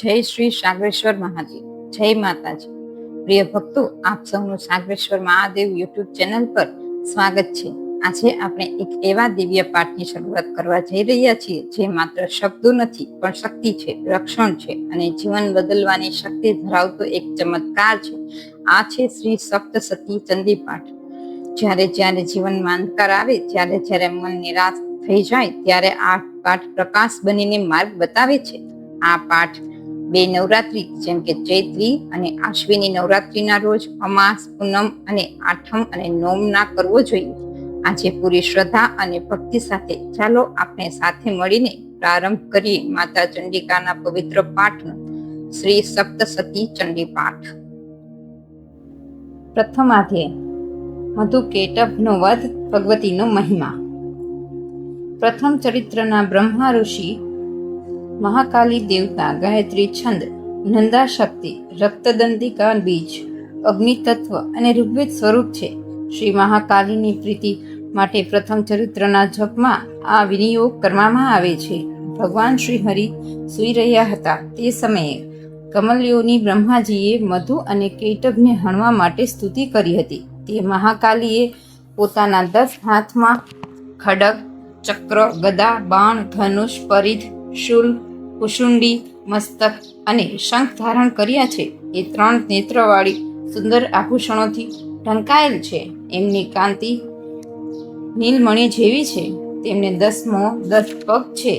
જય શ્રી સાગરેશ્વર મહાદેવ, જય માતાજી. પ્રિય ભક્તો, આપ સૌનું સાગરેશ્વર મહાદેવ યુટ્યુબ ચેનલ પર સ્વાગત છે. આજે આપણે એક એવા દિવ્ય પાઠની શરૂઆત કરવા જઈ રહ્યા છીએ જે માત્ર શબ્દો નથી પણ શક્તિ છે, રક્ષણ છે અને જીવન બદલવાની શક્તિ ધરાવતો એક ચમત્કાર છે. આ છે શ્રી સપ્તસતી ચંડી પાઠ. જ્યારે જ્યારે જીવનમાં અંધકાર આવે, જ્યારે મન નિરાશ થઈ જાય, ત્યારે આ પાઠ પ્રકાશ બનીને માર્ગ બતાવે છે. આ પાઠ બે નવરાત્રી જેમ કે ચૈત્રી અને આશ્વિની નવરાત્રીના રોજ અમાસ, પૂનમ અને આઠમ અને નોમના કરવો જોઈએ. આજે પૂરી શ્રદ્ધા અને ભક્તિ સાથે ચાલો આપણે સાથે મળીને પ્રારંભ કરીએ માતા ચંડિકાના પવિત્ર પાઠનો. શ્રી સપ્તસતી ચંડી પાઠ. પ્રથમ અધ્યાય. મધુકૈટભનો વધ, ભગવતીનો મહિમા. પ્રથમ ચરિત્રના બ્રહ્મા ઋષિ, મહાકાલી દેવતા, ગાયત્રી છંદ, નંદા શક્તિ, રક્તદંતિકા બીજ, અગ્નિ તત્વ અને ઋગ્વેદ સ્વરૂપ છે. શ્રી મહાકાલીની પ્રીતિ માટે પ્રથમ ચરિત્રના જપમાં આ વિનિયોગ કરવામાં આવે છે. ભગવાન શ્રી હરિ સૂઈ રહ્યા હતા તે સમયે કમલયોની બ્રહ્માજીએ મધુ અને કૈટભને હણવા માટે સ્તુતિ કરી હતી. તે મહાકાલીએ પોતાના 10 હાથમાં ખડગ, ચક્ર, ગદા, બાણ, ધનુષ, પરિધ, શૂલ, કુશુંડી, મસ્તક અને શંખ ધારણ કર્યા છે. એ 3 નેત્રવાળી સુંદર આભૂષણોથી ઢંકાયેલ છે. એમની કાંતિ નીલમણિ જેવી છે. તેમને 10 પગ છે.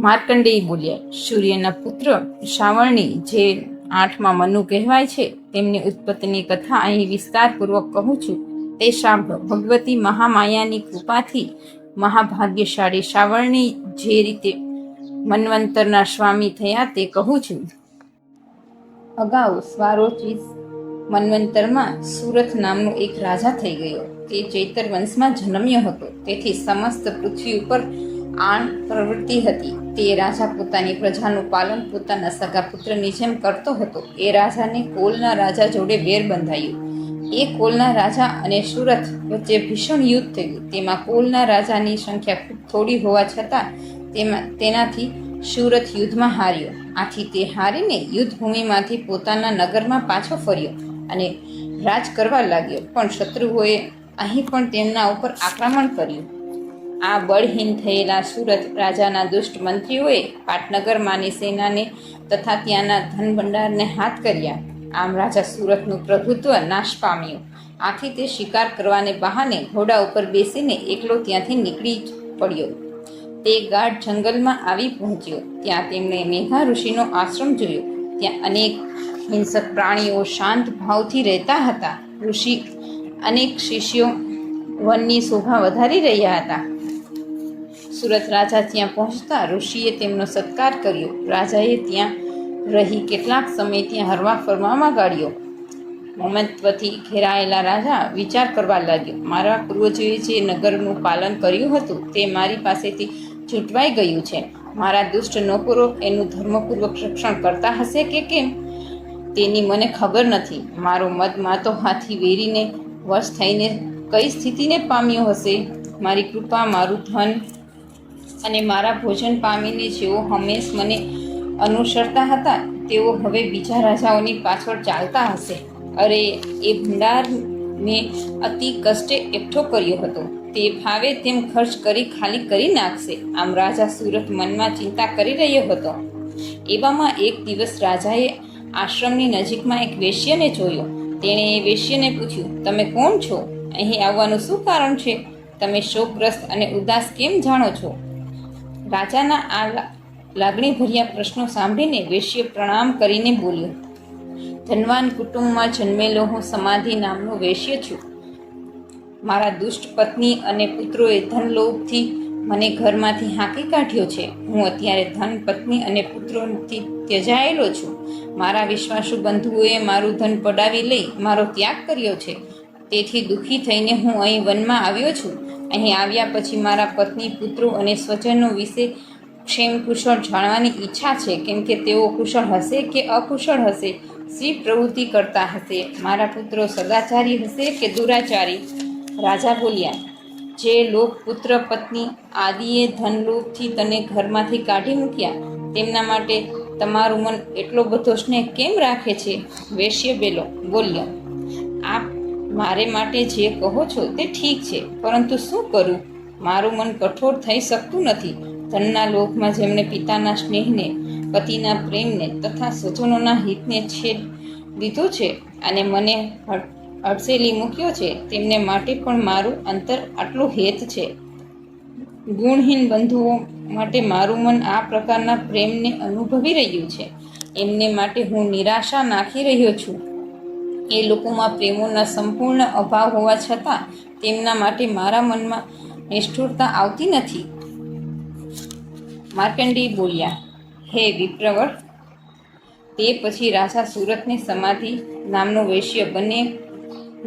માર્કંડેય બોલ્યા, સૂર્યના પુત્ર શ્રાવણી, જે 8માં મનુ કહેવાય છે, તેમની ઉત્પત્તિની કથા અહીં વિસ્તારપૂર્વક કહું છું, તે સાંભળો. ભગવતી મહામાયાની કૃપાથી મહાભાગ્યશાળી શ્રાવણી જે રીતે મન્વંતરના સ્વામી થયા તે કહું છું. અગાઉ સ્વારોચિત મન્વંતરમાં સુરથ નામનો એક રાજા થઈ ગયો. તે ચૈતર વંશમાં જન્મ્યો હતો. તેથી સમસ્ત પૃથ્વી ઉપર આણ પ્રવૃત્તિ હતી. તે રાજા પોતાની પ્રજાનું પાલન પોતાના સગા પુત્રની જેમ કરતો હતો. એ રાજાને કોલના રાજા જોડે વેર બંધાયું. એ કોલના રાજા અને સુરથ વચ્ચે ભીષણ યુદ્ધ થયું. તેમાં કોલના રાજાની સંખ્યા ખૂબ થોડી હોવા છતાં તેનાથી સુરથ યુદ્ધમાં હાર્યો. આથી તે હારીને યુદ્ધભૂમિમાંથી પોતાના નગરમાં પાછો ફર્યો અને રાજ કરવા લાગ્યો. પણ શત્રુઓએ અહીં પણ તેમના ઉપર આક્રમણ કર્યું. આ બળહીન થયેલા સુરત રાજાના દુષ્ટ મંત્રીઓએ પાટનગરમાંની સેનાને તથા ત્યાંના ધન ભંડારને હાથ કર્યા. આમ રાજા સુરતનું પ્રભુત્વ નાશ પામ્યું. આથી તે શિકાર કરવાને બહાને ઘોડા ઉપર બેસીને એકલો ત્યાંથી નીકળી પડ્યો. તે ગાઢ જંગલમાં આવી પહોંચ્યો. ત્યાં તેમણે મેઘા ઋષિનો આશ્રમ જોયો. ત્યાં અનેક હિંસક પ્રાણીઓ શાંત ભાવથી રહેતા હતા. ઋષિ અનેક શિષ્યો વનની શોભા વધારી રહ્યા હતા. સુરત રાજા ત્યાં પહોંચતા ઋષિએ તેમનો સત્કાર કર્યો. રાજાએ ત્યાં રહી કેટલાક સમય ત્યાં હરવા ફરવામાં ગાળ્યો. મમત્વથી ઘેરાયેલા રાજા વિચાર કરવા લાગ્યો, મારા પૂર્વજોએ જે નગરનું પાલન કર્યું હતું તે મારી પાસેથી છૂટવાઈ ગયું છે. મારા દુષ્ટ નોકરો એનું ધર્મપૂર્વક રક્ષણ કરતા હશે કે કેમ તેની મને ખબર નથી. મારો મદમાતો હાથી વેરીને વશ થઈને કઈ સ્થિતિને પામ્યો હશે. મારી કૃપા, મારું ધન અને મારા ભોજન પામીને જેઓ હંમેશ મને અનુસરતા હતા તેઓ હવે બીજા રાજાઓની પાછળ ચાલતા હશે. અરે, એ ભંડાર મેં અતિ કષ્ટે એકઠો કર્યો હતો. તે ભાવે તેમ ખર્ચ કરી ખાલી કરી નાખશે. આમ રાજા સુરત મનમાં ચિંતા કરી રહ્યો હતો. એવામાં એક દિવસ રાજાએ આશ્રમની નજીકમાં એક વેશ્યને જોયો. તેણે એ વેશ્યને પૂછ્યું, તમે કોણ છો? અહીં આવવાનું શું કારણ છે? તમે શોકગ્રસ્ત અને ઉદાસ કેમ જાણો છો? રાજાના આ લાગણીભર્યા પ્રશ્નો સાંભળીને વેશ્ય પ્રણામ કરીને બોલ્યો, ધનવાન કુટુંબમાં જન્મેલો હું સમાધિ નામનો વેશ્ય છું. મારા દુષ્ટ પત્ની અને પુત્રોએ ધનલોભથી મને ઘરમાંથી હાંકી કાઢ્યો છે. હું અત્યારે ધન, પત્ની અને પુત્રોથી ત્યજાયેલો છું. મારા વિશ્વાસુ બંધુઓએ મારું ધન પડાવી લઈ મારો ત્યાગ કર્યો છે. તેથી દુઃખી થઈને હું અહીં વનમાં આવ્યો છું. અહીં આવ્યા પછી મારા પત્ની, પુત્રો અને સ્વજનો વિશે ક્ષેમ કુશળ જાણવાની ઈચ્છા છે, કેમ કે તેઓ કુશળ હશે કે અકુશળ હશે, શી પ્રવૃત્તિ કરતા હશે, મારા પુત્રો સદાચારી હશે કે દુરાચારી. રાજા બોલ્યા, જે લોક પુત્ર પત્ની આદિએ ધનલોભથી તને ઘરમાંથી કાઢી મૂક્યા તેમના માટે તમારું મન એટલો બધો સ્નેહ કેમ રાખે છે? વેશ્ય બોલ્યો, આપ મારે માટે જે કહો છો તે ઠીક છે, પરંતુ શું કરું? મારું મન કઠોર થઈ શકતું નથી. ધનના લોભમાં જેમણે પિતાના સ્નેહને, પતિના પ્રેમને તથા સ્વજનોના હિતને છેદ દીધો છે અને મને અડસેલી મૂક્યો છે, તેમને માટે પણ મારું અંતર આટલું હેત છે. ગુણહીન બંધુઓ માટે મારું મન આ પ્રકારના પ્રેમને અનુભવી રહ્યું છે. એમને માટે હું નિરાશા નાખી રહ્યો છું. એ લોકોમાં પ્રેમોના સંપૂર્ણ અભાવ હોવા છતાં તેમના માટે મારા મનમાં નિષ્ઠુરતા આવતી નથી. માર્કંડેય બોલ્યા, હે વિપ્રવર! તે પછી રાજા સુરતને સમાધિ નામનો વૈશ્ય બંને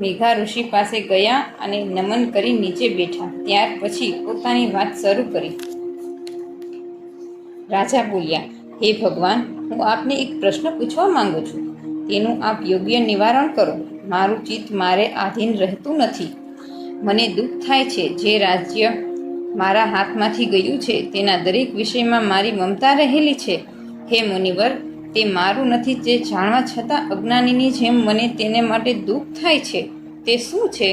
મેઘા ઋષિ પાસે ગયા અને નમન કરી નીચે બેઠા. ત્યાર પછી પોતાની વાત શરૂ કરી. રાજા બોલ્યા, હે ભગવાન, હું આપને એક પ્રશ્ન પૂછવા માંગુ છું. તેનું આપ યોગ્ય નિવારણ કરો. મારું ચિત્ત મારે આધીન રહેતું નથી. મને દુઃખ થાય છે. જે રાજ્ય મારા હાથમાંથી ગયું છે તેના દરેક વિષયમાં મારી મમતા રહેલી છે. હે મુનિવર, તે મારું નથી તે જાણવા છતાં અજ્ઞાનીની જેમ મને તેને માટે દુઃખ થાય છે. તે શું છે?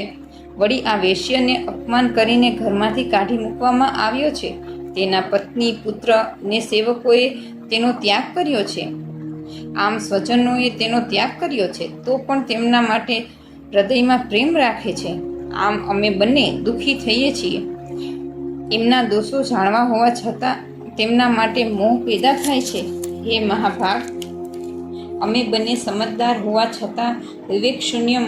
વળી આ વેશ્યને અપમાન કરીને ઘરમાંથી કાઢી મૂકવામાં આવ્યો છે. તેના પત્ની, પુત્ર ને સેવકોએ તેનો ત્યાગ કર્યો છે. આમ સ્વજનોએ તેનો ત્યાગ કર્યો છે, તો પણ તેમના માટે હૃદયમાં પ્રેમ રાખે છે. આમ અમે બંને દુઃખી થઈએ છીએ. એમના દોષો જાણવા હોવા છતાં તેમના માટે મોહ પેદા થાય છે. હે મહાભાગ, અમે બંને સમજદાર હોવા છતાં વિવેકશૂન્ય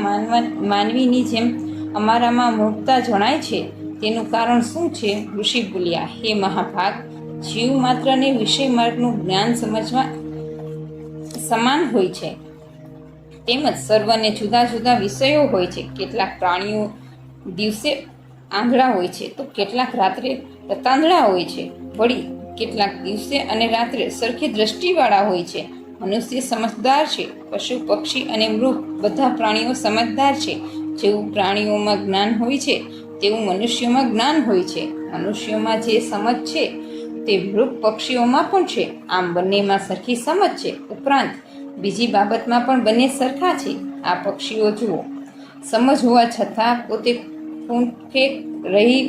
માનવીની જેમ અમારામાં મૂઢતા જણાય છે. તેનું કારણ શું છે? ઋષિ બોલ્યા, હે મહાભાગ, જીવ માત્રને વિષય માર્ગનું જ્ઞાન સમજવા સમાન હોય છે. તેમજ સર્વને જુદા જુદા વિષયો હોય છે. કેટલાક પ્રાણીઓ દિવસે આંધળા હોય છે, તો કેટલાક રાત્રે રતાંધળા હોય છે. વળી કેટલાક દિવસે અને રાત્રે સરખી દ્રષ્ટિવાળા હોય છે. મનુષ્ય સમજદાર છે. પશુ, પક્ષી અને મૃગ બધા પ્રાણીઓ સમજદાર છે. જેવું પ્રાણીઓમાં જ્ઞાન હોય છે તેવું મનુષ્યોમાં જ્ઞાન હોય છે. મનુષ્યોમાં જે સમજ છે તે મૃગ પક્ષીઓમાં પણ છે. આમ બંનેમાં સરખી સમજ છે. ઉપરાંત બીજી બાબતમાં પણ બંને સરખા છે. આ પક્ષીઓ જુઓ, સમજ હોવા છતાં પોતે ખૂંટે રહી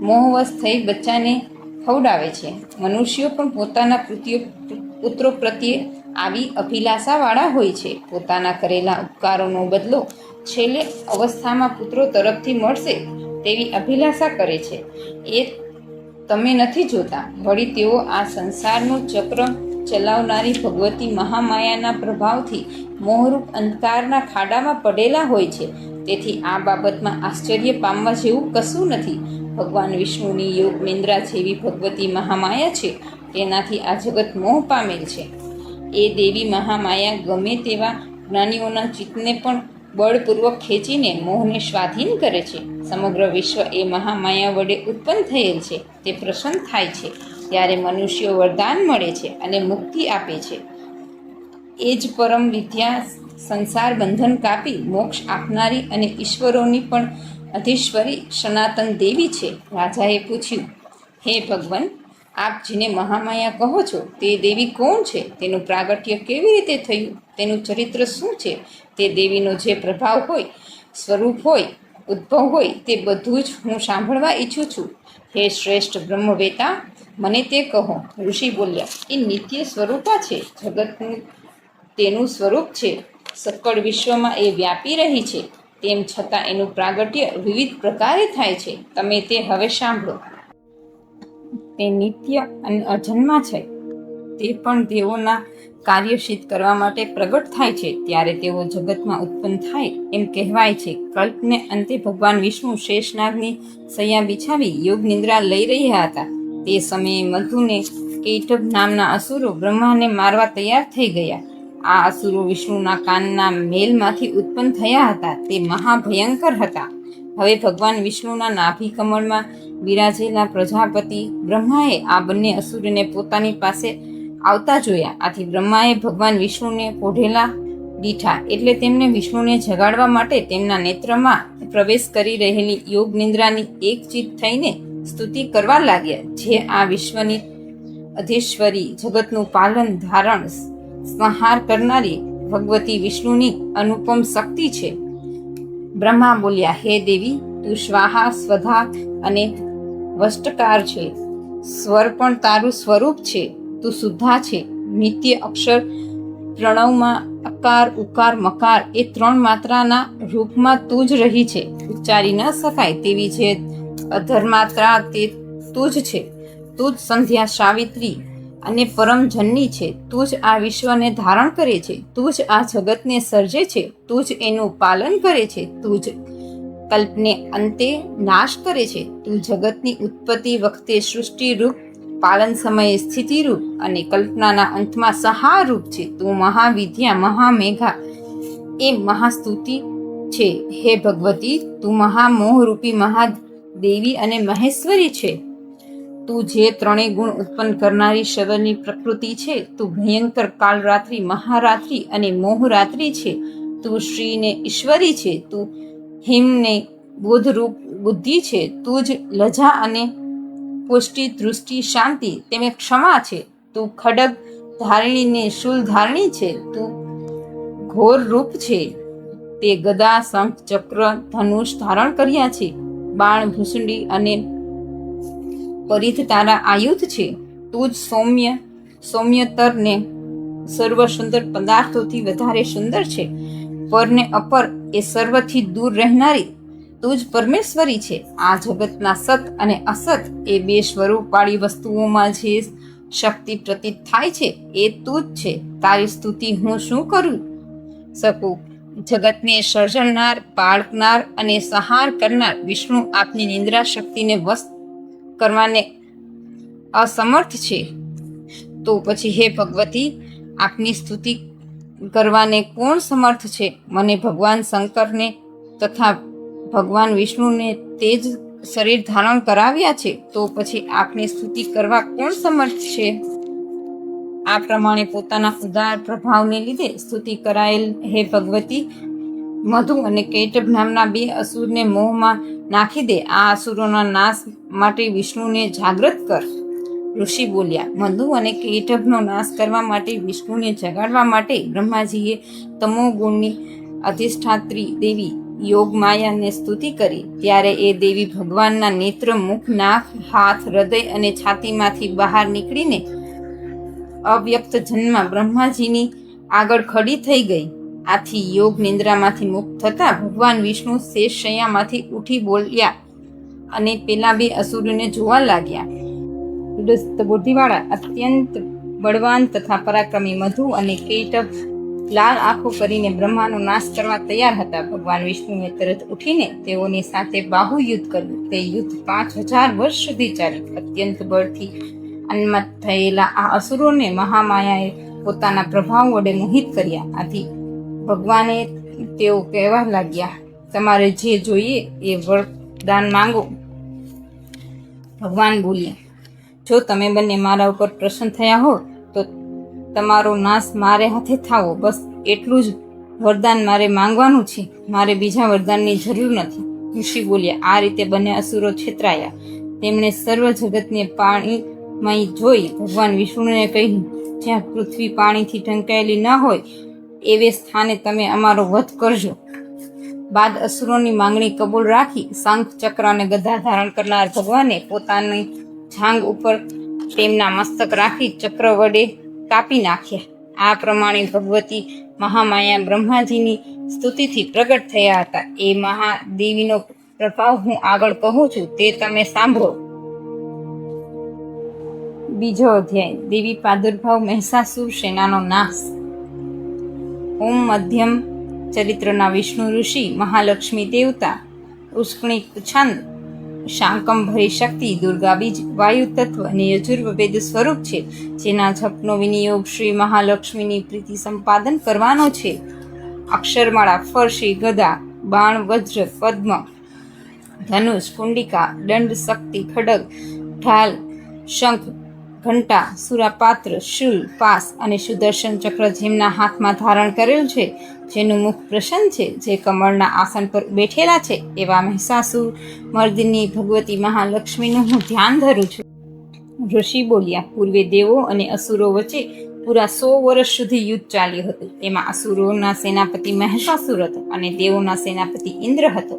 મોહવશ થઈ બચ્ચાને ખવડાવે છે. મનુષ્યો પણ પોતાના પુત્રો પ્રત્યે આવી અભિલાષાવાળા હોય છે. પોતાના કરેલા ઉપકારોનો બદલો છેલ્લે અવસ્થામાં પુત્રો તરફથી મળશે તેવી અભિલાષા કરે છે. એ તમે નથી જોતા. વળી તેઓ આ સંસારનું ચક્ર ચલાવનારી ભગવતી મહામાયાના પ્રભાવથી મોહરૂપ અંધકારના ખાડામાં પડેલા હોય છે. તેથી આ બાબતમાં આશ્ચર્ય પામવા જેવું કશું નથી. ભગવાન વિષ્ણુની યોગ નિંદ્રા જેવી ભગવતી મહામાયા છે. તેનાથી આ જગત મોહ પામેલ છે. એ દેવી મહામાયા ગમે તેવા જ્ઞાનીઓના ચિત્તને પણ બળપૂર્વક ખેંચીને મોહને સ્વાધીન કરે છે. સમગ્ર વિશ્વ એ મહામાયા વડે ઉત્પન્ન થયેલ છે. તે પ્રસન્ન થાય છે ત્યારે મનુષ્યો વરદાન મળે છે અને મુક્તિ આપે છે. એ જ પરમ વિદ્યા સંસાર બંધન કાપી મોક્ષ આપનારી અને ઈશ્વરોની પણ અધીશ્વરી સનાતન દેવી છે. રાજાએ પૂછ્યું, હે ભગવાન, આપ જેને મહામાયા કહો છો તે દેવી કોણ છે? તેનું પ્રાગટ્ય કેવી રીતે થયું? તેનું ચરિત્ર શું છે? તે દેવીનો જે પ્રભાવ હોય, સ્વરૂપ હોય, ઉદ્ભવ હોય, તે બધું જ હું સાંભળવા ઈચ્છું છું. હે શ્રેષ્ઠ બ્રહ્મવેતા, મને તે કહો. ઋષિ બોલ્યા, એ નિત્ય સ્વરૂપા છે. જગતનું તેનું સ્વરૂપ છે. સકળ વિશ્વમાં એ વ્યાપી રહી છે. તેમ છતાં એનું પ્રાગટ્ય વિવિધ પ્રકારે થાય છે. તમે તે હવે સાંભળો. તે નિત્ય અને અજન્મા છે. તે પણ દેવોના કાર્ય સિદ્ધ કરવા માટે પ્રગટ થાય છે. ત્યારે તેઓ જગતમાં ઉત્પન્ન થાય એમ કહેવાય છે. કલ્પને અંતે ભગવાન વિષ્ણુ શેષનાગની સૈયા બિછાવી યોગ નિદ્રા લઈ રહ્યા હતા. તે સમયે મધુને કૈટભ નામના અસુરો બ્રહ્માને મારવા તૈયાર થઈ ગયા. આ અસુરો વિષ્ણુના કાનના મેલમાંથી ઉત્પન્ન થયા હતા. તે મહાભયંકર હતા. હવે ભગવાન વિષ્ણુના નાભી કમળમાં બિરાજેલા પ્રજાપતિ બ્રહ્માએ આ બંને અસુરને પોતાની પાસે આવતા જોયા. આથી બ્રહ્માએ ભગવાન વિષ્ણુને પોઢેલા દીઠા. એટલે તેમને વિષ્ણુને જગાડવા માટે તેમના નેત્રમાં પ્રવેશ કરી રહેલી યોગ નિદ્રાની એક ચિત્ત થઈને સ્તુતિ કરવા લાગ્યા. જે આ વિશ્વની અધીશ્વરી, જગતનું પાલન ધારણ સંહાર કરનારી ભગવતી વિષ્ણુની અનુપમ શક્તિ છે. બ્રહ્મા બોલ્યા, હે દેવી, તું સ્વાહા, સ્વધા અને વષ્ટકાર છે. સ્વર પણ તારું સ્વરૂપ છે. તું શુદ્ધા છે. નિત્ય અક્ષર પ્રણવમાં અકાર, ઉકાર, મકાર એ 3 માત્રાના રૂપમાં તું જ રહી છે. ઉચ્ચારી ન શકાય તેવી જે અધર્માત્રા તે તું જ છે. તું જ સંધ્યા, સાવિત્રી અને પરમજનની છે. તું જ આ વિશ્વને ધારણ કરે છે. તું જ આ જગતને સર્જે છે. તું જ એનું પાલન કરે છે. તું જ કલ્પને અંતે નાશ કરે છે. તું જગતની ઉત્પત્તિ વખતે સૃષ્ટિરૂપ, પાલન સમયે સ્થિતિરૂપ અને કલ્પનાના અંતમાં સહારૂપ છે. તું મહાવિદ્યા, મહામેઘા એ મહાસ્તુતિ છે. હે ભગવતી, તું મહામોહરૂપી મહાદેવી અને મહેશ્વરી છે. તું જે 3 ગુણ ઉત્પન્ન કરનારી શબરની પ્રકૃતિ છે. તું ભયંકર કાલરાત્રિ, મહારાત્રિ અને મોહરાત્રિ છે. તું શ્રી ને ઈશ્વરી છે. તું હિમને બોધરૂપ બુદ્ધિ છે. તું જ લજા અને પુષ્ટિ, દૃષ્ટિ, શાંતિ તેમે ક્ષમા છે. તું ખડગ ધારિણી ને શૂલ ધારિણી છે. તું ઘોર રૂપ છે. તે ગદા, શંખ, ચક્ર, ધનુષ ધારણ કર્યા છે. બાણ, ભૂસુંડી અને પરિધ તારા આયુધ છે. તું જ સૌમ્યતર ને સર્વ સુંદર પદાર્થોથી વધારે સુંદર છે. પર ને અપર એ સર્વથી દૂર રહેનારી તું જ પરમેશ્વરી છે. આ જગતના સત અને અસત એ 2 સ્વરૂપવાળી વસ્તુઓમાં જે શક્તિ પ્રતીત થાય છે એ તું જ છે. તારી સ્તુતિ હું શું કરું શકું? જગતને સર્જનાર, પાળનાર અને સંહાર કરનાર વિષ્ણુ આપની નિંદ્રા શક્તિને વશ કરવાને અસમર્થ છે. તો પછી હે ભગવતી, આપની સ્તુતિ કરવાને કોણ સમર્થ છે? મને ભગવાન શંકરને તથા ભગવાન વિષ્ણુને તે જ શરીર ધારણ કરાવ્યા છે. તો પછી આપની સ્તુતિ કરવા કોણ સમર્થ છે? આ પ્રમાણે પોતાના ઉદાર પ્રભાવને લીધે સ્તુતિ કરાયેલ હે ભગવતી, મધુ અને કૈટભ નામના 2 અસુરને મોહમાં નાખી દે. આ અસુરોના નાશ માટે વિષ્ણુને જાગૃત કર. ઋષિ બોલ્યા, મધુ અને કૈટભનો નાશ કરવા માટે વિષ્ણુને જગાડવા માટે બ્રહ્માજીએ તમોગુણની અધિષ્ઠાત્રી દેવી યોગ માયાને સ્તુતિ કરી. ત્યારે એ દેવી ભગવાનના નેત્ર, મુખ, નાક, હાથ, હૃદય અને છાતીમાંથી બહાર નીકળીને અવ્યક્ત જન્મમાં બ્રહ્માજીની આગળ ખડી થઈ ગઈ. આથી યોગ નિંદ્રામાંથી મુક્ત થતા ભગવાન વિષ્ણુ શેષ શૈયામાંથી ઉઠી બોલ્યા અને પેલા 2 અસુરોને જોવા લાગ્યા. દુષ્ટ બુદ્ધિવાળા, અત્યંત બળવાન તથા પરાક્રમી મધુ અને કૈટભ લાલ આંખો કરીને બ્રહ્માનો નાશ કરવા તૈયાર હતા. ભગવાન વિષ્ણુએ તરત ઉઠીને તેઓની સાથે બાહુ યુદ્ધ કર્યું. તે યુદ્ધ 5000 વર્ષ સુધી ચાલ્યું. અત્યંત બળથી ઉન્મત્ત થયેલા આ અસુરોને મહામાયાએ પોતાના પ્રભાવ વડે મોહિત કર્યા. આથી ભગવાને તેઓ કહેવા લાગ્યા, તમારે જે જોઈએ એ વરદાન માંગો. ભગવાન બોલ્યા, જો તમે બંને મારા ઉપર પ્રસન્ન થયા હો તો તમારો નાશ મારે હાથે થાવો. બસ એટલું જ વરદાન મારે માંગવાનું છે. મારે બીજા વરદાનની જરૂર નથી. ઋષિ બોલ્યા, આ રીતે બંને અસુરો છેતરાયા. તેમણે સર્વ જગતને પાણીમય જોઈ ભગવાન વિષ્ણુને કહ્યું, જ્યાં પૃથ્વી પાણીથી ઢંકાયેલી ન હોય એવે સ્થાને તમે અમારો વધ કરજો. બાદ અસુરોની માંગણી કબૂલ રાખી શંખ, ચક્ર અને ગદા ધારણ કરનાર ભગવાને પોતાની જાંઘ ઉપર તેમના મસ્તક રાખી ચક્ર વડે કાપી નાખ્યા. આ પ્રમાણે ભગવતી મહામાયા બ્રહ્માજીની સ્તુતિથી પ્રગટ થયા હતા. એ મહાદેવીનો પ્રભાવ હું આગળ કહું છું તે તમે સાંભળો. બીજો અધ્યાય, દેવી પ્રાદુર્ભાવ, મહિષાસુર સેનાનો નાશ. ઓમ મધ્યમ ચરિત્રના વિષ્ણુ ઋષિ, મહાલક્ષ્મી દેવતા, ઉષ્કણિક છંદ, શાકંભરી શક્તિ, દુર્ગા બીજ, વાયુ તત્વ અને યજુર્વેદ સ્વરૂપ છે. જેના જપનો વિનિયોગ શ્રી મહાલક્ષ્મીની પ્રીતિ સંપાદન કરવાનો છે. અક્ષરમાળા, ફરસી, ગદા, બાણ, વજ્ર, પદ્મ, ધનુષ, કુંડિકા, દંડ, શક્તિ, ખડગ, ઢાલ, શંખ, ઘંટા, સુરાપાત્ર, શૂલ, પાસ અને સુદર્શન ચક્ર જેમના હાથમાં ધારણ કરેલ છે, જેનું મુખ પ્રસન્ન છે, જે કમળના આસન પર બેઠેલા છે, એવા મહિષાસુર મર્દિની ભગવતી મહાલક્ષ્મીનું હું ધ્યાન ધરું છું. ઋષિ બોલ્યા, પૂર્વે દેવો અને અસુરો વચ્ચે પૂરા 100 વર્ષ સુધી યુદ્ધ ચાલ્યું હતું. તેમાં અસુરોના સેનાપતિ મહિષાસુર હતો અને દેવોના સેનાપતિ ઇન્દ્ર હતો.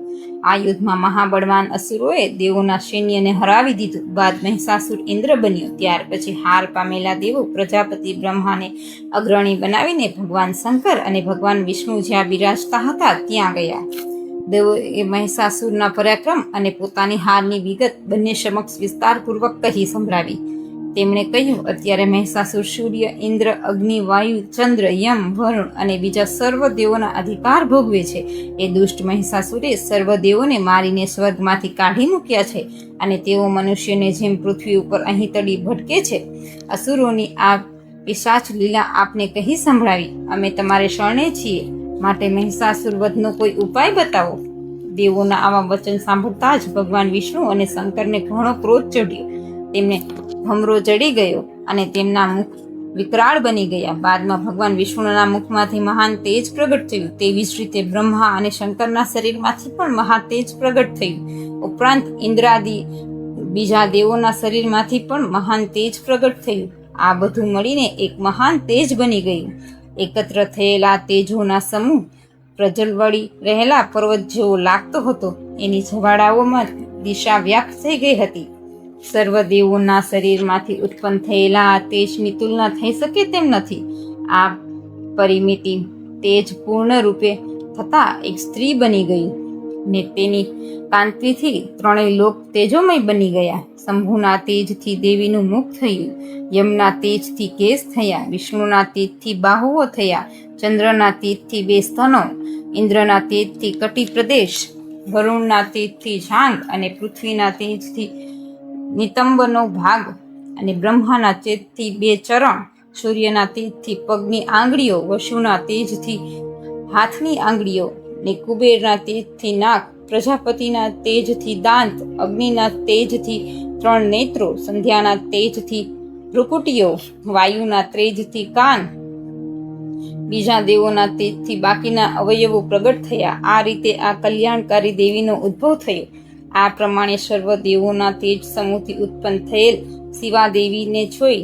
આ યુદ્ધમાં મહાબળવાન અસુરોએ દેવોના સૈન્યને હરાવી દીધું. બાદ મહિષાસુર ઇન્દ્ર બન્યો. ત્યાર પછી હાર પામેલા દેવો પ્રજાપતિ બ્રહ્માને અગ્રણી બનાવીને ભગવાન શંકર અને ભગવાન વિષ્ણુ જ્યાં બિરાજતા હતા ત્યાં ગયા. દેવોએ મહિષાસુરના પરાક્રમ અને પોતાની હારની વિગત બંને સમક્ષ વિસ્તારપૂર્વક કહી સંભળાવી. તેમણે કહ્યું, અત્યારે મહિષાસુર સૂર્ય, ઇન્દ્ર, અગ્નિ, વાયુ, ચંદ્ર, યમ, વરુણ અને બીજા સર્વ દેવોના અધિકાર ભોગવે છે. એ દુષ્ટ મહિષાસુરે સર્વ દેવોને મારીને સ્વર્ગમાંથી કાઢી મૂક્યા છે અને તેઓ મનુષ્યને જેમ પૃથ્વી ઉપર અહીં તળી ભટકે છે. અસુરોની આ પિશાચ લીલા આપને કહી સંભળાવી. અમે તમારે શરણે છીએ, માટે મહિષાસુર વધનો કોઈ ઉપાય બતાવો. દેવોના આવા વચન સાંભળતા જ ભગવાન વિષ્ણુ અને શંકરને ઘણો ક્રોધ ચડ્યો. તેમને ભમરો જડી ગયો અને તેમના મુખ વિકરાળ બની ગયા. બાદમાં ભગવાન વિષ્ણુના મુખમાંથી મહાન તેજ પ્રગટ થયું. તેવી જ રીતે બ્રહ્મા અને શંકરના શરીરમાંથી પણ મહા તેજ પ્રગટ થયું. ઉપરાંત ઇન્દ્રાદિ બીજા દેવોના શરીરમાંથી પણ મહાન તેજ પ્રગટ થયું. આ બધું મળીને એક મહાન તેજ બની ગયું. એકત્ર થયેલા તેજોના સમૂહ પ્રજ્વળી રહેલા પર્વત જેવો લાગતો હતો. એની જવાળાઓમાં દિશા વ્યાપ્ત થઈ ગઈ હતી. સર્વ દેવોના શરીરમાંથી ઉત્પન્ન થયેલા આ તેજની તુલના થઈ શકે તેમ નથી. આ પરિમિતિ તેજ પૂર્ણ રૂપે થતા એક સ્ત્રી બની ગઈ ને તેની કાંતિથી ત્રણેય લોક તેજોમય બની ગયા. શંભુના તેજથી દેવીનું મુખ થયું, યમના તેજથી કેસ થયા, વિષ્ણુના તેજથી બાહુઓ થયા, ચંદ્રના તેજથી 2 સ્તનો, ઇન્દ્રના તેજથી કટી પ્રદેશ, વરુણના તેજથી જાંઘ અને પૃથ્વીના તેજથી નિતંબનો ભાગ અને બ્રહ્માના તેજથી 2 ચરણ, સૂર્યના તેજથી પગની આંગળીઓ, વસુના તેજથી હાથની આંગળીઓ ને કુબેરના તેજથી નાક, પ્રજાપતિના તેજથી દાંત, અગ્નિના તેજથી 3 નેત્રો, સંધ્યાના તેજથી ભ્રુકુટીઓ, વાયુના તેજથી કાન, બીજા દેવોના તેજથી બાકીના અવયવો પ્રગટ થયા. આ રીતે આ કલ્યાણકારી દેવીનો ઉદ્ભવ થયો. આ પ્રમાણે સર્વ દેવોના તેજ સમૂહથી ઉત્પન્ન થયેલ શિવા દેવીને જોઈ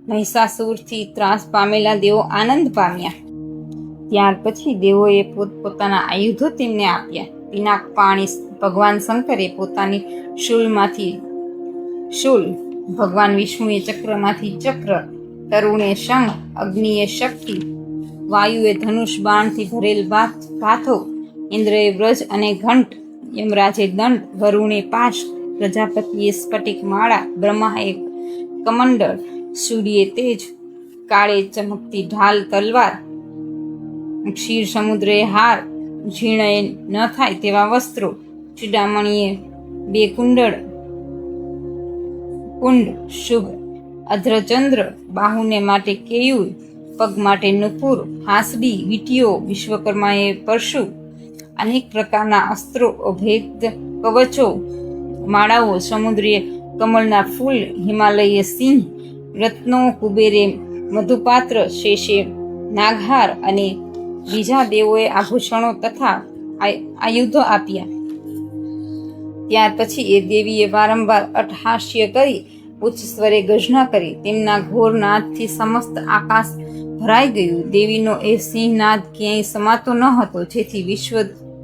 મહિષાસુરથી ત્રાસ પામેલા દેવો આનંદ પામ્યા. ત્યાર પછી દેવોએ પોતપોતાના આયુધો તેમને આપ્યા. પિનાકપાણી ભગવાન શંકરે પોતાની શૂલમાંથી શૂલ, ભગવાન વિષ્ણુએ ચક્રમાંથી ચક્ર, તરુણે શંખ, અગ્નિએ શક્તિ, વાયુએ ધનુષ બાણથી ભરેલ ભાથો, ઇન્દ્રએ વ્રજ અને ઘંટ, યમરાજે દંડ, વરુણે પાશ, પ્રજાપતિએ સ્ફટિક માળા, બ્રહ્માએ કમંડળ, સૂર્યે તેજ, કાળે ચમકતી ઢાલ તલવાર, ક્ષીર સમુદ્રએ હાર, ઝીણએ ન થાય તેવા વસ્ત્રો, ચૂડામણીએ 2 કુંડ શુભ, અધ્રચંદ્ર, બાહુને માટે કેયુર, પગ માટે નુપુર, હાસડી, વીંટીઓ, વિશ્વકર્માએ પરશુ, અનેક પ્રકારના અસ્ત્રો, અભેદ કવચો, માળાઓ, સમુદ્રીય કમળના ફૂલ, હિમાલય સિંહ, રત્નો, કુબેરે મધુપાત્ર, શેષે નાગહાર અને બીજા દેવોએ આભૂષણો તથા આયુધો આપ્યા. ત્યાર પછી એ દેવીએ વારંવાર અટ્ટહાસ્ય કરી ઉચ્ચ સ્વરે ગર્જના કરી. તેમના ઘોર નાદથી સમસ્ત આકાશ ભરાઈ ગયું. દેવીનો એ સિંહનાદ ક્યાંય સમાતો ન હતો, જેથી વિશ્વ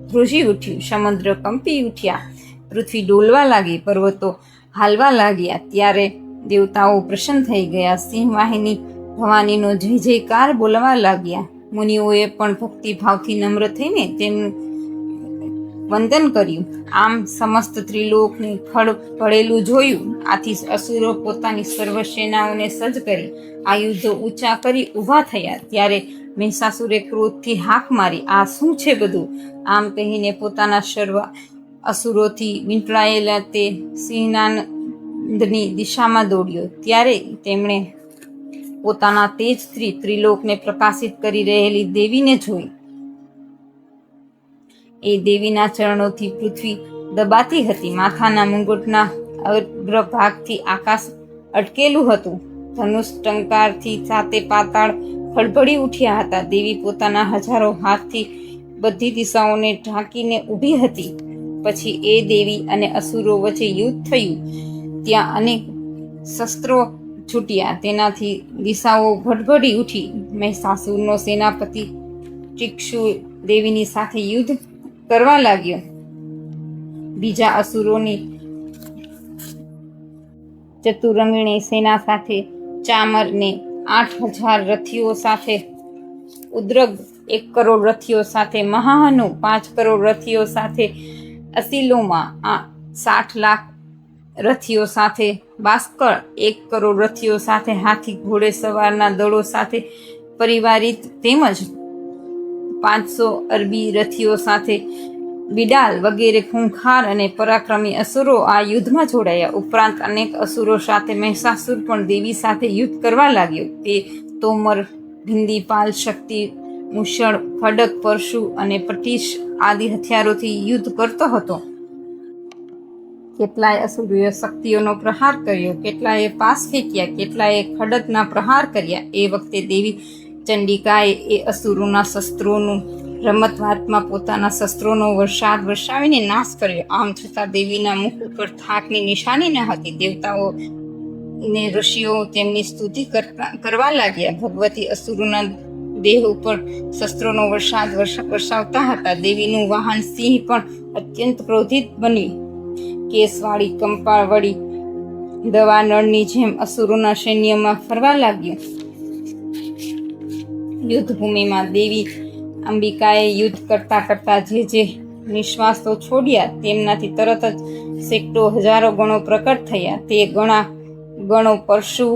ધ્રુજી ઉઠ્યું, સમુદ્ર કંપી ઉઠ્યા, પૃથ્વી ડોલવા લાગી, પર્વતો હાલવા લાગ્યા. ત્યારે દેવતાઓ પ્રસન્ન થઈ ગયા. સિંહ વાહિની ભવાનીનો જય જયકાર બોલવા લાગ્યા. મુનિઓએ પણ ભક્તિભાવથી નમ્ર થઈને તેમનું વંદન કર્યું. આમ સમસ્ત ત્રિલોકને ખડ પડેલું જોયું. આથી અસુરો પોતાની સર્વ સેનાઓને સજ્જ કરી આયુધો ઊંચા કરી ઊભા થયા. ત્યારે મહિષાસુરે ક્રોધથી હાક મારી, આ શું છે બધું? આમ કહીને પોતાના સર્વ અસુરોથી વીંટળાયેલા તે સિંહનાદની દિશામાં દોડ્યો. ત્યારે તેમણે પોતાના તેજથી ત્રિલોકને પ્રકાશિત કરી રહેલી દેવીને જોઈ. એ દેવીના ચરણોથી પૃથ્વી દબાતી હતી. માથાના મુંગટના અગ્રભાગથી આકાશ અટકેલું હતું. ધનુષ ટંકારથી સાતે પાતાળ ખળભળી ઉઠ્યા હતા. દેવી પોતાના હજારો હાથથી બધી દિશાઓને ઢાંકીને ઊભી હતી. પછી એ દેવી અને અસુરો વચ્ચે યુદ્ધ થયું. ત્યાં અનેક શસ્ત્રો છૂટ્યા, તેનાથી દિશાઓ ભડભડી ઉઠી. મહિષાસુરનો સેનાપતિ ચિક્ષુ દેવીની સાથે યુદ્ધ કરવા લાગ્યો. બીજા અસુરોની ચતુરંગણી સેના સાથે ચામરને 8,000 રથીઓ સાથે, ઉદ્રગ 1 કરોડ રથીઓ સાથે, મહાહનુ 5 કરોડ રથીઓ સાથે, અસિલોમાં 60 લાખ રથીઓ સાથે, બાસ્કર 1 કરોડ રથીઓ સાથે, હાથી ઘોડે સવારના દળો સાથે પરિવારિત તેમજ 500 અરબી રથીઓ સાથે, બિડાલ વગેરે ખૂંખાર અને પરાક્રમી અસુરો આ યુદ્ધમાં જોડાયા. ઉપરાંત અનેક અસુરો સાથે મહિષાસુર પણ દેવી સાથે યુદ્ધ કરવા લાગ્યો. તે તોમર, ભિંદીપાલ, શક્તિ, મુષળ, ખડક, પરશુ અને પટીશ આદિ હથિયારોથી યુદ્ધ કરતો હતો. કેટલાય અસુરોએ શક્તિઓનો પ્રહાર કર્યો, કેટલાએ પાસ ફેંક્યા, કેટલાએ ખડકના પ્રહાર કર્યા. એ વખતે દેવી ચંડિકાએ એ અસુરોના શસ્ત્રોનું રમતવાતમાં પોતાના શસ્ત્રોનો વરસાદ વરસાવીને નાશ કર્યો. આમ છતાં દેવીના મુખ ઉપર થાકની નિશાની ન હતી. દેવતાઓ ને ઋષિઓ તેમની સ્તુતિ કરવા લાગ્યા. ભગવતી અસુરોના દેહ ઉપર શસ્ત્રોનો વરસાદ વરસાવતા હતા. દેવીનું વાહન સિંહ પણ અત્યંત ક્રોધિત બની કેસવાળી, કંપાળવળી દવા નળની જેમ અસુરોના સૈન્યમાં ફરવા લાગ્યું. યુદ્ધભૂમિમાં દેવી અંબિકાએ યુદ્ધ કરતા કરતા જે નિશ્વાસો છોડ્યા તેમનાથી તરત જ સેંકડો હજારો ગણો પ્રકટ થયા. તે ગણો પરશુ,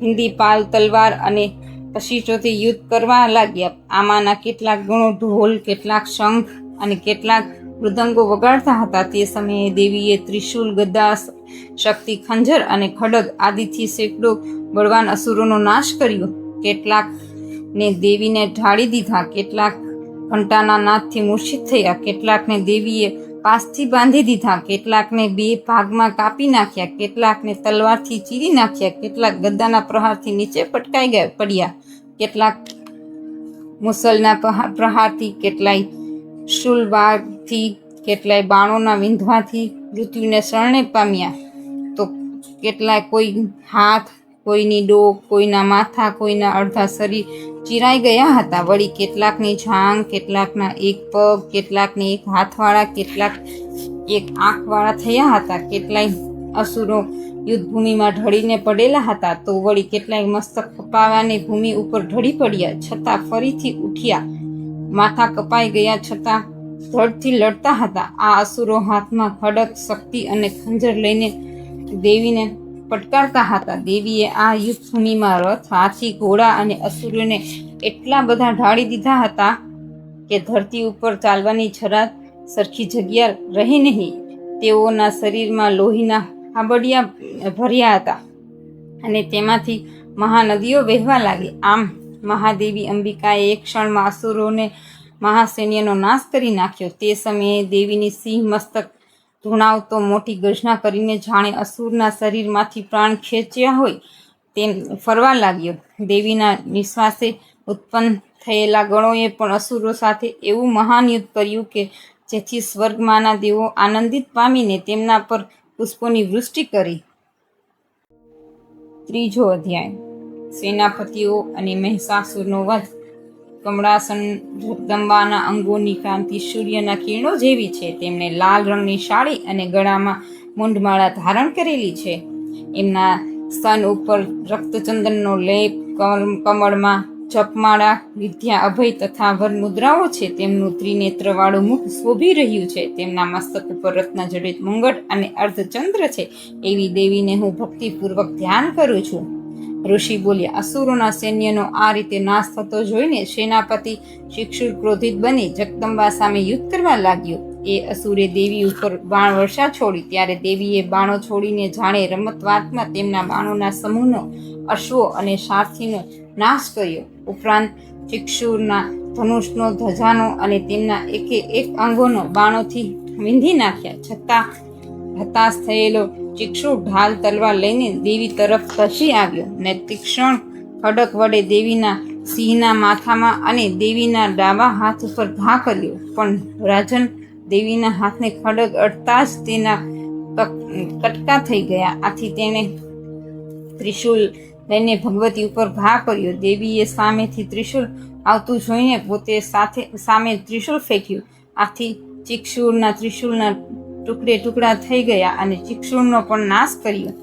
હિન્દીપાલ, તલવાર અને કશીશોથી યુદ્ધ કરવા લાગ્યા. આમાંના કેટલાક ગણો ઢોલ, કેટલાક શંખ અને કેટલાક મૃદંગો વગાડતા હતા. તે સમયે દેવીએ ત્રિશૂલ, ગદા, શક્તિ, ખંજર અને ખડગ આદિથી સેંકડો બળવાન અસુરોનો નાશ કર્યો. કેટલાકને દેવીને ઢાળી દીધા, કેટલાક ઘંટાના નાદથી મૂર્છિત થયા, કેટલાકને દેવીએ પાસથી બાંધી દીધા, કેટલાકને 2 ભાગમાં કાપી નાખ્યા, કેટલાકને તલવારથી ચીરી નાખ્યા, કેટલાક ગદાના પ્રહારથી નીચે પટકાઈ પડ્યા, કેટલાક મુસલના પ્રહારથી, કેટલાય શૂલબારથી, કેટલાય બાણોના વિંધવાથી મૃત્યુને શરણે પામ્યા. તો કેટલાય કોઈ હાથ, કોઈની ડોક, કોઈના માથા, કોઈના અડધા શરીર ચીરાઈ ગયા હતા. વળી કેટલાકની જાંઘ, કેટલાકના 1 પગ, કેટલાકને 1 હાથવાળા, કેટલાક 1 આંખવાળા થયા હતા. કેટલાય અસુરો યુદ્ધભૂમિમાં ઢળીને પડેલા હતા. તો વળી કેટલાય મસ્તક કપાવાને ભૂમિ ઉપર ઢળી પડ્યા, છતાં ફરીથી ઉઠ્યા. માથા કપાઈ ગયા છતાં ધડથી લડતા હતા. આ અસુરો હાથમાં ખડક, શક્તિ અને ખંજર લઈને દેવીને પટકારતા હતા. દેવીએ આ યુદ્ધભૂમિમાં રથ, હાથી, ઘોડા અને અસુરોને એટલા બધા ઢાળી દીધા હતા કે ધરતી ઉપર ચાલવાની જરા સરખી જગ્યા રહી નહીં. તેઓના શરીરમાં લોહીના હાબડિયા ભર્યા હતા અને તેમાંથી મહાનદીઓ વહેવા લાગી. આમ મહાદેવી અંબિકાએ એક ક્ષણમાં અસુરોને મહાસૈન્યનો નાશ કરી નાખ્યો. તે સમયે દેવીની સિંહ મસ્તક ધૂણાવતો મોટી ગર્જના કરીને જાણે અસુરના શરીરમાંથી પ્રાણ ખેંચ્યા હોય તેમ ફરવા લાગ્યો. દેવીના નિશ્વાસે ઉત્પન્ન થયેલા ગણોએ પણ અસુરો સાથે એવું મહાન યુદ્ધ કર્યું કે જેથી સ્વર્ગમાંના દેવો આનંદિત પામીને તેમના પર પુષ્પોની વૃષ્ટિ કરી. 3જો અધ્યાય. સેનાપતિઓ અને મહિષાસુરનો વધ. કમળાસન જગદંબાના અંગોની કાંતિ સૂર્યના કિરણો જેવી છે. તેમણે લાલ રંગની સાડી અને ગળામાં મૂંઢમાળા ધારણ કરેલી છે. એમના સ્તન ઉપર રક્તચંદનનો લેપ, કમળમાં જપમાળા, વિદ્યા, અભય તથા વરમુદ્રાઓ છે. તેમનું ત્રિનેત્રવાળું મુખ શોભી રહ્યું છે. તેમના મસ્તક ઉપર રત્નજડિત મુંગટ અને અર્ધચંદ્ર છે. એવી દેવીને હું ભક્તિપૂર્વક ધ્યાન કરું છું. ઋષિ બોલ્યા. અસુરોના સૈન્યનો આ રીતે નાશ થતો જોઈને સેનાપતિ ચિક્ષુર ક્રોધિત બની જગદંબા સામે યુદ્ધ કરવા લાગ્યો. એ અસુરે દેવી ઉપર બાણ વર્ષા છોડી. ત્યારે દેવીએ બાણો છોડીને જાણે રમતવાતમાં તેમના બાણોના સમૂહનો, અશ્વો અને સારથીનો નાશ કર્યો. ઉપરાંત ચિક્ષુરના ધનુષનો, ધજાનો અને તેમના એકે એક અંગોનો બાણોથી વીંધી નાખ્યા. છતાં હતાશ થયેલો ચિક્ષુ ઢાલ તલવાર લઈને દેવી તરફ ધસી આવ્યો ને તીક્ષ્ણ ખડક વડે દેવીના સિંહના માથામાં અને દેવીના ડાબા હાથ ઉપર ઘા કર્યો. પણ રાજન, દેવીના હાથને ખડગ અડતા જ તેના કટકા થઈ ગયા. આથી તેણે ત્રિશૂલ લઈને ભગવતી ઉપર ઘા કર્યો. દેવીએ સામેથી ત્રિશૂલ આવતું જોઈને પોતે સામે ત્રિશૂલ ફેંક્યું. આથી ચિક્ષુરના ત્રિશૂલના ટુકડે ટુકડા થઈ ગયા અને ચિક્ષુરનો પણ નાશ કર્યો.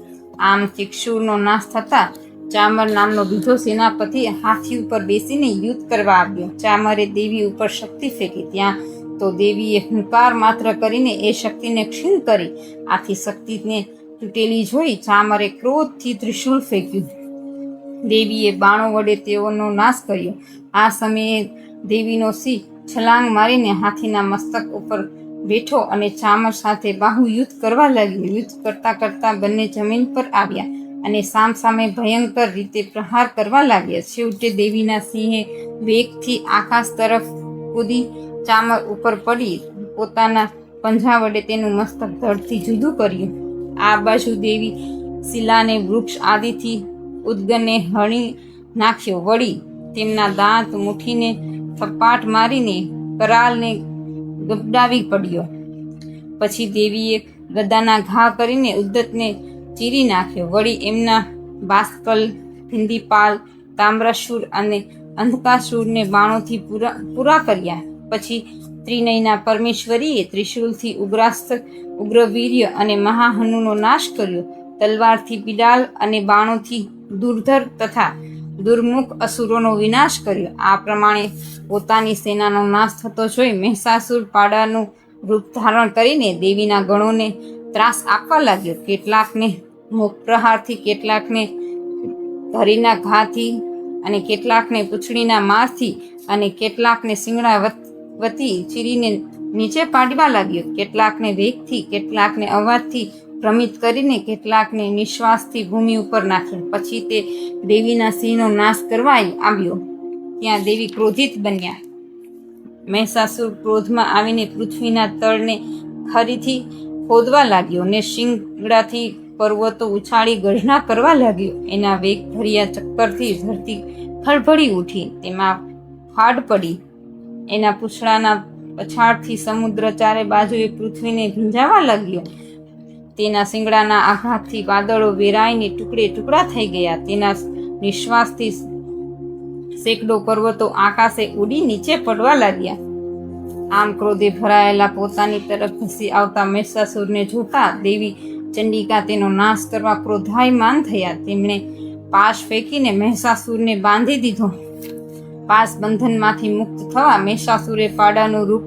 આમ ચિક્ષુરનો નાશ થતા ચામર નામનો બીજો સેનાપતિ હાથી ઉપર બેસીને યુદ્ધ કરવા આવ્યો. ચામરે દેવી ઉપર શક્તિ ફેંકી. ત્યાં તો દેવીએ હુંકાર માત્ર કરીને એ શક્તિને ક્ષીણ કરી. આથી શક્તિને તૂટેલી જોઈ ચામરે ક્રોધથી ત્રિશૂળ ફેંક્યું. દેવીએ બાણો વડે તેઓનો નાશ કર્યો. આ સમયે દેવીનો સિંહ છલાંગ મારીને હાથીના મસ્તક ઉપર બેઠો અને ચામર સાથે બાહુ યુદ્ધ કરવા લાગ્યું. યુદ્ધ કરતા કરતા બંને જમીન પર આવ્યા અને સામસામે ભયંકર રીતે પ્રહાર કરવા લાગ્યા. છેવટે દેવીના સિંહે વેગથી આકાશ તરફ કૂદી ચામર ઉપર પડી પોતાના પંજા વડે તેનું મસ્તક ધડથી જુદું કર્યું. આ બાજુ દેવી શિલાને વૃક્ષ આદિથી ઉદ્ગને હણી નાખ્યો. વળી તેમના દાંત મુઠીને થપાટ મારીને કરાલને ગબડાવી પડ્યો. પછી દેવીએ ગદાના ઘા કરીને ઉદ્દતને ચીરી નાખ્યો. વળી એમના બાસ્કલ, ભિંદીપાલ, તામ્રશૂર અને અંધકાસુરને બાણોથી પૂરા કર્યા. પછી ત્રિનયના પરમેશ્વરીએ ત્રિશૂલથી ઉગ્રાસ્ત્ર, ઉગ્રવીર્ય અને મહાહનુનો નાશ કર્યો. તલવારથી પિડાલ અને બાણોથી દુર્ધર તથા દુર્મુખ અસુરોનો વિનાશ કર્યો. આ પ્રમાણે પોતાની સેનાનો નાશ થતો જોઈ મહિષાસુર પાડાનું રૂપ ધારણ કરીને દેવીના ગણોને ત્રાસ આપવા લાગ્યો. કેટલાકને મુખ પ્રહારથી, કેટલાકને ધરીના ઘાથી અને કેટલાકને પૂંછડીના મારથી અને કેટલાકને શિંગડા વતી ચીરીને નીચે પાડવા લાગ્યો. કેટલાકને વેગથી, કેટલાકને અવાજથી ભ્રમિત કરીને, કેટલાકને નિશ્વાસથી ભૂમિ ઉપર નાખ્યા. પછી તે દેવીના સિંહનો નાશ કરવા આવ્યો. ત્યાં દેવી ક્રોધિત બન્યા. મહિષાસુર ક્રોધમાં આવીને પૃથ્વીના તળને ખરીથી ખોદવા લાગ્યો અને શિંગડાથી પર્વતો ઉછાળી ગર્જના કરવા લાગ્યો. એના વેગ ભર્યા ચક્કરથી ધરતી ખળભળી ઉઠી, તેમાં ફાડ પડી. એના પૂંછડાના પછાડથી સમુદ્ર ચારે બાજુએ પૃથ્વીને ભીંજાવા લાગ્યો. તેના શિંગડાના આઘાતથી વાદળો વેરાઈને ટુકડે ટુકડા થઈ ગયા. તેના નિશ્વાસથી સેંકડો પર્વતો આકાશે ઉડી નીચે પડવા લાગ્યા. આમ ક્રોધે ભરાયેલા પોતાની તરફ ધસી આવતા મહિષાસુરને જોતા દેવી ચંડિકા તેનો નાશ કરવા ક્રોધાયમાન થયા. તેમણે પાશ ફેંકીને મહિષાસુરને બાંધી દીધો. પાશ બંધનમાંથી મુક્ત થવા મહિષાસુરે પાડાનું રૂપ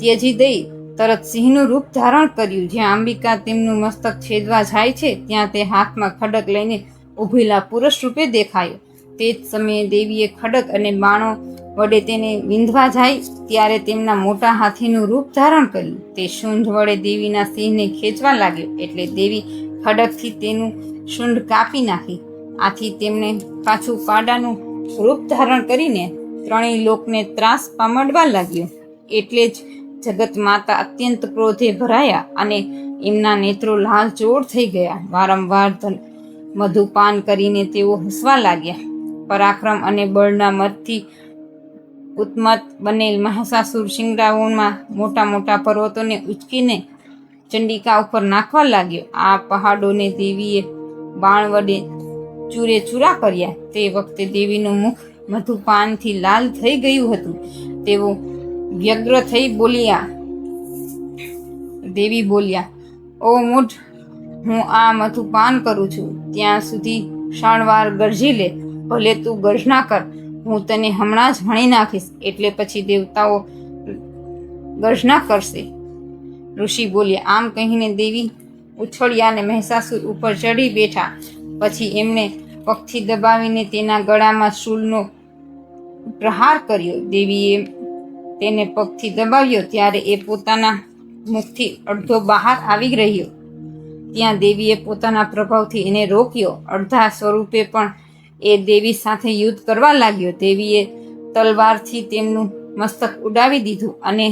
ત્યજી દઈ તરત સિંહનું રૂપ ધારણ કર્યું. જ્યાં અંબિકા તેમનું મસ્તક છેદવા જાય છે ત્યાં તે હાથમાં ખડક લઈને ઉભેલા પુરુષ રૂપે દેખાયો. તે જ સમયે દેવીએ ખડક અને બાણો વડે તેને વિંધવા જાય ત્યારે તેમના મોટા હાથીનું રૂપ ધારણ કર્યું. તે શૂંઢ વડે દેવીના સિંહને ખેંચવા લાગ્યો એટલે દેવી ખડકથી તેનું શૂંઢ કાપી નાખી. આથી તેમણે પાછું પાડાનું રૂપ ધારણ કરીને ત્રણેય લોકને ત્રાસ પામડવા લાગ્યો. એટલે જ જગત માતા અત્યંત ક્રોધે ભરાયા અને એમના નેત્રો લાલચોળ થઈ ગયા. વારંવાર મધુપાન કરીને તેઓ હસવા લાગ્યા. પરાક્રમ અને બળના મદથી ઉન્મત્ત બનેલ મહિષાસુર શિંગડાઓમાં મોટા મોટા પર્વતોને ઉચકીને ચંડિકા ઉપર નાખવા લાગ્યો. આ પહાડોને દેવીએ બાણ વડે ચૂરે ચૂરા કર્યા. તે વખતે દેવીનું મુખ મધુપાનથી લાલ થઈ ગયું હતું. તેઓ વ્યગ્ર થઈ બોલ્યા. દેવી બોલ્યા, ઓ મૂઢ, હું આ મધુપાન કરું છું ત્યાં સુધી ક્ષણવાર ગરજી લે. ભલે તું ગર્જના કર, હું તને હમણાં જ હણી નાખીશ. એટલે પછી દેવતાઓ ગર્જના કરશે. ઋષિ બોલ્યા. આમ કહીને દેવી ઉછળ્યા અને મહિષાસુર ઉપર ચડી બેઠા. પછી એમણે પગથી દબાવીને તેના ગળામાં શૂળનો પ્રહાર કર્યો. દેવીએ તેને પગથી દબાવ્યો ત્યારે એ પોતાના મુખથી અડધો બહાર આવી રહ્યો. ત્યાં દેવીએ પોતાના પ્રભાવથી એને રોક્યો. અડધા સ્વરૂપે પણ એ દેવી સાથે યુદ્ધ કરવા લાગ્યો. દેવીએ તલવારથી તેમનું મસ્તક ઉડાવી દીધું અને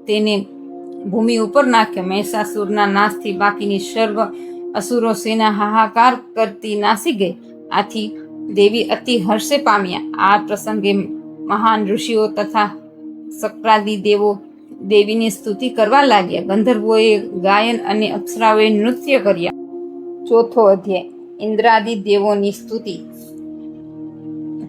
તેને ભૂમિ ઉપર નાખ્યો. મહિષાસુરના નાશથી બાકીની સર્વ અસુરો સેના હાહાકાર કરતી નાસી ગઈ. આથી દેવી અતિ હર્ષે પામ્યા. આ પ્રસંગે મહાન ઋષિઓ તથા શક્રાદિ દેવો દેવીની સ્તુતિ કરવા લાગ્યા. ગંધર્વોએ ગાયન અને અપ્સરાઓએ નૃત્ય કર્યા. ચોથો અધ્યાય. ઇન્દ્રાદિ દેવોની સ્તુતિ.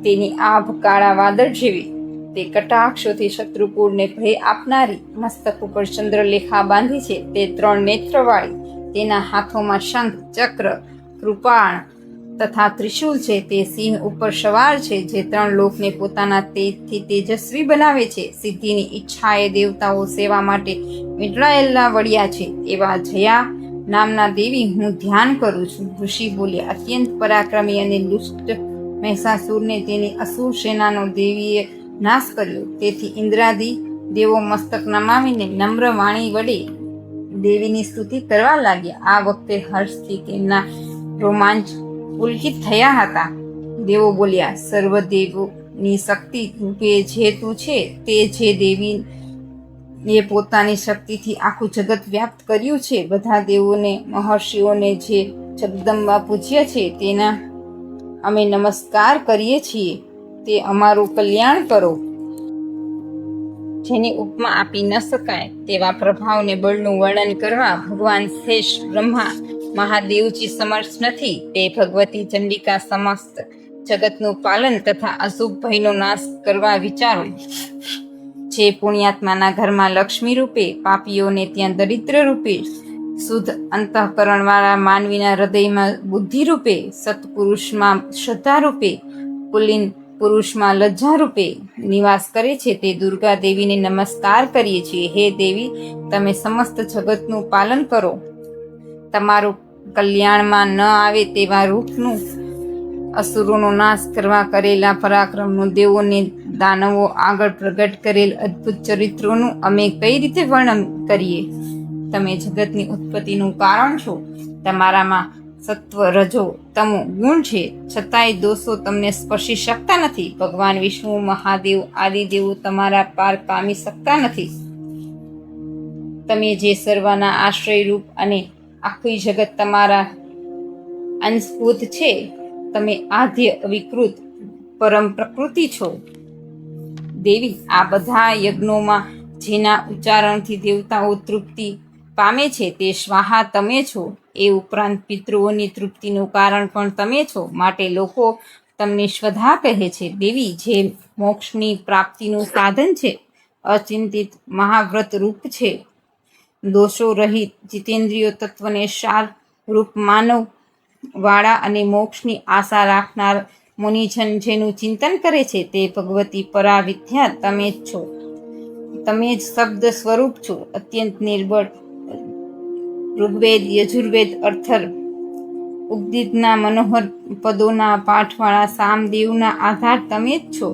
તેની આભ કાળા વાદળ જેવી, તે કટાક્ષોથી શત્રુકુળને ભય આપનારી, મસ્તક ઉપર ચંદ્રલેખા બાંધી છે, તે 3 નેત્રવાળી, તેના હાથોમાં શંખ, ચક્ર, કૃપાણ તથા ત્રિશૂલ છે, તે સિંહ ઉપર સવાર છે, જે 3 લોકને પોતાના તેજથી તેજસ્વી બનાવે છે. સિદ્ધિની ઈચ્છાએ દેવતાઓ સેવા માટે વીંટળાયેલા વળ્યા છે, એવા જયા નામના દેવી હું ધ્યાન કરું છું. ઋષિ બોલ્યા, અત્યંત પરાક્રમી અને દુષ્ટ મહિષાસુરને તેની અસુર સેનાનો દેવીએ નાશ કર્યો. તેથી ઇન્દ્રાદિ દેવો મસ્તક નમાવીને નમ્ર વાણી વડે દેવીની સ્તુતિ કરવા લાગ્યા. આ વખતે હર્ષથી તેમના રોમાંચ પુલકિત થયા હતા. દેવો બોલ્યા, સર્વદેવોની શક્તિ રૂપે જે તું છે, તે જે દેવીએ પોતાની શક્તિથી આખું જગત વ્યાપ્ત કર્યું છે, બધા દેવોને મહર્ષિઓને જે જગદંબા પૂજ્ય છે, તેના અમે નમસ્કાર કરીએ છીએ. તે અમારું કલ્યાણ કરો. જેની ઉપમા આપી ન શકાય તેવા પ્રભાવને બળનું વર્ણન કરવા ભગવાન શેષ બ્રહ્મા મહાદેવજી સમર્થ નથી. તે ભગવતી ચંડિકા સમસ્ત જગતનું પાલન તથા અશુભ ભયનો નાશ કરવા વિચારો. જે પુણ્યાત્માના ઘરમાં લક્ષ્મી રૂપે, પાપીઓને ત્યાં દરિદ્ર રૂપે, શુદ્ધ અંતઃકરણવાળા માનવીના હૃદયમાં બુદ્ધિ રૂપે, સત્પુરુષમાં શ્રદ્ધા રૂપે, પુલ્લિન પુરુષમાં લજ્જા રૂપે નિવાસ કરે છે, તે દુર્ગા દેવીને નમસ્કાર કરીએ છીએ. હે દેવી, તમે સમસ્ત જગતનું પાલન કરો. તમારું કલ્યાણમાં ન આવે તેવા રૂપનું અસુરોનો નાશ કરવા કરેલા પરાક્રમનું, દેવોને દાનવો આગળ પ્રગટ કરેલ અદ્ભુત ચરિત્રોનું અમે કઈ રીતે વર્ણન કરીએ? તમે જગતની ઉત્પત્તિનું કારણ છો. તમારામાં સત્વ, રજો, તમો ગુણ છે, છતાંય દોષો તમને સ્પર્શી શકતા નથી. ભગવાન વિષ્ણુ, મહાદેવ આદિ દેવો તમારા પાર પામી શકતા નથી. તમે જે સર્વના આશ્રય રૂપ અને આખું જગત તમારા અંશભૂત છે, તમે આદ્ય અવિકૃત પરમ પ્રકૃતિ છો. દેવી, આ બધા યજ્ઞોમાં જેના ઉચ્ચારણથી દેવતાઓ તૃપ્તિ પામે છે, તે સ્વાહા તમે છો. એ ઉપરાંત પિતૃઓની તૃપ્તિનું કારણ પણ તમે છો, માટે લોકો તમને સ્વધા કહે છે. દેવી, જે મોક્ષની પ્રાપ્તિનું સાધન છે, અચિંતિત મહાવ્રત રૂપ છે, દોષો રહિત જીતેન્દ્રિયો તત્વને સાર રૂપ માનવ વાળા અને મોક્ષની આશા રાખનાર મુનિજન જેનું ચિંતન કરે છે, તે ભગવતી પરાવિદ્યા તમે જ છો. તમે જ શબ્દ સ્વરૂપ છો. અત્યંત નિર્બળ ઋગ્વેદ, યજુર્વેદ, અર્થર, ઉપદિતના મનોહર પદોના પાઠવાળા સામદેવના આધાર તમે જ છો.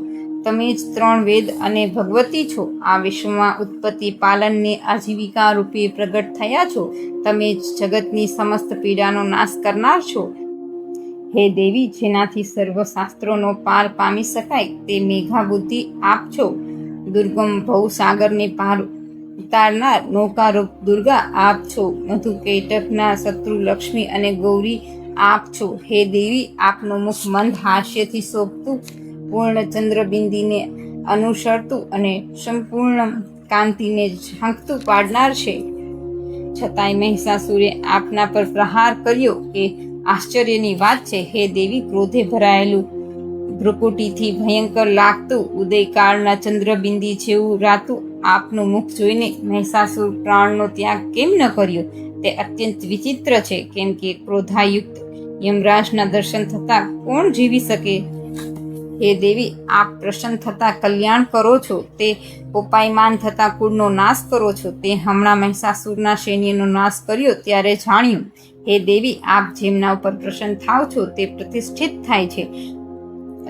તમે જ 3 વેદ અને ભગવતી છો. આ વિશ્વમાં ઉત્પત્તિ પાલનને આજીવિકા રૂપે પ્રગટ થયા છો. તમે જ જગતની સમસ્ત પીડાનો નાશ કરનાર છો. હે દેવી, જેનાથી સર્વ શાસ્ત્રોનો પાર પામી શકાય તે મેઘા બુદ્ધિ આપ છો. દુર્ગમ ભવસાગરને પાર ઉતારનાર નૌકારૂપ દુર્ગા આપ છો. મધુકૈટકના શત્રુ લક્ષ્મી અને ગૌરી આપ છો. હે દેવી, આપનું મુખ મંદ હાસ્યથી શોભતું, પૂર્ણ ચંદ્રબિંદીને અનુસરતું અને સંપૂર્ણ કાંતિને ઝાંકતું પાડનાર છે. છતાંય મહિષાસુરે આપના પર પ્રહાર કર્યો એ આશ્ચર્યની વાત છે. હે દેવી, ક્રોધે ભરાયેલું, ભ્રુકુટીથી ભયંકર લાગતું, ઉદયકાળના ચંદ્રબિંદી જેવું રાતું આપનું મુખ જોઈને મહિષાસુર પ્રાણનો ત્યાગ કેમ ન કર્યો? તે અત્યંત વિચિત્ર છે, કેમ કે ક્રોધાયુક્ત યમરાજના દર્શન થતા કોણ જીવી શકે? હે દેવી, આપ પ્રસન્ન થતા કલ્યાણ કરો છો, તે કોપાયમાન થતા કુળનો નાશ કરો છો. તે હમણાં મહિષાસુરના સૈન્યનો નાશ કર્યો ત્યારે જાણ્યું. હે દેવી, આપ જેમના ઉપર પ્રસન્ન થાવ છો તે પ્રતિષ્ઠિત થાય છે,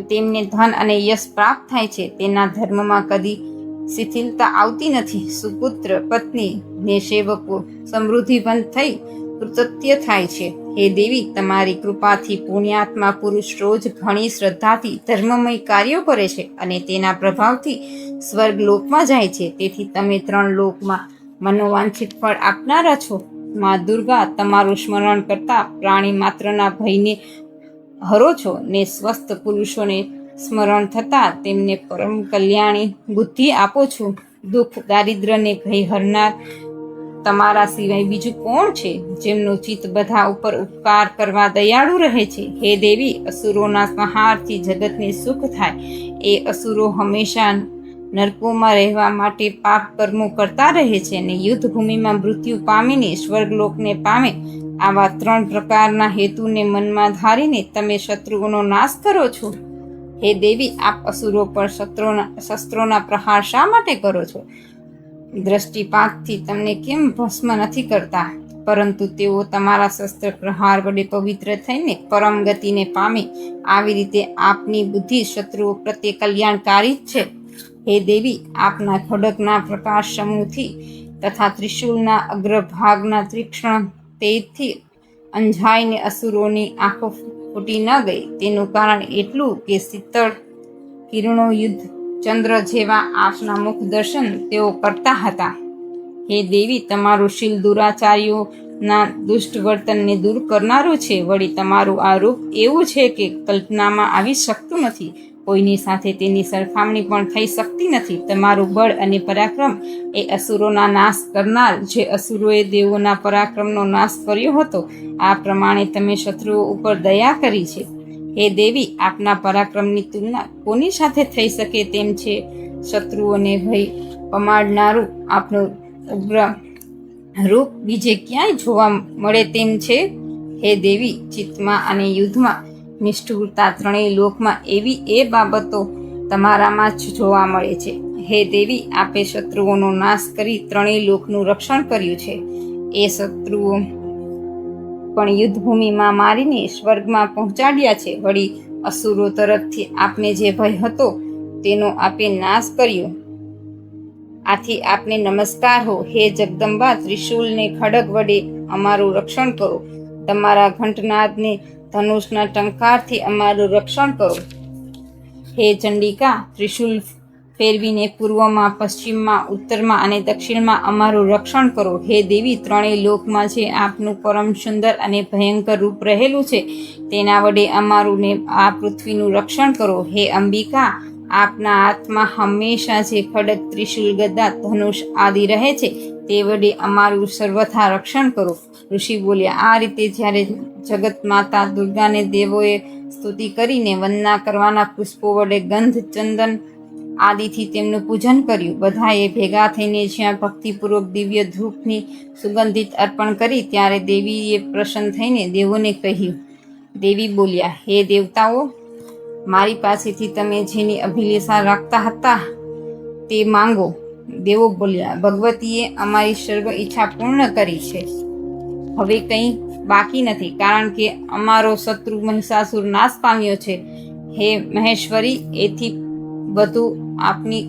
તેમને ધન અને યશ પ્રાપ્ત થાય છે. તેના ધર્મમાં કદી શિથિલતા આવતી નથી. સુપુત્ર, પત્ની ને સેવકો સમૃદ્ધિવંત થઈ કૃતજ્ઞ થાય છે. હે દેવી, તમારી કૃપાથી પુણ્યાત્મા પુરુષ રોજ ઘણી શ્રદ્ધાથી ધર્મમય કાર્યો કરે છે અને તેના પ્રભાવથી સ્વર્ગ લોકમાં જાય છે. તેથી તમે 3 લોકમાં મનોવાંછિત ફળ આપનારા છો. માં દુર્ગા, તમારું સ્મરણ કરતા પ્રાણી માત્રના ભયને હરો છો ને સ્વસ્થ પુરુષોને સ્મરણ થતા તેમને પરમ કલ્યાણી બુદ્ધિ આપો છો. દુઃખ, દારિદ્ર્યને ભય હરનાર તમારા સિવાય બીજું કોણ છે જેમનું ચિત્ત બધા ઉપર ઉપકાર કરવા દયાળુ રહે છે? હે દેવી, અસુરોના સંહારથી જગતને સુખ થાય. એ અસુરો હંમેશા નરકોમાં રહેવા માટે પાપ કર્મો કરતા રહે છે અને યુદ્ધ ભૂમિમાં મૃત્યુ પામીને સ્વર્ગલોકને પામે. આવા 3 પ્રકારના હેતુને મનમાં ધારીને તમે શત્રુઓનો નાશ કરો છો. હે દેવી, આપ અસુરો પર શસ્ત્રોના પ્રહાર શા માટે કરો છો? દ્રષ્ટિપાતથી તમને કેમ ભસ્મ નથી કરતા? પરંતુ તેઓ તમારા શસ્ત્ર પ્રહાર વડે પવિત્ર થઈને પરમ ગતિને પામે. આવી રીતે આપની બુદ્ધિ શત્રુઓ પ્રત્યે કલ્યાણકારી જ છે. હે દેવી, આપના ખડગના પ્રકાશ સમૂહથી તથા ત્રિશૂલના અગ્રભાગના તીક્ષ્ણ તેજથી અંજાઈને અસુરોની આંખો ફૂટી ન ગઈ. તેનું કારણ એટલું કે શીતળ કિરણો યુદ્ધ ચંદ્ર જેવા આપના મુખ દર્શન તેઓ કરતા હતા. હે દેવી, તમારું શીલ દુરાચારીઓના દુષ્ટ વર્તનને દૂર કરનારું છે. વળી તમારું આ રૂપ એવું છે કે કલ્પનામાં આવી શકતું નથી. કોઈની સાથે તેની સરખામણી પણ થઈ શકતી નથી. તમારું બળ અને પરાક્રમ એ અસુરોના નાશ કરનાર, જે અસુરોએ દેવોના પરાક્રમનો નાશ કર્યો હતો, આ પ્રમાણે તમે શત્રુઓ ઉપર દયા કરી છે. હે દેવી, આપના પરાક્રમની તુલના કોની સાથે થઈ શકે તેમ છે? શત્રુઓને ભય પમાડનારું આપનું ઉગ્ર રૂપ બીજે ક્યાંય જોવા મળે તેમ છે. હે દેવી, ચિત્તમાં અને યુદ્ધમાં નિષ્ઠુરતા 3 લોકમાં એવી એ બાબતો તમારામાં જ જોવા મળે છે. હે દેવી, આપે શત્રુઓનો નાશ કરી 3 લોકનું રક્ષણ કર્યું છે. એ શત્રુઓ પણ યુદ્ધભૂમિમાં મારીને સ્વર્ગમાં પહોંચાડ્યા છે. વળી અસુરો તરફથી આપને જે ભય હતો તેનો આપે નાશ કર્યો. આથી આપને નમસ્કાર હો. હે જગદંબા, ત્રિશૂલને ખડગ વડે અમારું રક્ષણ કરો. તમારા ઘંટનાદને ધનુષના ટંકારથી અમારું રક્ષણ કરો. હે ચંડિકા, ત્રિશૂલ ફેરવીને પૂર્વમાં, પશ્ચિમમાં, ઉત્તરમાં અને દક્ષિણમાં અમારું રક્ષણ કરો. હે દેવી, 3 લોકમાં જે આપનું પરમ સુંદર અને ભયંકર રૂપ રહેલું છે તેના વડે અમારું ને આ પૃથ્વીનું રક્ષણ કરો. હે અંબિકા, આપના હાથમાં હંમેશા જે ખડગ, ત્રિશૂલ, ગદા, ધનુષ આદિ રહે છે તે વડે અમારું સર્વથા રક્ષણ કરો. ઋષિ બોલ્યા, આ રીતે જ્યારે જગત માતા દુર્ગાને દેવોએ સ્તુતિ કરીને વંદના કરવાના પુષ્પો વડે ગંધ, ચંદન આદિથી તેમનું પૂજન કર્યું. બધાએ ભેગા થઈને જ્યાં ભક્તિપૂર્વક દિવ્ય ધૂપની સુગંધિત અર્પણ કરી ત્યારે દેવીએ પ્રસન્ન થઈને દેવોને કહ્યું. દેવી બોલ્યા, હે દેવતાઓ, મારી પાસેથી તમે જેની અભિલાષા રાખતા હતા તે માંગો. દેવો બોલ્યા, ભગવતીએ અમારી સર્વ ઈચ્છા પૂર્ણ કરી છે. હવે કંઈ બાકી નથી, કારણ કે અમારો શત્રુ મહિષાસુર નાશ પામ્યો છે. હે મહેશ્વરી, એથી બધું આપની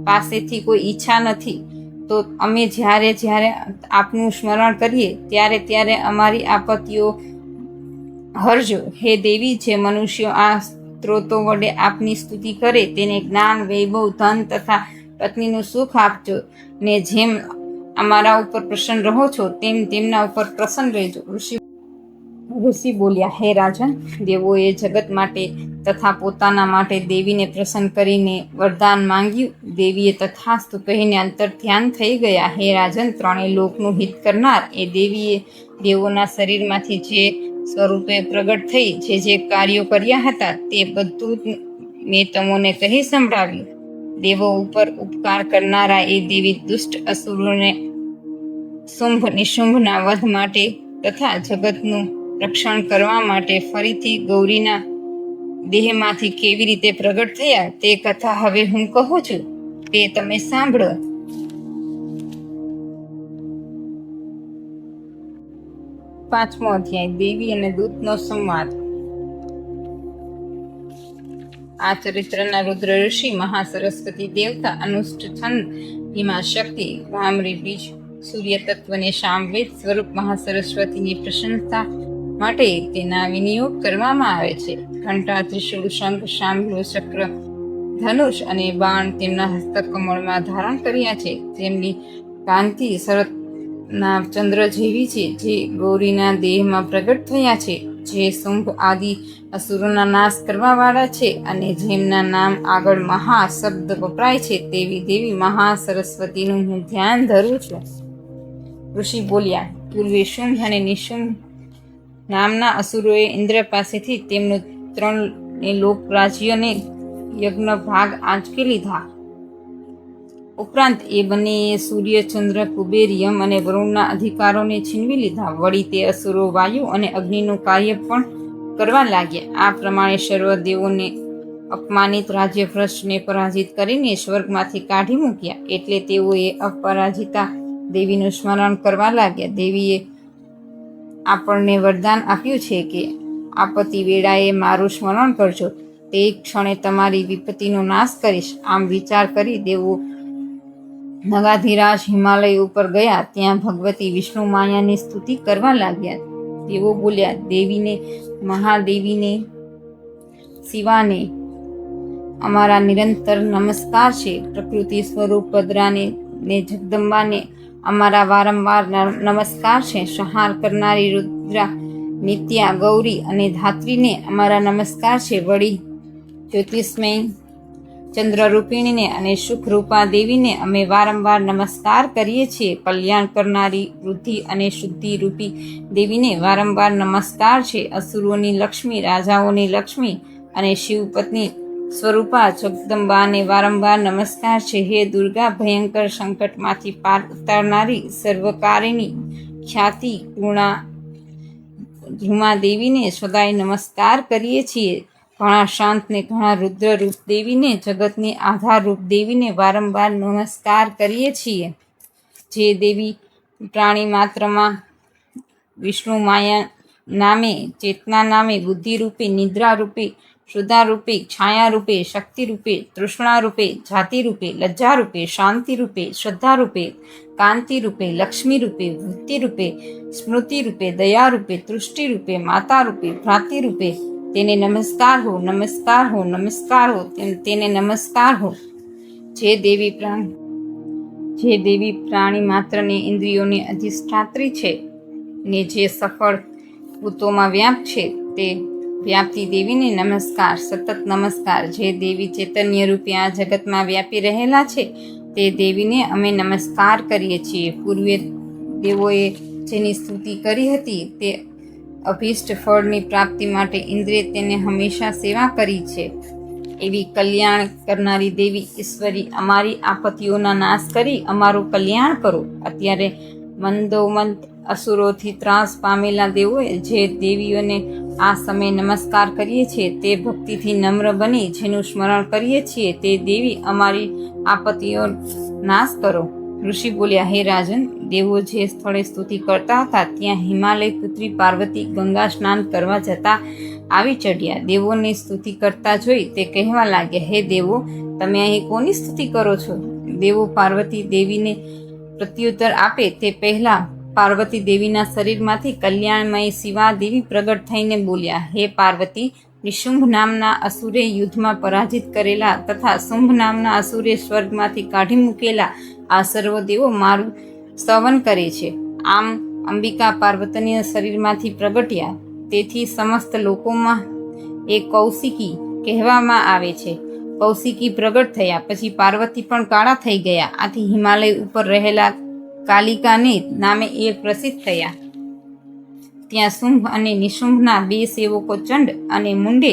પાસેથી કોઈ ઈચ્છા નથી. તો અમે જ્યારે જ્યારે આપનું સ્મરણ કરીએ ત્યારે ત્યારે અમારી આપત્તિઓ હરજો. હે દેવી, જે મનુષ્યો આ સ્ત્રોતો વડે આપની સ્તુતિ કરે તેને જ્ઞાન, વૈભવ, ધન તથા પત્નીનું સુખ આપજો. ને જેમ અમારા ઉપર પ્રસન્ન રહો છો તેમ તેમના ઉપર પ્રસન્ન રહેજો. ઋષિ બોલ્યા, હે રાજન, દેવોએ જગત માટે તથા પોતાના માટે દેવીને પ્રસન્ન કરીને વરદાન માંગ્યું. દેવીએ તથાસ્તુ કહીને અંતર્ધ્યાન થઈ ગયા. હે રાજન, 3 લોકનું હિત કરનાર એ દેવીએ દેવોના શરીરમાંથી જે સ્વરૂપે પ્રગટ થઈ જે કાર્યો કર્યા હતા તે બધું મેં તમોને કહી સંભળાવ્યું. દેવો ઉપર ઉપકાર કરનારા એ દેવી દુષ્ટ અસુરોને શુંભ નિશુંભના વધ માટે તથા જગતનું રક્ષણ કરવા માટે ફરીથી ગૌરીના દેહમાંથી કેવી રીતે પ્રગટ થયા તે કથા હવે હું કહું છું, તે તમે સાંભળો. 5મો અધ્યાય, દેવી અને દૂતનો સંવાદ. આ ચરિત્રના રુદ્ર ઋષિ, મહાસરસ્વતી દેવતા, અનુષ્ઠછંદ, ભીમા શક્તિ, ભામરી બીજ, સૂર્ય તત્વને સામવેદ સ્વરૂપ મહાસરસ્વતીની પ્રશંસા માટે તેના વિનિયોગ કરવામાં આવે છે. ઘંટા, ત્રિશૂળ, શંખ, શાંભલો, ચક્ર, ધનુષ અને બાણ તેમના હસ્તકમળમાં ધારણ કર્યા છે. તેમની કાંતિ શરતના ચંદ્ર જેવી છે, જે ગૌરીના દેહમાં પ્રગટ થયા છે, જે શુંભ આદિ અસુરોના નાશ કરવા વાળા છે અને જેમના નામ આગળ મહા શબ્દ વપરાય છે તેવી દેવી મહાસરસ્વતીનું હું ધ્યાન ધરું છું. ઋષિ બોલ્યા, પૂર્વે શુંભ અને નિશુંભ નામના અસુરોએ ઇન્દ્ર પાસેથી તેમનું 3 લોક રાજ્યને યજ્ઞ ભાગ આંચકી લીધા. ઉપરાંત એ બંનેએ સૂર્ય, ચંદ્ર, કુબેર, યમ અને વરુણના અધિકારોને છીનવી લીધા. વળી તે અસુરો વાયુ અને અગ્નિનું કાર્ય પણ કરવા લાગ્યા. આ પ્રમાણે સર્વ દેવોને અપમાનિત રાજ્યભ્રષ્ટને પરાજિત કરીને સ્વર્ગમાંથી કાઢી મૂક્યા. એટલે તેઓએ અપરાજિતા દેવીનું સ્મરણ કરવા લાગ્યા. દેવીએ આપણને વરદાન આપ્યું છે કે આપત્તિ વેળાએ મારું સ્મરણ કરજો, તે ક્ષણે તમારી વિપત્તિનો નાશ કરીશ. આમ વિચાર કરી દેવો નગાધિરાજ હિમાલય ઉપર ગયા. ત્યાં ભગવતી વિષ્ણુ માયાની સ્તુતિ કરવા લાગ્યા. તેઓ બોલ્યા, દેવીને, મહાદેવીને, શિવાને અમારા નિરંતર નમસ્કાર છે. પ્રકૃતિ સ્વરૂપ ભદ્રાને ને જગદંબાને અમારા વારંવાર નમસ્કાર છે. સંહાર કરનારી રુદ્રા, નિત્યા, ગૌરી અને ધાત્રીને અમારા નમસ્કાર છે. વળી જ્યોતિષમય ચંદ્રરૂપિણીને અને સુખરૂપા દેવીને અમે વારંવાર નમસ્કાર કરીએ છીએ. કલ્યાણ કરનારી વૃદ્ધિ અને શુદ્ધિ રૂપી દેવીને વારંવાર નમસ્કાર છે. અસુરોની લક્ષ્મી, રાજાઓની લક્ષ્મી અને શિવપત્ની સ્વરૂપા જગદંબાને વારંવાર નમસ્કાર છે. હે દુર્ગા, ભયંકર સંકટમાંથી પાર ઉતારનારી સર્વકારિણી ખ્યાતિ પૂર્ણા ધ્રુમા દેવીને સદાય નમસ્કાર કરીએ છીએ. ઘણા શાંત ને ઘણા રુદ્ર રૂપ દેવીને, જગતની આધાર રૂપ દેવીને વારંવાર નમસ્કાર કરીએ છીએ. જે દેવી પ્રાણી માત્રમાં વિષ્ણુ માયા નામે, ચેતના નામે, બુદ્ધિ રૂપે, નિદ્રા રૂપે, શુદ્ધા રૂપે, છાયા રૂપે, શક્તિ રૂપે, તૃષ્ણા રૂપે, જાતિ રૂપે, લજ્જા રૂપે, શાંતિ રૂપે, શ્રદ્ધા રૂપે, કાંતિ રૂપે, લક્ષ્મી રૂપે, વૃત્તિ રૂપે, સ્મૃતિ રૂપે, દયા રૂપે, તૃષ્ટિ રૂપે, માતા રૂપે, ભ્રાતિ રૂપે, તેને નમસ્કાર હો, નમસ્કાર હો, નમસ્કાર હો, તેને નમસ્કાર હો. જે દેવી પ્રાણી માત્રને ઇન્દ્રિયોની અધિષ્ઠાત્રી છે ને જે સફળ ભૂતોમાં વ્યાપ છે, તે વ્યાપતી દેવીને નમસ્કાર, સતત નમસ્કાર. જે દેવી ચૈતન્ય રૂપે આ જગતમાં વ્યાપી રહેલા છે, તે દેવીને અમે નમસ્કાર કરીએ છીએ. પૂર્વે દેવોએ જેની સ્તુતિ કરી હતી, તે અભીષ્ટ ફળની પ્રાપ્તિ માટે ઇન્દ્રે તેને હંમેશા સેવા કરી છે. એવી કલ્યાણ કરનારી દેવી ઈશ્વરી, અમારી આપત્તિઓના નાશ કરી અમારું કલ્યાણ કરો. અત્યારે મંદોમંદ અસુરોથી ત્રાસ પામેલા દેવોએ જે દેવીઓને આ સમય નમસ્કાર કરીએ છીએ, તે ભક્તિથી નમ્ર બની જેનું સ્મરણ કરીએ છીએ, તે દેવી અમારી આપત્તિઓ નાશ કરો. ઋષિ બોલ્યા, હે રાજન, દેવો જે સ્થળે સ્તુતિ કરતા હતા ત્યાં હિમાલય પુત્રી પાર્વતી ગંગા સ્નાન કરવા જતા આવી ચઢ્યા. દેવોની સ્તુતિ કરતા જોઈ તે કહેવા લાગ્યા, હે દેવો, તમે અહીં કોની સ્તુતિ કરો છો? દેવો પાર્વતી દેવીને પ્રત્યુત્તર આપે તે પહેલા પાર્વતી દેવીના શરીરમાંથી કલ્યાણમય શિવા દેવી પ્રગટ થઈને બોલ્યા, હે પાર્વતી, નિશુંભ નામના અસુરે યુદ્ધમાં પરાજિત કરેલા તથા શુંભ નામના અસુરે સ્વર્ગમાંથી કાઢી મૂકેલા આ સર્વ દેવો મારું સ્તવન કરે છે. આમ અંબિકા પાર્વતીના શરીરમાંથી પ્રગટ્યા, તેથી સમસ્ત લોકોમાં એ કૌશિકી કહેવામાં આવે છે. કૌશિકી પ્રગટ થયા પછી પાર્વતી પણ કાળા થઈ ગયા. આથી હિમાલય ઉપર રહેલા કાલિકાને નામે એ પ્રસિદ્ધ થયા. ત્યાં શુંભ અને નિશુંભના 2 સેવકો ચંડ અને મુંડે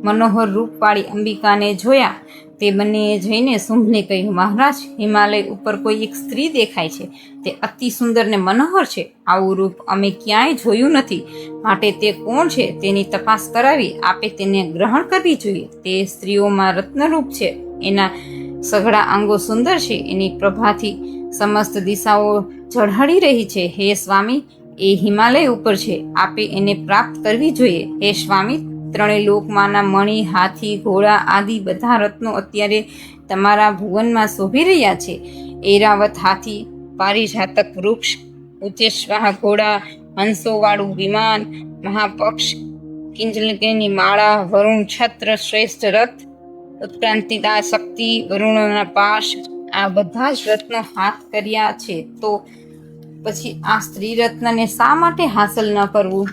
મનોહર રૂપવાળી અંબિકાને જોયા. તે બંનેએ જઈને શુંભને કહ્યું, મહારાજ, હિમાલય ઉપર કોઈ એક સ્ત્રી દેખાય છે. તે અતિ સુંદર ને મનોહર છે. આવું રૂપ અમે ક્યાંય જોયું નથી. માટે તે કોણ છે તેની તપાસ કરાવી આપે તેને ગ્રહણ કરવી જોઈએ. તે સ્ત્રીઓમાં રત્નરૂપ છે. એના સઘળા અંગો સુંદર છે. એની પ્રભાથી સમસ્ત દિશાઓ ઝળહળી રહી છે. હે સ્વામી, એ હિમાલય ઉપર છે. આપે એને પ્રાપ્ત કરવી જોઈએ. હે સ્વામી, 3 લોકમાંના મણિ, હાથી, ઘોડા આદિ બધા રત્નો અત્યારે તમારા ભુવનમાં શોભી રહ્યા છે. ઐરાવત હાથી, પારિજાતક વૃક્ષ, ઉચ્ચેશ્વાહ ઘોડા, હંસોવાળું વિમાન, મહાપક્ષ, કિંજલની માળા, વરુણ છત્ર, શ્રેષ્ઠ રથ, ઉત્ક્રાંતિદા શક્તિ, વરુણના પાશ, આ બધા જ રત્નો હાથ કર્યા છે. તો પછી આ સ્ત્રી રત્નને શા માટે હાંસલ ન કરવું?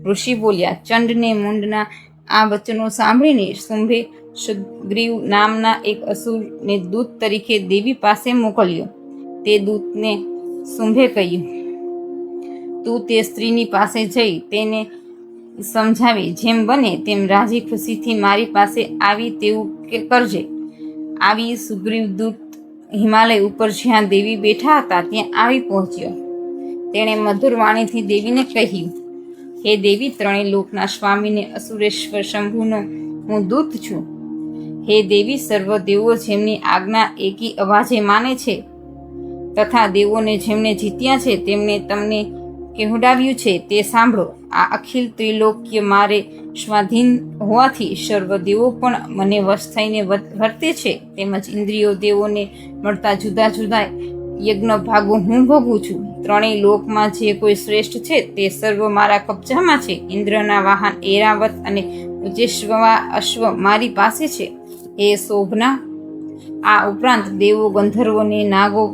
ઋષિ બોલ્યા, ચંડને મુંડના આ વચનો સાંભળીને શુંભે સુગ્રીવ નામના એક અસુરને દૂત તરીકે દેવી પાસે મોકલ્યો. તે દૂતને શુંભે કહ્યું, તું તે સ્ત્રીની પાસે જઈ તેને સમજાવી જેમ બને તેમ રાજી ખુશીથી મારી પાસે આવી તેવું કરજે. આવી સુગ્રીવ દૂત હિમાલય ઉપર જ્યાં દેવી બેઠા હતા ત્યાં આવી પહોંચ્યો. તેણે મધુર વાણીથી દેવીને કહ્યું, હે દેવી, ત્રણેય લોકના સ્વામીને અસુરેશ્વર શંભુનો હું દૂત છું. હે દેવી, સર્વ દેવો જેમની આજ્ઞા એકી અવાજે માને છે તથા દેવોને જેમણે જીત્યા છે તેમણે તમને કહેવડાવ્યું છે તે સાંભળો. આ અખિલ ત્રિલોક્ય મારે સ્વાધીન હોવાથી સર્વ દેવો પણ મને વશ થઈને વર્તે છે. તેમજ ઇન્દ્રિયો દેવોને મળતા જુદા જુદા યજ્ઞ ભાગો હું ભોગવું છું. ત્રણેય લોકમાં જે કોઈ શ્રેષ્ઠ છે તે સર્વ મારા કબજામાં છે. ઇન્દ્રના વાહન એરાવત અને ઉજેશ્વા અશ્વ મારી પાસે છે. એ શોભના, આ ઉપરાંત દેવો, ગંધર્વોને, નાગો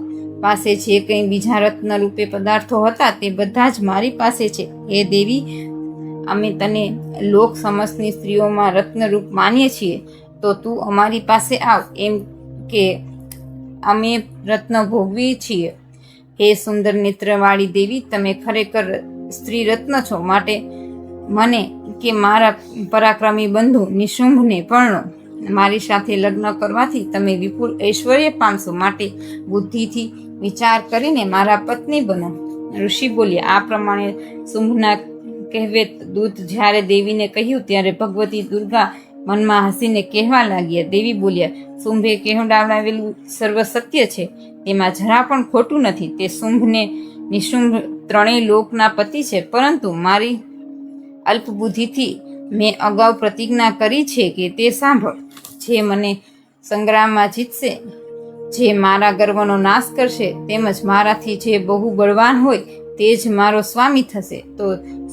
પાસે જે કંઈ બીજા રત્ન રૂપે પદાર્થો હતા તે બધા જ મારી પાસે છે. હે દેવી, અમે તને લોક સમસ્તની સ્ત્રીઓમાં રત્નરૂપ માનીએ છીએ, તો તું અમારી પાસે આવ, એમ કે અમે રત્ન ભોગવીએ છીએ. હે સુંદર નેત્રવાળી દેવી, તમે ખરેખર સ્ત્રી રત્ન છો. માટે મને કે મારા પરાક્રમી બંધુ નિશુંભને પરણો. મારી સાથે લગ્ન કરવાથી તમે વિપુલ ઐશ્વર્ય પામશો. માટે બુદ્ધિથી વિચાર કરીને મારા પત્ની બનો. ઋષિ બોલ્યા. આ પ્રમાણે શુંભના કહેવેત દૂત જ્યારે દેવીને કહ્યું ત્યારે ભગવતી દુર્ગા મનમાં હસીને કહેવા લાગ્યા. દેવી બોલ્યા, શુંભે કહેવડાવેલું સર્વ સત્ય છે, તેમાં જરા પણ ખોટું નથી. તે શુંભ ને નિશુંભ ત્રણેય લોકના પતિ છે, પરંતુ મારી અલ્પ બુદ્ધિથી મેં અગાઉ પ્રતિજ્ઞા કરી છે કે તે સાંભળ, જે મને સંગ્રામમાં જીતશે, જે મારા ગર્વનો નાશ કરશે, તેમજ મારાથી જે બહુ બળવાન હોય તે જ મારો સ્વામી થશે. તો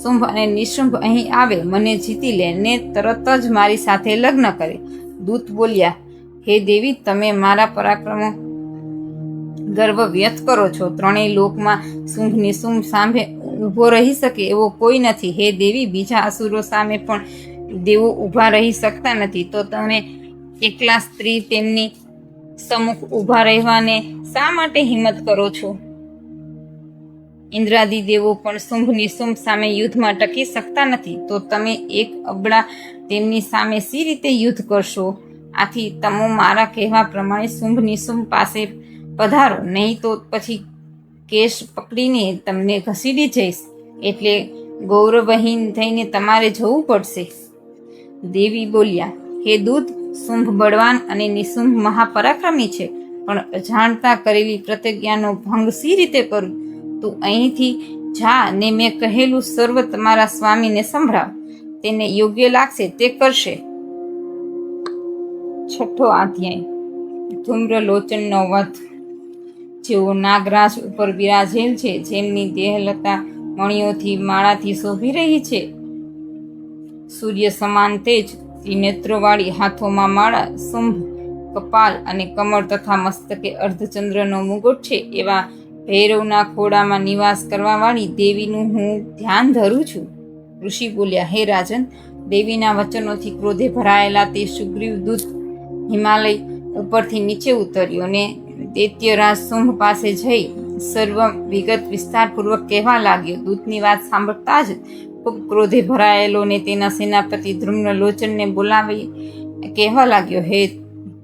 શુંભ અને નિશુંભ અહીં આવે, મને જીતી લે ને તરત જ મારી સાથે લગ્ન કરે. દૂત બોલ્યા, હે દેવી, તમે મારા પરાક્રમો ગર્વ વ્યર્થ કરો છો. ત્રણેય લોકમાં શુંભ નિશુંભ સામે ઊભો રહી શકે એવો કોઈ નથી. હે દેવી, બીજા અસુરો સામે પણ દેવો ઊભા રહી શકતા નથી, તો તમે એકલા સ્ત્રી તેમની સમુખ ઊભા રહેવાને શા માટે હિંમત કરો છો? ઇન્દ્રાદિ દેવો પણ શુંભ નિશુંભ સામે યુદ્ધમાં ટકી શકતા નથી, તો તમે એક અબળા તેમની સામે સી રીતે યુદ્ધ કરશો? આથી તમે મારા કહેવા પ્રમાણે શુંભ નિશુંભ પાસે પધારો, નહીં તો પછી કેશ પકડીને તમને ઘસીડી જઈશ. એટલે ગૌરવહીન થઈને તમારે જવું પડશે. દેવી બોલ્યા, હે દૂત, શુંભ બળવાન અને નિશુંભ મહાપરાક્રમી છે, પણ અજાણતા કરેલી પ્રતિજ્ઞાનો ભંગ સી રીતે કરું? તું અહીંથી જા ને મેં કહેલું સર્વ તમારા સ્વામીને સંભળાવ. તેને યોગ્ય લાગશે તે કરશે. 6થો અધ્યાય. ધૂમ્રલોચનનો વધ. જેઓ નાગરાજ ઉપર બિરાજેલ છે, જેમની દેહલતા મણિઓથી માળાથી શોભી રહી છે, સૂર્ય સમાન તેજ, ત્રિનેત્રોવાળી, હાથોમાં માળા, શુંભ કપાલ અને કમળ તથા મસ્તકે અર્ધચંદ્રનો મુગુટ છે, એવા ભૈરવના ખોળામાં નિવાસ કરવાવાળી દેવીનું હું ધ્યાન ધરું છું. ઋષિ બોલ્યા, હે રાજન, દેવીના વચનોથી ક્રોધે ભરાયેલા તે સુગ્રીવ દૂત હિમાલય ઉપરથી નીચે ઉતર્યો ને દૈત્યરાજ શુંભ પાસે જઈ સર્વ વિગત વિસ્તારપૂર્વક કહેવા લાગ્યો. દૂતની વાત સાંભળતા જ ખૂબ ક્રોધે ભરાયેલો ને તેના સેનાપતિ ધૂમ્રલોચનને બોલાવી કહેવા લાગ્યો, હે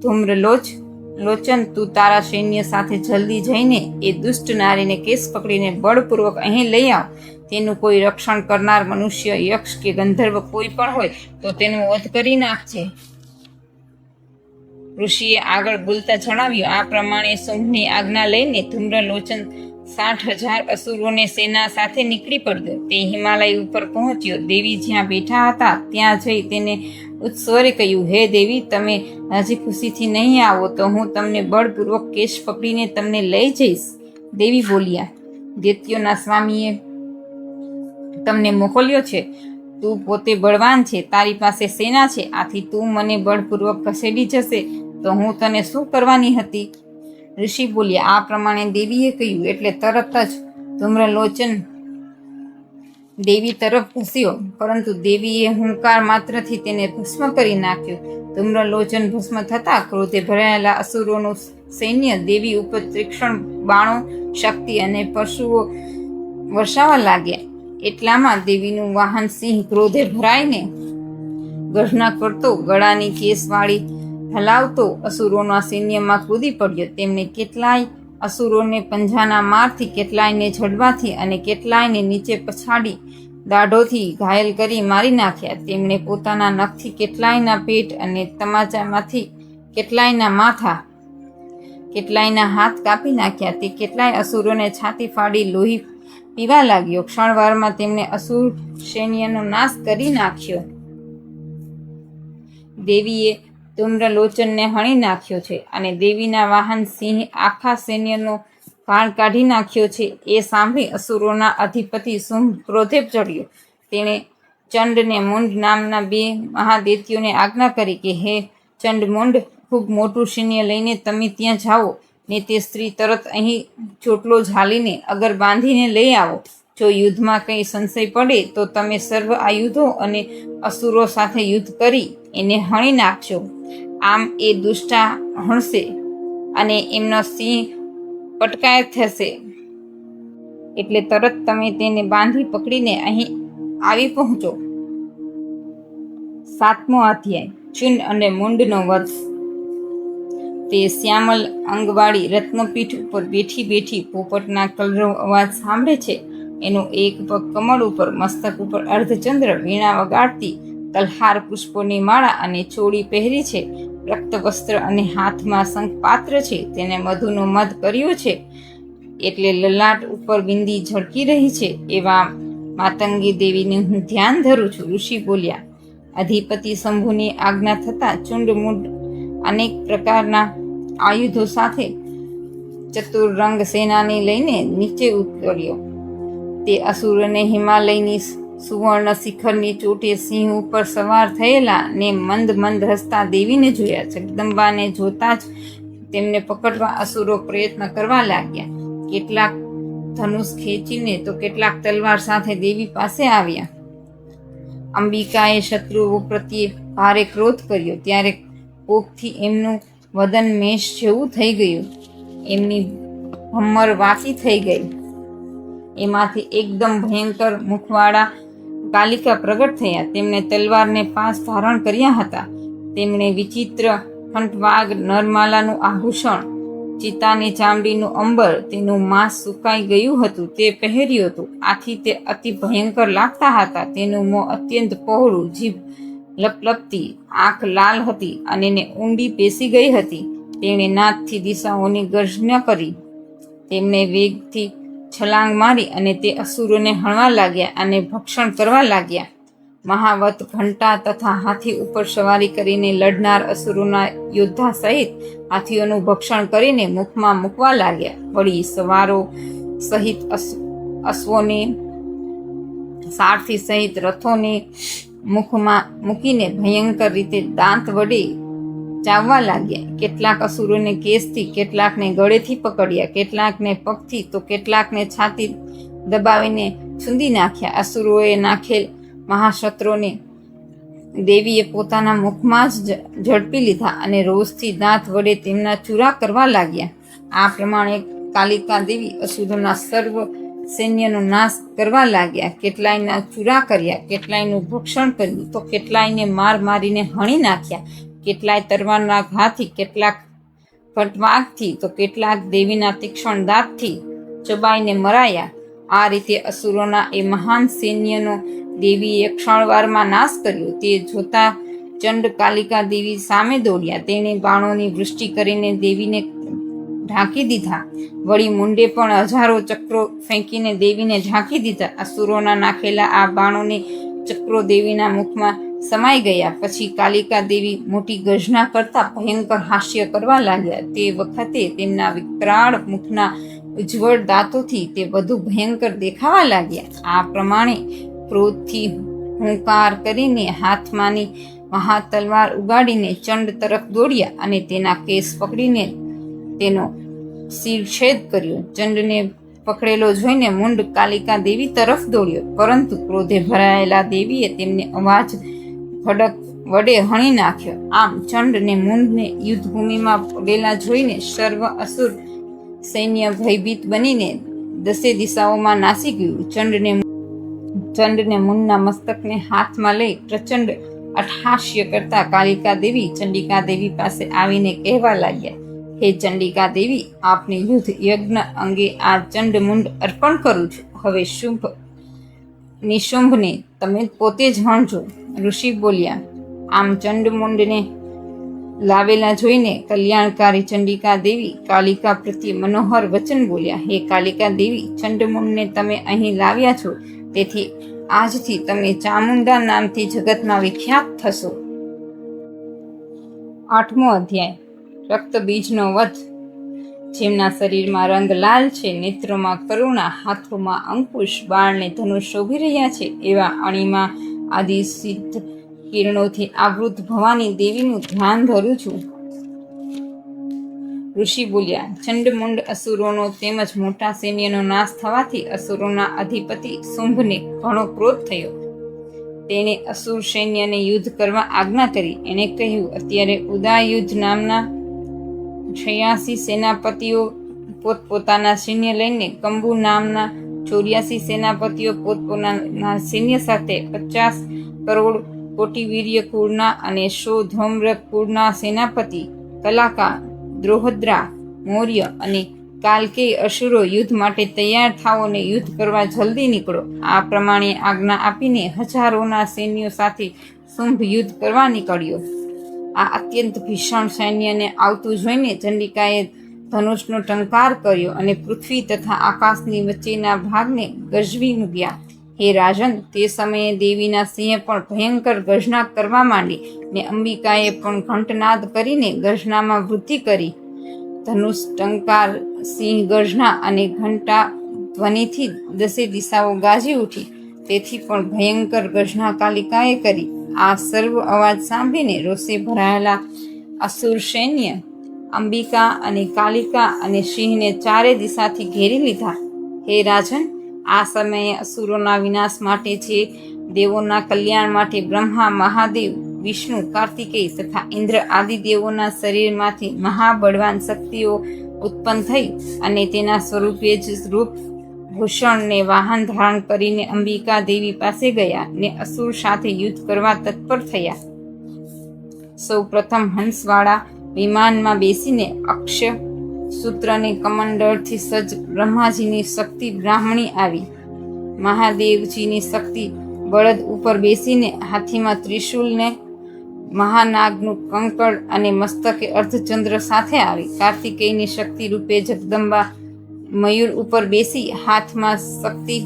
ધૂમ્રલોચન, તું તારા સૈન્ય સાથે જલ્દી જઈને એ દુષ્ટ નારીને કેસ પકડીને બળપૂર્વક અહીં લઈ આવ. તેનું કોઈ રક્ષણ કરનાર મનુષ્ય, યક્ષ કે ગંધર્વ કોઈ પણ હોય તો તેનો વધ કરી નાખજે. ઋષિએ આગળ બોલતા જણાવ્યું, આ પ્રમાણે શુંભની આજ્ઞા લઈને ધૂમ્રલોચન 60,000 અસુરોને સેના સાથે નીકળી પડ્યો. તે હિમાલય ઉપર પહોંચ્યો. દેવી જ્યાં બેઠા હતા ત્યાં જઈ તેને ઉચ્ચસ્વરે કહ્યું, હે દેવી, તમે હજી ખુશીથી નહીં આવો તો હું તમને બળપૂર્વક કેશ પકડીને તમને લઈ જઈશ. દેવી બોલ્યા, દૈત્યોના સ્વામીએ તમને મોકલ્યો છે. તું પોતે બળવાન છે, તારી પાસે સેના છે, આથી તું મને બળપૂર્વક ખસેડી જશે તો હું તને શું કરવાની હતી? ઋષિ બોલ્યા, આ પ્રમાણે દેવીએ કહ્યું એટલે તરત જ ધૂમ્રલોચન દેવી તરફ ઘસ્યો, પરંતુ દેવીએ હુંકાર માત્રથી તેને ભસ્મ કરી નાખ્યો. ધૂમ્રલોચન ભસ્મ થતા ક્રોધે ભરાયેલા અસુરોનું સૈન્ય દેવી ઉપર તીક્ષ્ણ બાણો, શક્તિ અને પશુઓ વરસાવા લાગ્યા. એટલામાં દેવીનું વાહન સિંહ ક્રોધે ભરાઈને ગર્જના કરતો ગળાની કેસવાળી હલાવતો અસુરોના સૈન્યમાં કૂદી પડ્યો. તેમણે કેટલાય અસુરોને પંજાના મારથી, કેટલાયને ઝડબાથી અને કેટલાયને નીચે પછાડી દાઢોથી ઘાયલ કરી મારી નાખ્યા. તેમણે પોતાના નખથી કેટલાયના પેટ અને તમાચામાંથી કેટલાયના માથા, કેટલાયના હાથ કાપી નાખ્યા. તે કેટલાય અસુરોને છાતી ફાડી લોહી પીવા લાગ્યો. ક્ષણવારમાં તેમણે અસુર સૈન્યનો નાશ કરી નાખ્યો. દેવીએ ધૂમ્રલોચનને હણી નાખ્યો છે અને દેવીના વાહન સિંહ આખા સૈન્યનો કાળ કાઢી નાખ્યો છે. એ સાંભળી અસુરોના અધિપતિ શુંભ ક્રોધે ચડ્યો. તેણે ચંડ ને મુંડ નામના 2 મહાદૈત્યોને આજ્ઞા કરી કે હે ચંડ મુંડ, ખૂબ મોટું સૈન્ય લઈને તમે ત્યાં જાઓ ને તે સ્ત્રી તરત અહીં ચોટલો ઝાલીને અગર બાંધીને લઈ આવો. જો યુદ્ધમાં કંઈ સંશય પડે તો તમે સર્વ આયુધો અને અસુરો સાથે યુદ્ધ કરી એને હણી નાખજો. આમ એ દુષ્ટા હણશે અને એમનો સિંહ પટકાય થશે. એટલે તરત તમે તેને બાંધી પકડીને અહીં આવી પહોંચો. 7મો અધ્યાય. ચુંડ અને મુંડનો વધ. તે શ્યામલ અંગવાળી રત્નપીઠ ઉપર બેઠી બેઠી પોપટના કલરવ અવાજ સાંભળે છે. એનો એક પગ કમળ ઉપર, મસ્તક ઉપર અર્ધચંદ્ર, વીણા વગાડતી, તલહાર પુષ્પોની માળા અને ચોળી પહેરી છે, રક્ત વસ્ત્ર અને હાથમાં શંખપાત્ર છે. તેને મધુનો મધ કર્યો છે એટલે લલાટ ઉપર બિંદી ઝળકી રહી છે. એવા માતંગી દેવીને હું ધ્યાન ધરું છું. ઋષિ બોલ્યા. અધિપતિ શંભુની આજ્ઞા થતાં ચુંડમુંડ અનેક પ્રકારના આયુધો સાથે ચતુરંગ સેનાને લઈને નીચે ઉતર્યો. તે અસુરને હિમાલયની સુવર્ણ શિખરની ચોટે સિંહ ઉપર સવાર થયેલા ને મંદ મંદ હસતા દેવીને જોયા. જગદંબાને જોતા જ તેમને પકડવા અસુરો પ્રયત્ન કરવા લાગ્યા. કેટલાક ધનુષ ખેંચીને તો કેટલાક તલવાર સાથે દેવી પાસે આવ્યા. અંબિકાએ શત્રુઓ પ્રત્યે ભારે ક્રોધ કર્યો. ત્યારે કોપથી એમનું વદન મેષ જેવું થઈ ગયું, એમની ભમ્મર વાંકી થઈ ગઈ. એમાંથી એકદમ ભયંકર મુખવાળા કાલિકા પ્રગટ થયા. તેમણે તલવારને 5 ધારણ કર્યા હતા. તેમણે વિચિત્ર કંઠવાગ, નરમાલાનું આભૂષણ, ચિત્તાની ચામડીનું અંબર, તેનું માંસ સુકાઈ ગયું હતું તે પહેર્યું હતું. આથી તે અતિ ભયંકર લાગતા હતા. તેનું મોં અત્યંત પહોળું, જીભ લપલપતી, આંખ લાલ હતી અને ને ઊંડી પેસી ગઈ હતી. તેણે નાદથી દિશાઓની ગર્જના કરી. તેમને વેગથી છલાંગ મારી અને તે અસુરોને હણવા લાગ્યા અને ભક્ષણ કરવા લાગ્યા. મહાવત, ઘંટા તથા હાથી ઉપર સવારી કરીને લડનાર અસુરોના યોદ્ધા સહિત હાથીઓનું ભક્ષણ કરીને મુખમાં મૂકવા લાગ્યા. વળી સવારો સહિત અશ્વોને, સારથી સહિત રથોને મુખમાં મૂકીને ભયંકર રીતે દાંત વડે ચાવવા લાગ્યા. કેટલાક અસુરોને કેસથી, કેટલાકને ગળેથી પકડ્યા, કેટલાકને પગથી તો કેટલાકને છાતી દબાવીને છૂંદી નાખ્યા. અસુરોએ નાખેલ મહાશસ્ત્રોને દેવીએ પોતાના મુખમાં જ ઝડપી લીધા અને રોષથી દાંત વડે તેમના ચૂરા કરવા લાગ્યા. આ પ્રમાણે કાલિકા દેવી અસુરોના સર્વ સૈન્યનો નાશ કરવા લાગ્યા. કેટલાયના ચૂરા કર્યા, કેટલાયનું ભક્ષણ કર્યું તો કેટલાયને માર મારીને હણી નાખ્યા. કેટલાય તલવારના ઘાથી, કેટલાક ખડવાગથી તો કેટલાક દેવીના તીક્ષ્ણ દાંતથી ચબાઈને મરાયા. આ રીતે અસુરોના એ મહાન સૈન્યનો દેવીએ ક્ષણવારમાં નાશ કર્યો. તે જોતા ચંડ કાલિકા દેવી સામે દોડ્યા. તેણે બાણોની વૃષ્ટિ કરીને દેવીને ઢાંકી દીધા. વળી મુંડે પણ હજારો ચક્રો ફેંકીને દેવીને ઢાંકી દીધા. અસુરોના નાખેલા આ બાણોને ચક્રો દેવીના મુખમાં સમાઈ ગયા. પછી કાલિકા દેવી મોટી ગર્જના કરતા ભયંકર હાસ્ય કરવા લાગ્યા. તે વખતે તેમના વિકરાળ મુખના ઉજ્જવળ દાંતોથી તે વધુ ભયંકર દેખાવા લાગ્યા. આ પ્રમાણે ક્રોધથી હુંકાર કરીને હાથમાંની મહાતલવાર ઉગાડીને ચંડ તરફ દોડ્યા અને તેના કેસ પકડીને તેનો શિરછેદ કર્યો. ચંડને પકડેલો જોઈને મુંડ કાલિકા દેવી તરફ દોડ્યો, પરંતુ ક્રોધે ભરાયેલા દેવીએ તેમને અવાજ ખડક વડે હણી નાખ્યો. આમ ચંડ ને મુંડને યુદ્ધભૂમિમાં પડેલા જોઈને સર્વ અસુર સૈન્ય ભયભીત બનીને દસે દિશાઓમાં નાસી ગયું. ચંડને મુનના મસ્તકને હાથમાં લઈ પ્રચંડ અટ્ટહાસ્ય કરતા કાલિકા દેવી ચંડિકા દેવી પાસે આવીને કહેવા લાગ્યા, હે ચંડિકા દેવી, આપને યુદ્ધ યજ્ઞ અંગે આ ચંડમુંડ અર્પણ કરું છું. હવે શુંભ નિશુંભને તમે પોતે જ હણજો. ઋષિ બોલ્યા. આમ ચંડમુંડને લાવેલા જોઈને કલ્યાણકારી ચંડિકા દેવી કાલિકા પ્રત્યે મનોહર વચન બોલ્યા, હે કાલિકા દેવી, ચંડમુંડને તમે અહીં લાવ્યા છો, તેથી આજથી તમે ચામુંડા નામથી જગતમાં વિખ્યાત થશો. 8મો અધ્યાય. રક્તબીજનો વધ. જેમના શરીરમાં રંગ લાલ છે, નેત્રોમાં કરુણા, હાથોમાં અંકુશ, બાળને ધનુષ શોભી રહ્યા છે, એવા અણિમા આદિ સિદ્ધ કિરણોથી આવૃત ભવાની દેવીનું ધ્યાન ધરું છું. ઋષિ બોલ્યા. ચંડમુંડ અસુરોનો તેમજ મોટા સૈન્યનો નાશ થવાથી અસુરોના અધિપતિ શુંભને ઘણો ક્રોધ થયો. તેણે અસુર સૈન્યને યુદ્ધ કરવા આજ્ઞા કરી. એણે કહ્યું, અત્યારે ઉદાયુધ નામના 86 સેનાપતિઓ પોતપોતાના સૈન્ય લઈને, કંબુ નામના 84 સેનાપતિઓ પોતપોતાના સૈન્ય સાથે, 50 કરોડ કોટિવીર્ય કુળના અને 100 ધૌમ્ર કુળના સેનાપતિ કલાકા, દ્રોહદ્રા, મૌર્ય અને કાલકેય અસુરો યુદ્ધ માટે તૈયાર થાઓ અને યુદ્ધ કરવા જલ્દી નીકળો. આ પ્રમાણે આજ્ઞા આપીને હજારોના સૈન્યો સાથે શુંભ યુદ્ધ કરવા નીકળ્યો. આ અત્યંત ભીષણ સૈન્યને આવતું જોઈને ચંડિકાએ ધનુષનો ટંકાર કર્યો અને પૃથ્વી તથા આકાશની વચ્ચેના ભાગને ગજવી મૂક્યા. હે રાજન, તે સમયે દેવીના સિંહે પણ ભયંકર ગર્જના કરવા માંડી ને અંબિકાએ પણ ઘંટનાદ કરીને ગર્જનામાં વૃદ્ધિ કરી. ધનુષ, ટંકાર, સિંહ ગર્જના અને ઘંટા ધ્વનિથી દસે દિશાઓ ગાજી ઉઠી. તેથી પણ ભયંકર ગર્જના કાલિકાએ કરી. આ સર્વ અવાજ સાંભળીને રોષે ભરાયેલા અસુર સૈન્ય અંબિકા અને કાલિકા અને સિંહને ચારે દિશાથી ઘેરી લીધા. હે રાજન, આ સમયે અસુરોના વિનાશ માટે છે, દેવોના કલ્યાણ માટે બ્રહ્મા, મહાદેવ, વિષ્ણુ, કાર્તિકેય તથા ઇન્દ્ર આદિ દેવોના શરીરમાંથી મહાબળવાન શક્તિઓ ઉત્પન્ન થઈ અને તેના સ્વરૂપે જ રૂપ, ભૂષણ ને વાહન ધારણ કરીને અંબિકા દેવી પાસે ગયા ને અસુર સાથે યુદ્ધ કરવા તત્પર થયા. સૌ પ્રથમ હંસવાળા વિમાનમાં બેસીને અક્ષય સૂત્રને કમંડળથી સજ્જ બ્રહ્માજીની શક્તિ બ્રાહ્મણી આવી. મહાદેવજીની શક્તિ બળદ ઉપર બેસીને હાથીમાં ત્રિશૂલને મહાનાગનું કંકળ અને મસ્તકે અર્ધચંદ્ર સાથે આવી. કાર્તિકેયની શક્તિ રૂપે જગદંબા મયુર ઉપર બેસી હાથમાં શક્તિ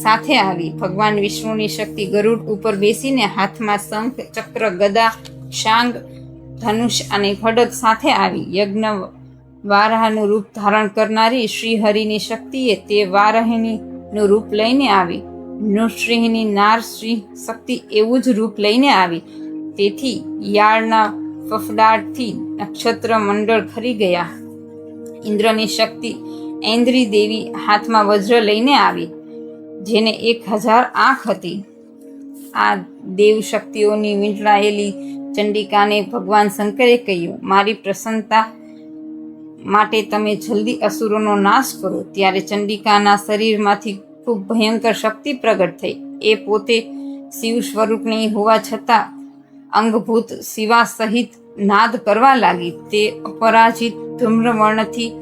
સાથે આવી. ભગવાન વિષ્ણુની શક્તિ ગરુડ ઉપર બેસીને હાથમાં શંખ, ચક્ર, ગદા, શાંગ, ધનુષ અને ખડગ સાથે આવી. યજ્ઞ વારાહનું રૂપ ધારણ કરનારી શ્રી હરિની શક્તિએ તે વારાહિણીનું રૂપ લઈને આવી. નૃસિંહની નારસિંહ શક્તિ એવું જ રૂપ લઈને આવી. તેથી યાળના ફફડાટથી નક્ષત્ર મંડળ ખરી ગયા. ઇન્દ્રની શક્તિ ઐન્દ્રી દેવી હાથમાં વજ્ર લઈને આવી, જેને 1000 આંખ હતી. આ દેવ શક્તિઓની વીંટળાયેલી ચંડિકાને ભગવાન શંકરે કહ્યું, મારી પ્રસન્નતા માટે તમે જલ્દી અસુરોનો નાશ કરો. ત્યારે ચંડિકાના શરીરમાંથી ખૂબ ભયંકર શક્તિ પ્રગટ થઈ. એ પોતે શિવ સ્વરૂપની હોવા છતાં અંગભૂત શિવા સહિત નાદ કરવા લાગી. તે અપરાજિત ધૂમ્રવર્ણથી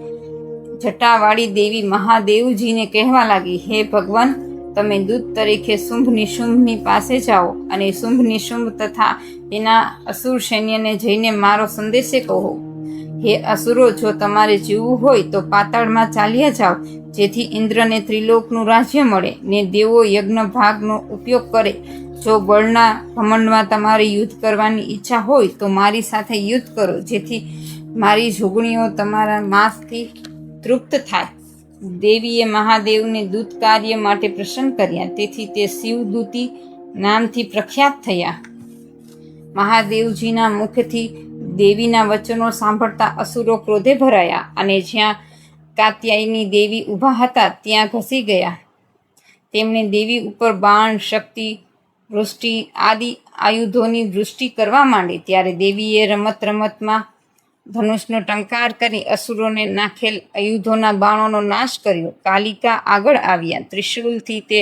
જટાવાળી દેવી મહાદેવજીને કહેવા લાગી, હે ભગવાન, તમે દૂત તરીકે શુંભ નિશુંભની પાસે જાઓ અને શુંભ નિશુંભ તથા તેના અસુર સૈન્યને જઈને મારો સંદેશે કહો. હે અસુરો, જો તમારે જીવવું હોય તો પાતાળમાં ચાલ્યા જાઓ, જેથી ઇન્દ્રને ત્રિલોકનું રાજ્ય મળે ને દેવો યજ્ઞ ભાગનો ઉપયોગ કરે. જો બળના ઘમંડમાં તમારે યુદ્ધ કરવાની ઈચ્છા હોય તો મારી સાથે યુદ્ધ કરો, જેથી મારી જોગણીઓ તમારા માંસથી તૃપ્ત થાય. દેવીએ મહાદેવને દૂત કાર્ય માટે પ્રસન્ન કર્યા, તેથી તે શિવદૂતી નામથી પ્રખ્યાત થયા. મહાદેવજીના મુખથી દેવીના વચનો સાંભળતા અસુરો ક્રોધે ભરાયા અને જ્યાં કાત્યાયની દેવી ઊભા હતા ત્યાં ઘસી ગયા. તેમણે દેવી ઉપર બાણ, શક્તિ, વૃષ્ટિ આદિ આયુધોની વૃષ્ટિ કરવા માંડી. ત્યારે દેવીએ રમત રમતમાં ધનુષનો ટંકાર કરી અસુરોને નાખેલ આયુધોના બાણોનો નાશ કર્યો. કાલિકા આગળ આવ્યા. ત્રિશૂલથી તે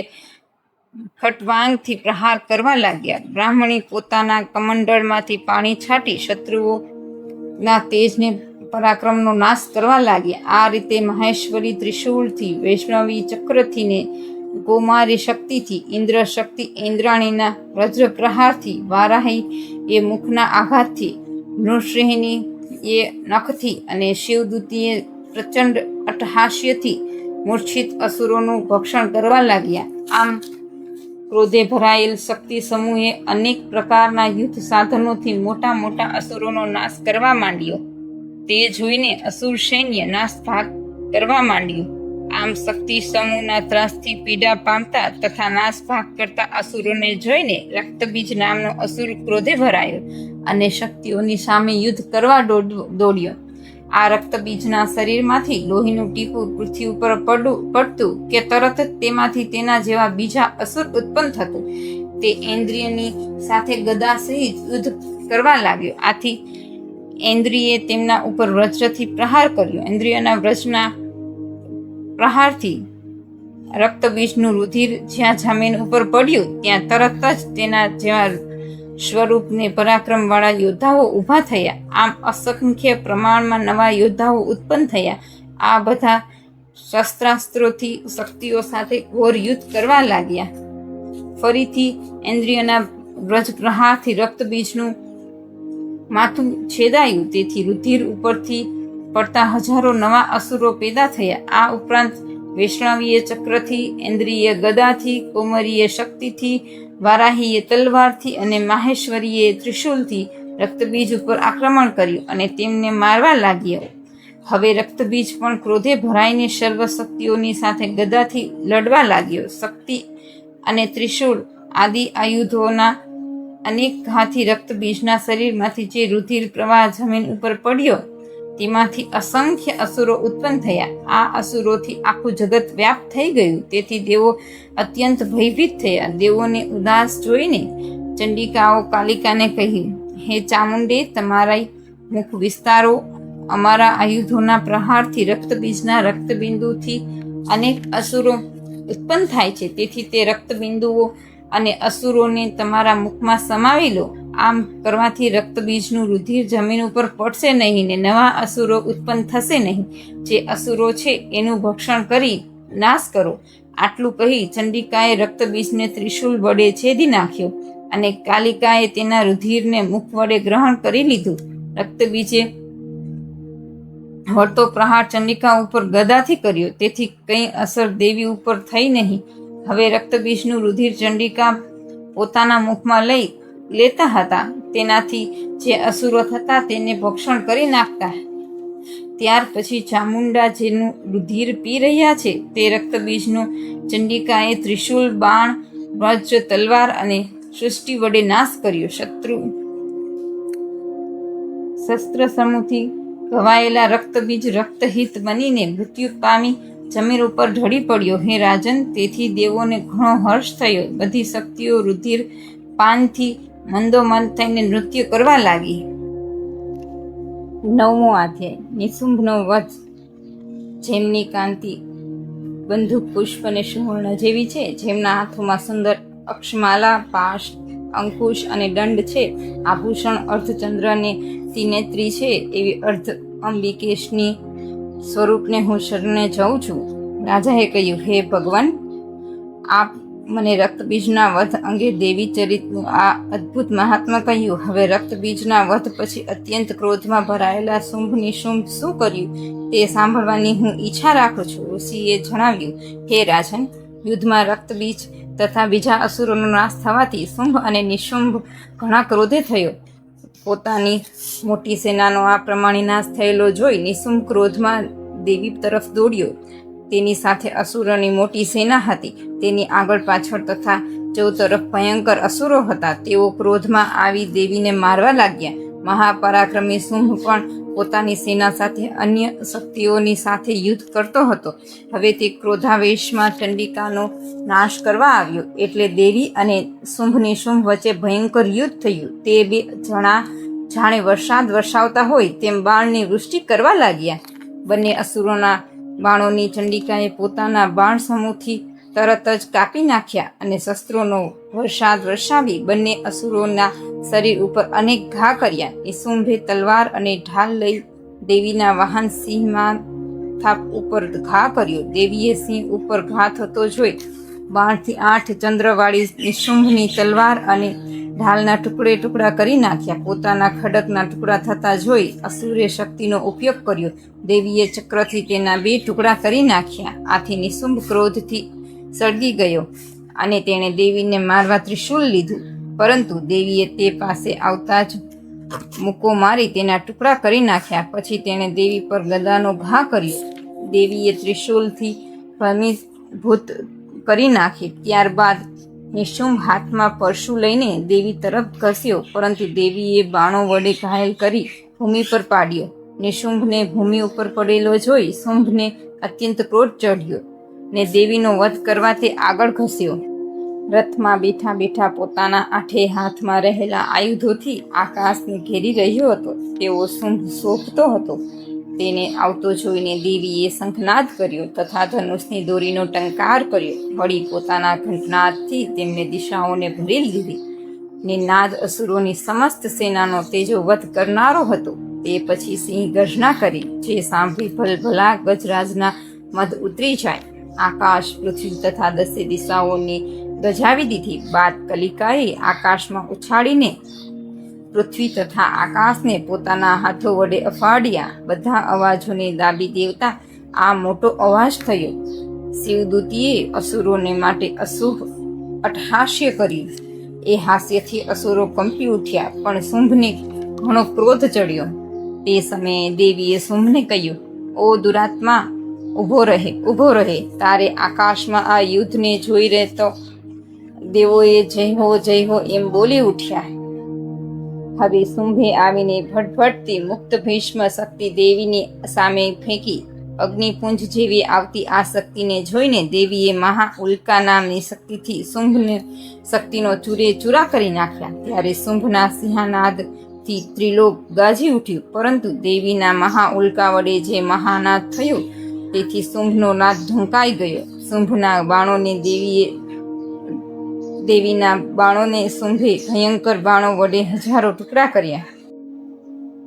ખટવાંગથી પ્રહાર કરવા લાગ્યા. બ્રાહ્મણી પોતાના કમંડળમાંથી પાણી છાંટી શત્રુઓના તેજને પરાક્રમનો નાશ કરવા લાગ્યા. આ રીતે મહેશ્વરી ત્રિશૂળથી, વૈષ્ણવી ચક્રથી ને કૌમારી શક્તિથી, ઇન્દ્ર શક્તિ ઇન્દ્રાણીના વજ્ર પ્રહારથી, વારાહી એ મુખના આઘાતથી, નૃસિંહિની એ નખથી અને શિવદૂતીએ પ્રચંડ અટ્ટહાસ્યથી મૂર્છિત અસુરોનું ભક્ષણ કરવા લાગ્યા. આમ ક્રોધે ભરાયેલ શક્તિ સમૂહે અનેક પ્રકારના યુદ્ધ સાધનોથી મોટા મોટા અસુરોનો નાશ કરવા માંડ્યો. તે જોઈને અસુર સૈન્ય નાશભાગ કરવા માંડ્યું. આમ શક્તિ સમૂહના ત્રાસથી પીડા પામતા તથા નાશભાગ કરતા અસુરોને જોઈને રક્તબીજ નામનો અસુર ક્રોધે ભરાયો અને શક્તિઓની સામે યુદ્ધ કરવા દોડ્યો. આ રક્તબીજના શરીરમાંથી લોહીનું ટીપું પૃથ્વી ઉપર પડતું કે તરત જ તેમાંથી તેના જેવા બીજા અસુર ઉત્પન્ન થતું. તે ઇન્દ્રિયની સાથે ગદા સહિત યુદ્ધ કરવા લાગ્યો. આથી ઇન્દ્રિયે તેમના ઉપર વજ્રથી પ્રહાર કર્યો. ઇન્દ્રિયના વજ્રના પ્રહારથી રક્તબીજનું રુધિર જ્યાં જમીન ઉપર પડ્યું ત્યાં તરત જ તેના જેવા સ્વરૂપને પરાક્રમવાળા યોદ્ધાઓ ઊભા થયા. આમ અસંખ્ય પ્રમાણમાં નવા યોદ્ધાઓ ઉત્પન્ન થયા. આ બધા શસ્ત્રાસ્ત્રોથી શક્તિઓ સાથે ઘોર યુદ્ધ કરવા લાગ્યા. ફરીથી ઇન્દ્રિયના વ્રજ પ્રહારથી રક્તબીજનું માથું છેદાયું. તેથી રુધિર ઉપરથી પડતા હજારો નવા અસુરો પેદા થયા. આ ઉપરાંત વૈષ્ણવીય ચક્રથી, ઇન્દ્રિય ગદાથી, કૌમરીય શક્તિથી, વારાહીએ તલવારથી અને માહેશ્વરીએ ત્રિશૂલથી રક્તબીજ ઉપર આક્રમણ કર્યું અને તેમને મારવા લાગ્યા. હવે રક્તબીજ પણ ક્રોધે ભરાઈને સર્વ શક્તિઓની સાથે ગદાથી લડવા લાગ્યો. શક્તિ અને ત્રિશૂળ આદિ આયુધોના અનેક ઘાથી રક્તબીજના શરીરમાંથી જે રુધિર પ્રવાહ જમીન ઉપર પડ્યો તેમાંથી અસંખ્ય અસુરો ઉત્પન્ન થયા. આ અસુરોથી આખું જગત વ્યાપ્ત થઈ ગયું. તેથી દેવો અત્યંત ભયભીત થયા. દેવોને ઉદાસ જોઈને ચંડિકાઓ કાલિકાને કહ્યું, હે ચામુંડે, તમારા મુખ વિસ્તારો. અમારા આયુધોના પ્રહારથી રક્તબીજના રક્તબિંદુથી અનેક અસુરો ઉત્પન્ન થાય છે. તેથી તે રક્તબિંદુઓ અને અસુરોને તમારા મુખમાં સમાવી લો. આમ કરવાથી રક્તબીજનું રુધિર જમીન ઉપર પડશે નહીં ને નવા અસુરો ઉત્પન્ન થશે નહીં. જે અસુરો છે એનું ભક્ષણ કરી નાશ કરો. આટલું કહી ચંડિકાએ રક્તબીજને ત્રિશૂલ વડે છેદી નાખ્યો અને કાલિકાએ તેના રુધિરને મુખ વડે ગ્રહણ કરી લીધું. રક્તબીજે વળતો પ્રહાર ચંડિકા ઉપર ગદાથી કર્યો. તેથી કંઈ અસર દેવી ઉપર થઈ નહીં. હવે રક્તબીજનું રુધિર ચંડિકા પોતાના મુખમાં લઈ લેતા હતા. તેનાથી જે અસુરો થતા તેને ભક્ષણ કરી નાખતા. ત્યાર પછી ચામુંડા જેનું રુધિર પી રહ્યા છે તે રક્તબીજનો ચંડિકાએ ત્રિશૂલ, બાણ, વજ્ર, તલવાર અને સૃષ્ટિ વડે નાશ કર્યો. શસ્ત્ર સમૂહથી ઘવાયેલા રક્તબીજ રક્તહિત બનીને મૃત્યુ પામી જમીન ઉપર ઢળી પડ્યો. હે રાજન, તેથી દેવોને ઘણો હર્ષ થયો. બધી શક્તિઓ રુધિર પાનથી મંદોમંદ થઈને નૃત્ય કરવા લાગી. 9મો અધ્યાય. નિશુંભનો વધ. જેમની કાંતિ બંદૂક પુષ્પ અને સુવર્ણ જેવી છે, જેમના હાથોમાં સુંદર અક્ષમાલા, પાશ, અંકુશ અને દંડ છે, આભૂષણ અર્ધચંદ્રને ત્રિનેત્રી છે, એવી અર્ધ અંબિકેશની સ્વરૂપને હું શરણે જઉં છું. રાજાએ કહ્યું, હે ભગવાન, આપ મને રક્તબીજના વધ અંગે દેવી ચરિતનું આ અદ્ભુત મહાત્મા કહ્યું. હવે રક્તબીજના વધ પછી અત્યંત ક્રોધમાં ભરાયેલા શુંભ નિશુંભ શું કર્યું તે સાંભળવાની હું ઈચ્છા રાખું છું. ઋષિએ જણાવ્યું, હે રાજન, યુદ્ધમાં રક્તબીજ તથા બીજા અસુરોનો નાશ થવાથી શુંભ અને નિશુંભ ઘણા ક્રોધે થયો. પોતાની મોટી સેનાનો આ પ્રમાણે નાશ થયેલો જોઈ નિશુંભ ક્રોધમાં દેવી તરફ દોડ્યો. તેની સાથે અસુરોની મોટી સેના હતી. તેની આગળ પાછળ તથા ચૌતરફ ભયંકર અસુરો હતા. તેઓ ક્રોધમાં આવી દેવીને મારવા લાગ્યા. મહાપરાક્રમી શુંભ પણ પોતાની સેના સાથે અન્ય શક્તિઓની સાથે યુદ્ધ કરતો હતો. હવે તે ક્રોધાવેશમાં ચંડિકાનો નાશ કરવા આવ્યો. એટલે દેવી અને શુંભ નિશુંભ વચ્ચે ભયંકર યુદ્ધ થયું. તે બે જણા જાણે વરસાદ વરસાવતા હોય તેમ બાણની વૃષ્ટિ કરવા લાગ્યા. બંને અસુરોના બાણોની ચંડિકાએ પોતાના બાણ સમૂહથી તરત જ કાપી નાખ્યા અને શસ્ત્રોનો વરસાદ વરસાવી બંને અસુરોના શરીર ઉપર અનેક ઘા કર્યા. નિશુંભે તલવાર અને ઢાલ લઈ દેવીના વાહન સિંહમાં થાપ ઉપર ઘા કર્યો. દેવીએ સિંહ ઉપર ઘા થતો જોઈ 12 થી 8 ચંદ્રવાળી નિશુંભની તલવાર અને ઢાલના ટુકડે ટુકડા કરી નાખ્યા. પોતાના ખડકના ટુકડા થતા જોઈ અસુરે શક્તિનો ઉપયોગ કર્યો. દેવીએ ચક્રથી તેના 2 ટુકડા કરી નાખ્યા. આથી નિશુંભ ક્રોધથી સળગી ગયો અને તેણે દેવીને મારવા ત્રિશૂલ લીધું, પરંતુ દેવીએ તે પાસે આવતા જ મુક્કો મારી તેના ટુકડા કરી નાખ્યા. પછી તેણે દેવી પર ગદાનો ઘા કર્યો. દેવીએ ત્રિશૂલથી ભસ્મીભૂત કરી નાખી. ત્યારબાદ નિશુંભ હાથમાં પરશુ લઈને દેવી તરફ ઘસ્યો, પરંતુ દેવીએ બાણો વડે ઘાયલ કરી ભૂમિ પર પાડ્યો. નિશુંભને ભૂમિ ઉપર પડેલો જોઈ શુંભને અત્યંત ક્રોધ ચઢ્યો ને દેવીનો વધ કરવા તે આગળ ઘસ્યો. રથમાં બેઠા બેઠા પોતાના 8 હાથમાં રહેલા આયુધોથી આકાશને ઘેરી રહ્યો હતો. તેઓ શુંભ શોભતો હતો. તેને આવતો જોઈને દેવીએ શંખનાદ કર્યો તથા ધનુષની દોરીનો ટંકાર કર્યો. વળી પોતાના ઘંટનાદથી તેમને દિશાઓને ભરી લીધી ને નાદ અસુરોની સમસ્ત સેનાનો તેજો વધ કરનારો હતો. તે પછી સિંહ ગર્જના કરી, જે સાંભળી ભલભલા ગજરાજના મધ ઉતરી જાય. આકાશ, પૃથ્વી તથા 10 દિશાઓની ગજાવી દીધી. બાદ કલિકાએ આકાશમાં ઉછાળીને પૃથ્વી તથા આકાશને પોતાના હાથો વડે અફાડ્યા. બધા અવાજોને દાબી દેવતા આ મોટો અવાજ થયો. શિવદૂતીએ અસુરોને માટે અશુભ અટ્ટહાસ્ય કર્યું. એ હાસ્યથી અસુરો કંપી ઉઠ્યા, પણ શુંભને ઘણો ક્રોધ ચડ્યો. તે સમયે દેવીએ શુંભને કહ્યું, ઓ દુરાત્મા, ઊભો રહે. તારે આકાશમાં આ યુદ્ધને જોઈ રહેતો દેવોએ જય હો એમ બોલી ઉઠ્યા. હવે શુંભે આવીને ભટભટતી મુક્ત ભીષ્મ શક્તિ દેવીની સામે ફેંકી. અગ્નિપુંજ જેવી આવતી આ શક્તિને જોઈને દેવીએ મહા ઉલ્કા નામની શક્તિથી શુંભને શક્તિનો ચૂરે ચૂરા કરી નાખ્યા. ત્યારે શુંભના સિંહનાદથી ત્રિલોક ગાજી ઉઠ્યું, પરંતુ દેવીના મહા ઉલ્કા વડે જે મહાનાદ થયો તેથી શુંભનો નાદ ઢંકાઈ ગયો. શુંભના બાણોને દેવીના બાણોને શુંભે ભયંકર બાણો વડે હજારો ટુકડા કર્યા.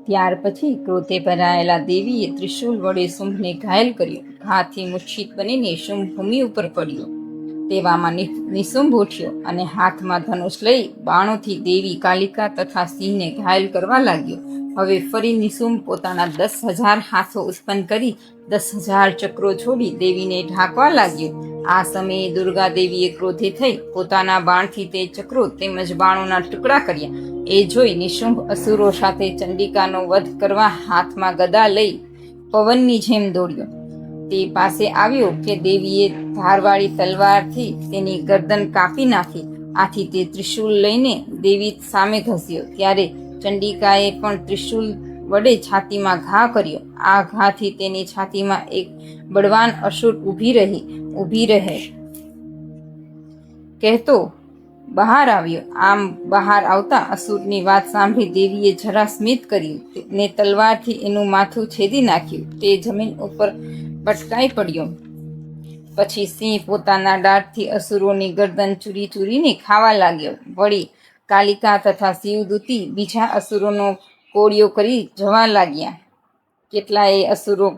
ત્યાર પછી ક્રોધે ભરાયેલા દેવીએ ત્રિશૂલ વડે શુંભને ઘાયલ કર્યો. ઘાથી મૂર્છિત બનીને શુંભ ભૂમિ ઉપર પડ્યો. તેવામાં નિશુંભ ઉઠ્યો અને હાથમાં ધનુષ લઈ બાણોથી દેવી, કાલિકા તથા સિંહને ઘાયલ કરવા લાગ્યો. હવે ફરી નિશુંભ પોતાના 10,000 હાથો ઉત્પન્ન કરી 10,000 ચક્રો છોડી દેવીને ઢાંકવા લાગ્યો. આ સમયે દુર્ગા દેવીએ ક્રોધે થઈ પોતાના બાણથી તે ચક્રો તેમજ બાણોના ટુકડા કર્યા. એ જોઈ નિશુંભ અસુરો સાથે ચંડિકાનો વધ કરવા હાથમાં ગદા લઈ પવનની જેમ દોડ્યો. તે પાસે આવ્યો કે દેવીએ ધારવાળી તલવારથી તેની ગરદન કાપી નાખી. આથી તે ત્રિશૂલ લઈને દેવી સામે ઘસ્યો. ત્યારે ચંડિકાએ પણ ત્રિશૂલ વડે છાતીમાં ઘા કર્યો. આ ઘાથી તેની છાતીમાં એક બળવાન અસુર ઊભી રહે કહેતો બહાર આવ્યો. આમ બહાર આવતા અસુરની વાત સાંભળી દેવીએ જરા સ્મિત કર્યું ને તલવારથી એનું માથું છેદી નાખ્યું. તે જમીન ઉપર પટકાઈ પડ્યો. પછી સિંહ પોતાના દાંતથી અસુરોની ગરદન ચૂરીને ખાવા લાગ્યો. વળી કાલિકા તથા શિવદૂતી બીજા અસુરોનો કોળિયો કરી જવા લાગ્યા. કેટલાય અસુરો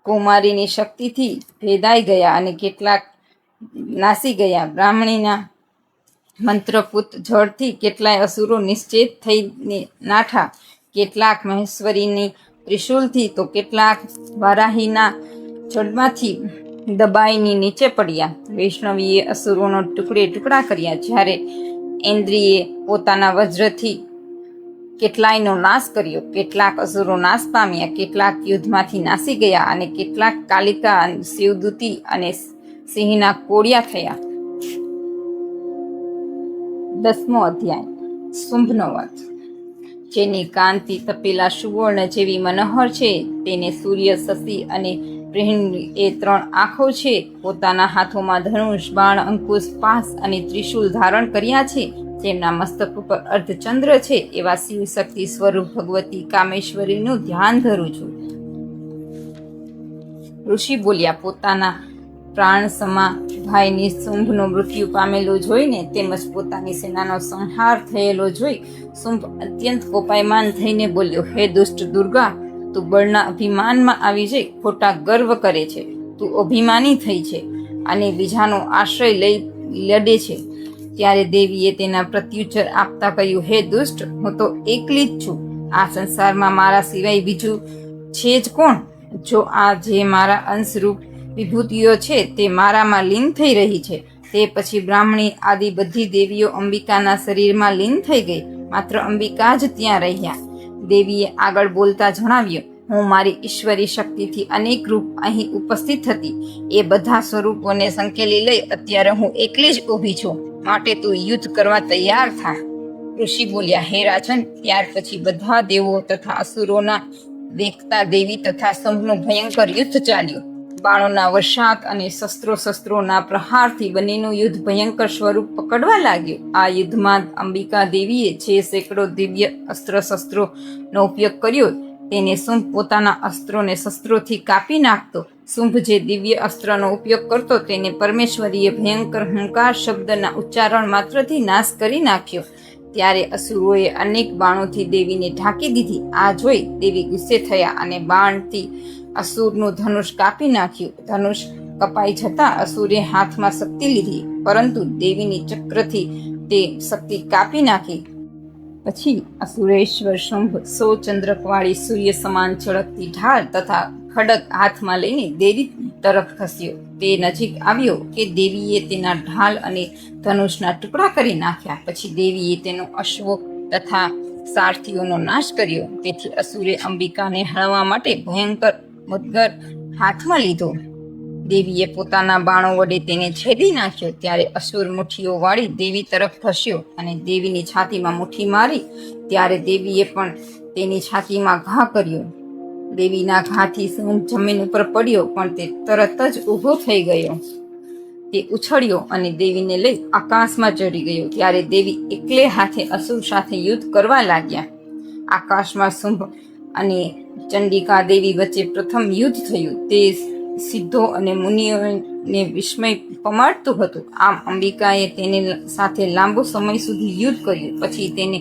કૌમારીની શક્તિથી ભેદાઈ ગયા અને કેટલાક નાસી ગયા. બ્રાહ્મણીના મંત્રપુત જળથી કેટલાય અસુરો નિશ્ચેત થઈને નાઠા. કેટલાક મહેશ્વરીની ત્રિશૂલથી તો કેટલાક વારાહીના જડમાંથી દબાઈને નીચે પડ્યા. વૈષ્ણવીએ અસુરોનો ટુકડે ટુકડા કર્યા. જ્યારે ઇન્દ્રિએ પોતાના વજ્રથી કેટલાયનો નાશ કર્યો. કેટલાક અસુરો નાશ પામ્યા, કેટલાક યુદ્ધમાંથી નાસી ગયા અને કેટલાક કાલિકા, શિવદૂતી અને સિંહના કોળિયા થયા. 10મો અધ્યાય. શુંભનો વધ. જેની કાંતિ તપેલા સુવર્ણ જેવી મનોહર છે, તેને સૂર્ય, શશી અને બૃહન્ની એ 3 આંખો છે. પોતાના હાથોમાં ધનુષ, બાણ, અંકુશ, પાસ અને ત્રિશૂલ ધારણ કર્યા છે. જેમના મસ્તક ઉપર અર્ધચંદ્ર છે એવા શિવ શક્તિ સ્વરૂપ ભગવતી કામેશ્વરીનું ધ્યાન ધરું છું. ઋષિ બોલ્યા, પોતાના પ્રાણ સમા ભાઈની શુંભનો મૃત્યુ પામેલો જોઈને તેમજ પોતાની સેનાનો સંહાર થયેલો જોઈ શુંભ અત્યંત કોપાયમાન થઈને બોલ્યો, હે દુષ્ટ દુર્ગા, તું બળના અભિમાનમાં આવી જઈ ખોટા ગર્વ કરે છે. તું અભિમાની થઈ છે અને બીજાનો આશ્રય લઈ લડે છે. ત્યારે દેવીએ તેના પ્રત્યુત્તર આપતા કહ્યું, હે દુષ્ટ, હું તો એકલી જ છું. આ સંસારમાં મારા સિવાય બીજું છે જ કોણ? જો આ જે મારા અંશરૂપ વિભૂતિઓ છે તે મારામાં લીન થઈ રહી છે, તે પછી બ્રાહ્મણી આદિ બધી દેવીઓ અંબિકાના શરીરમાં લીન થઈ ગઈ, માત્ર અંબિકા જ ત્યાં રહ્યા. દેવીએ આગળ બોલતા જણાવ્યું, હું મારી ઈશ્વરી શક્તિથી અનેક રૂપ અહીં ઉપસ્થિત હતી. એ બધા સ્વરૂપોને સંકેલી લઈ અત્યારે હું એકલી જ ઊભી છું, માટે તું યુદ્ધ કરવા તૈયાર થા. ઋષિ બોલ્યા, હે રાજન, ત્યાર પછી બધા દેવો તથા અસુરોના વેગતા દેવી તથા શુંભનું ભયંકર યુદ્ધ ચાલ્યું. બાણોના વર્ષાત અને શસ્ત્રોના પ્રહારથી બંનેનું યુદ્ધ ભયંકર સ્વરૂપ પકડવા લાગ્યું. આ યુદ્ધમાં અંબિકા દેવીએ જે સેંકડો દિવ્ય અસ્ત્ર શસ્ત્રોનો ઉપયોગ કર્યો તેને શુંભ પોતાના અસ્ત્રોને શસ્ત્રોથી કાપી નાખતો. શુંભ જે દિવ્ય અસ્ત્રનો ઉપયોગ કરતો તેને પરમેશ્વરીએ ભયંકર હુંકાર શબ્દના ઉચ્ચારણ માત્રથી નાશ કરી નાખ્યો. ત્યારે અસુરોએ અનેક બાણોથી દેવીને ઢાંકી દીધી. આ જોઈ દેવી ગુસ્સે થયા અને બાણથી અસુરનું ધનુષ કાપી નાખ્યું. ધનુષ કપાઈ જતા અસુરે હાથમાં શક્તિ લીધી, પરંતુ દેવીની ચક્રથી તે શક્તિ કાપી નાખી. પછી અસુરેશ્વર શુંભ 100 ચંદ્રકવાળી સૂર્ય સમાન ચળકતી ઢાળ તથા ખડગ હાથમાં લઈને દેવી તરફ ખસ્યો. તે નજીક આવ્યો કે દેવીએ તેના ઢાલ અને ધનુષના ટુકડા કરી નાખ્યા. પછી દેવીએ તેનો અશ્વો તથા સારથીઓનો નાશ કર્યો. તેથી અસુરે અંબિકાને હણવા માટે ભયંકર મુદ્ગર હાથમાં લીધો. દેવીએ પોતાના બાણો વડે તેને છેદી નાખ્યો. ત્યારે અસુર મુઠ્ઠીઓ વાળી દેવી તરફ ખસ્યો અને દેવીની છાતીમાં મુઠ્ઠી મારી. ત્યારે દેવીએ પણ તેની છાતીમાં ઘા કર્યો. દેવીના ઘાથી શુંભ જમીન ઉપર પડ્યો, પણ તે તરત જ ઊભો થઈ ગયો. તે ઉછળ્યો અને દેવીને લઈ આકાશમાં ચડી ગયો. ત્યારે દેવી એકલે હાથે અસુર સાથે યુદ્ધ કરવા લાગ્યા. આકાશમાં શુંભ અને ચંડિકા દેવી વચ્ચે પ્રથમ યુદ્ધ થયું. તે સિદ્ધો અને મુનિઓને વિસ્મય પમાડતું હતું. આમ અંબિકાએ તેને સાથે લાંબો સમય સુધી યુદ્ધ કર્યું. પછી તેને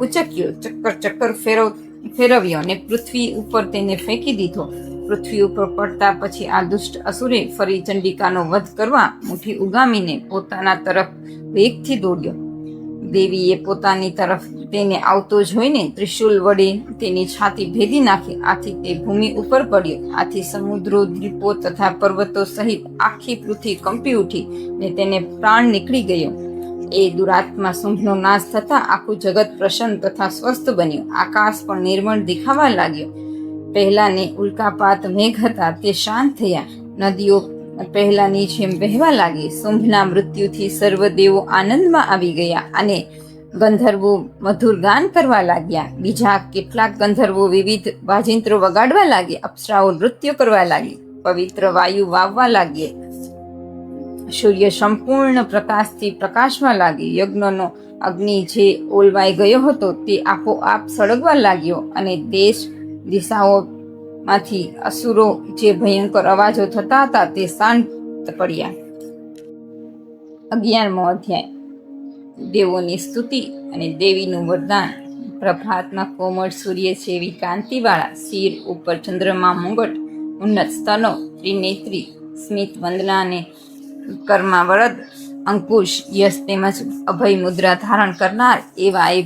ઉચક્યો, ચક્કર ફેરવ્યો અને પૃથ્વી ઉપર તેને ફેંકી દીધો. પૃથ્વી ઉપર પડતા પછી આ દુષ્ટ અસુરે ફરી ચંડિકાનો વધ કરવા મુઠ્ઠી ઉગામીને પોતાના તરફ વેગથી દોડ્યો. દેવીએ પોતાની તરફ તેને આવતો જોઈને ત્રિશૂલ વડે તેની છાતી ભેદી નાખી. આથી તે ભૂમિ ઉપર પડ્યો. આથી સમુદ્રો, દ્વીપો તથા પર્વતો સહિત આખી પૃથ્વી કંપી ઉઠી ને તેને પ્રાણ નીકળી ગયો. એ દુરાત્મા શુંભનો નાશ થતા આખું જગત પ્રસન્ન તથા સ્વસ્થ બન્યું. આકાશ પણ નિર્મળ દેખાવા લાગ્યો. પહેલાને ઉલ્કાપાત મેઘ હતા તે શાંત થયા. નદીઓ પહેલાની જેમ વહેવા લાગી. શુંભના મૃત્યુથી સર્વ દેવો આનંદમાં આવી ગયા અને ગંધર્વો મધુર ગાન કરવા લાગ્યા. બીજા કેટલાક ગંધર્વો વિવિધ વાજિંત્રો વગાડવા લાગ્યા. અપ્સરાઓ નૃત્ય કરવા લાગી. પવિત્ર વાયુ વાવવા લાગી. સૂર્ય સંપૂર્ણ પ્રકાશથી પ્રકાશવા લાગી. યજ્ઞનો અગ્નિ જે ઓલવાઈ ગયો હતો તે આપોઆપ સળગવા લાગ્યો અને દેશ દિશાઓમાંથી અસુરો જે ભયંકર અવાજો થતા હતા તે શાંત પડ્યા. 11મો અધ્યાય. દેવોની સ્તુતિ અને દેવીનું વરદાન. પ્રભાતમાં કોમળ સૂર્ય જેવી કાંતિવાળા, શિર ઉપર ચંદ્રમા મુગટ, ઉન્નત સ્તનો, ત્રિનેત્રી, સ્મિત વંદના અને કર્મા વરદ, અંકુશ, યશ તેમજ અભય મુદ્રા ધારણ કરનાર એવા એ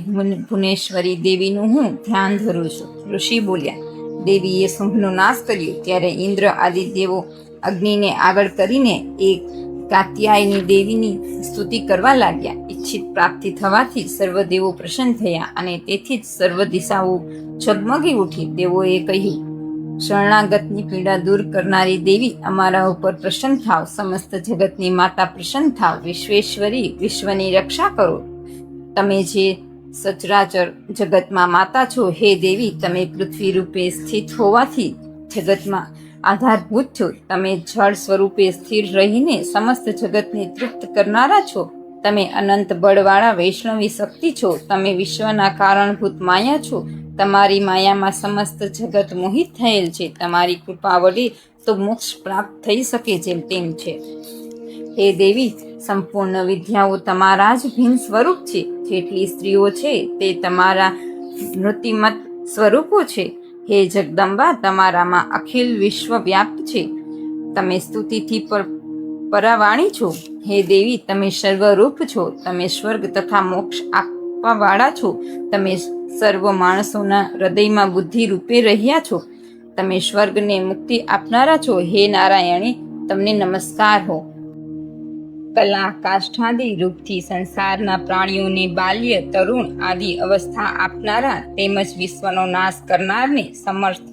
ભુવનેશ્વરી દેવીનું હું ધ્યાન ધરું છું. ઋષિ બોલ્યા, દેવીએ શુંભનો નાશ કર્યો. ત્યારે ઇન્દ્ર આદિ દેવો અગ્નિને આગળ કરીને એ કાત્યાયની દેવીની સ્તુતિ કરવા લાગ્યા. ઈચ્છિત પ્રાપ્તિ થવાથી સર્વ દેવો પ્રસન્ન થયા અને તેથી જ સર્વ દિશાઓ ઝગમગી ઉઠી. દેવોએ કહ્યું, શરણાગતની પીડા દૂર કરનારી દેવી, અમારા ઉપર પ્રસન્ન થાવ. સમસ્ત જગતની માતા પ્રસન્ન થાવ. વિશ્વેશ્વરી, વિશ્વની રક્ષા કરો. તમે જે સચરાચર જગતમાં માતા છો, હે દેવી, તમે પૃથ્વી રૂપે સ્થિત હોવાથી જગતમાં આધારભૂત છો. તમે જળ સ્વરૂપે સ્થિર રહીને સમસ્ત જગતને તૃપ્ત કરનારા છો. તમે અનંત બળવાળા વૈષ્ણવી શક્તિ છો. તમે વિશ્વના કારણભૂત માયા છો. તમારી માયામાં સમસ્ત જગત મોહિત થયેલ છે. તમારી કૃપા વડે તો મોક્ષ પ્રાપ્ત થઈ શકે તેમ છે. હે દેવી, સંપૂર્ણ વિદ્યાઓ તમારા જ ભિન્ન સ્વરૂપ છે. જેટલી સ્ત્રીઓ છે તે તમારા નૃતિમત સ્વરૂપો છે. હે જગદંબા, તમારામાં અખિલ વિશ્વ વ્યાપ્ત છે. તમે સ્તુતિથી પરાવાણી છો. હે દેવી, તમે સર્વરૂપ છો. તમે સ્વર્ગ તથા મોક્ષ આપવાવાળા છો. તમે સર્વ માણસોના હૃદયમાં બુદ્ધિ રૂપે રહ્યા છો. તમે સ્વર્ગને મુક્તિ આપનારા છો. હે નારાયણી, તમને નમસ્કાર હો. કલા કાષ્ઠાદિ રૂપથી સંસારના પ્રાણીઓને બાલ્ય, તરુણ આદિ અવસ્થા આપનારા તેમજ વિશ્વનો નાશ કરનારને સમર્થ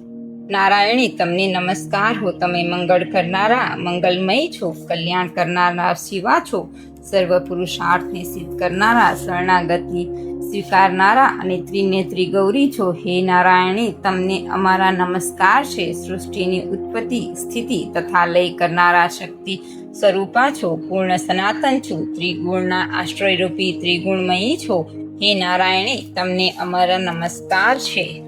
નારાયણી, તમને નમસ્કાર હો. તમે મંગળ કરનારા મંગલમય છો. કલ્યાણ કરનારા શિવા છો. સર્વ પુરુષાર્થને સિદ્ધ કરનારા, શરણાગતની સ્વીકારનારા અને ત્રિનેત્રી ગૌરી છો. હે નારાયણી, તમને અમારા નમસ્કાર છે. સૃષ્ટિની ઉત્પત્તિ, સ્થિતિ તથા લય કરનારા શક્તિ સ્વરૂપા છો. પૂર્ણ સનાતન છો. ત્રિગુણના આશ્રયરૂપી ત્રિગુણમયી છો. હે નારાયણી, તમને અમારા નમસ્કાર છે.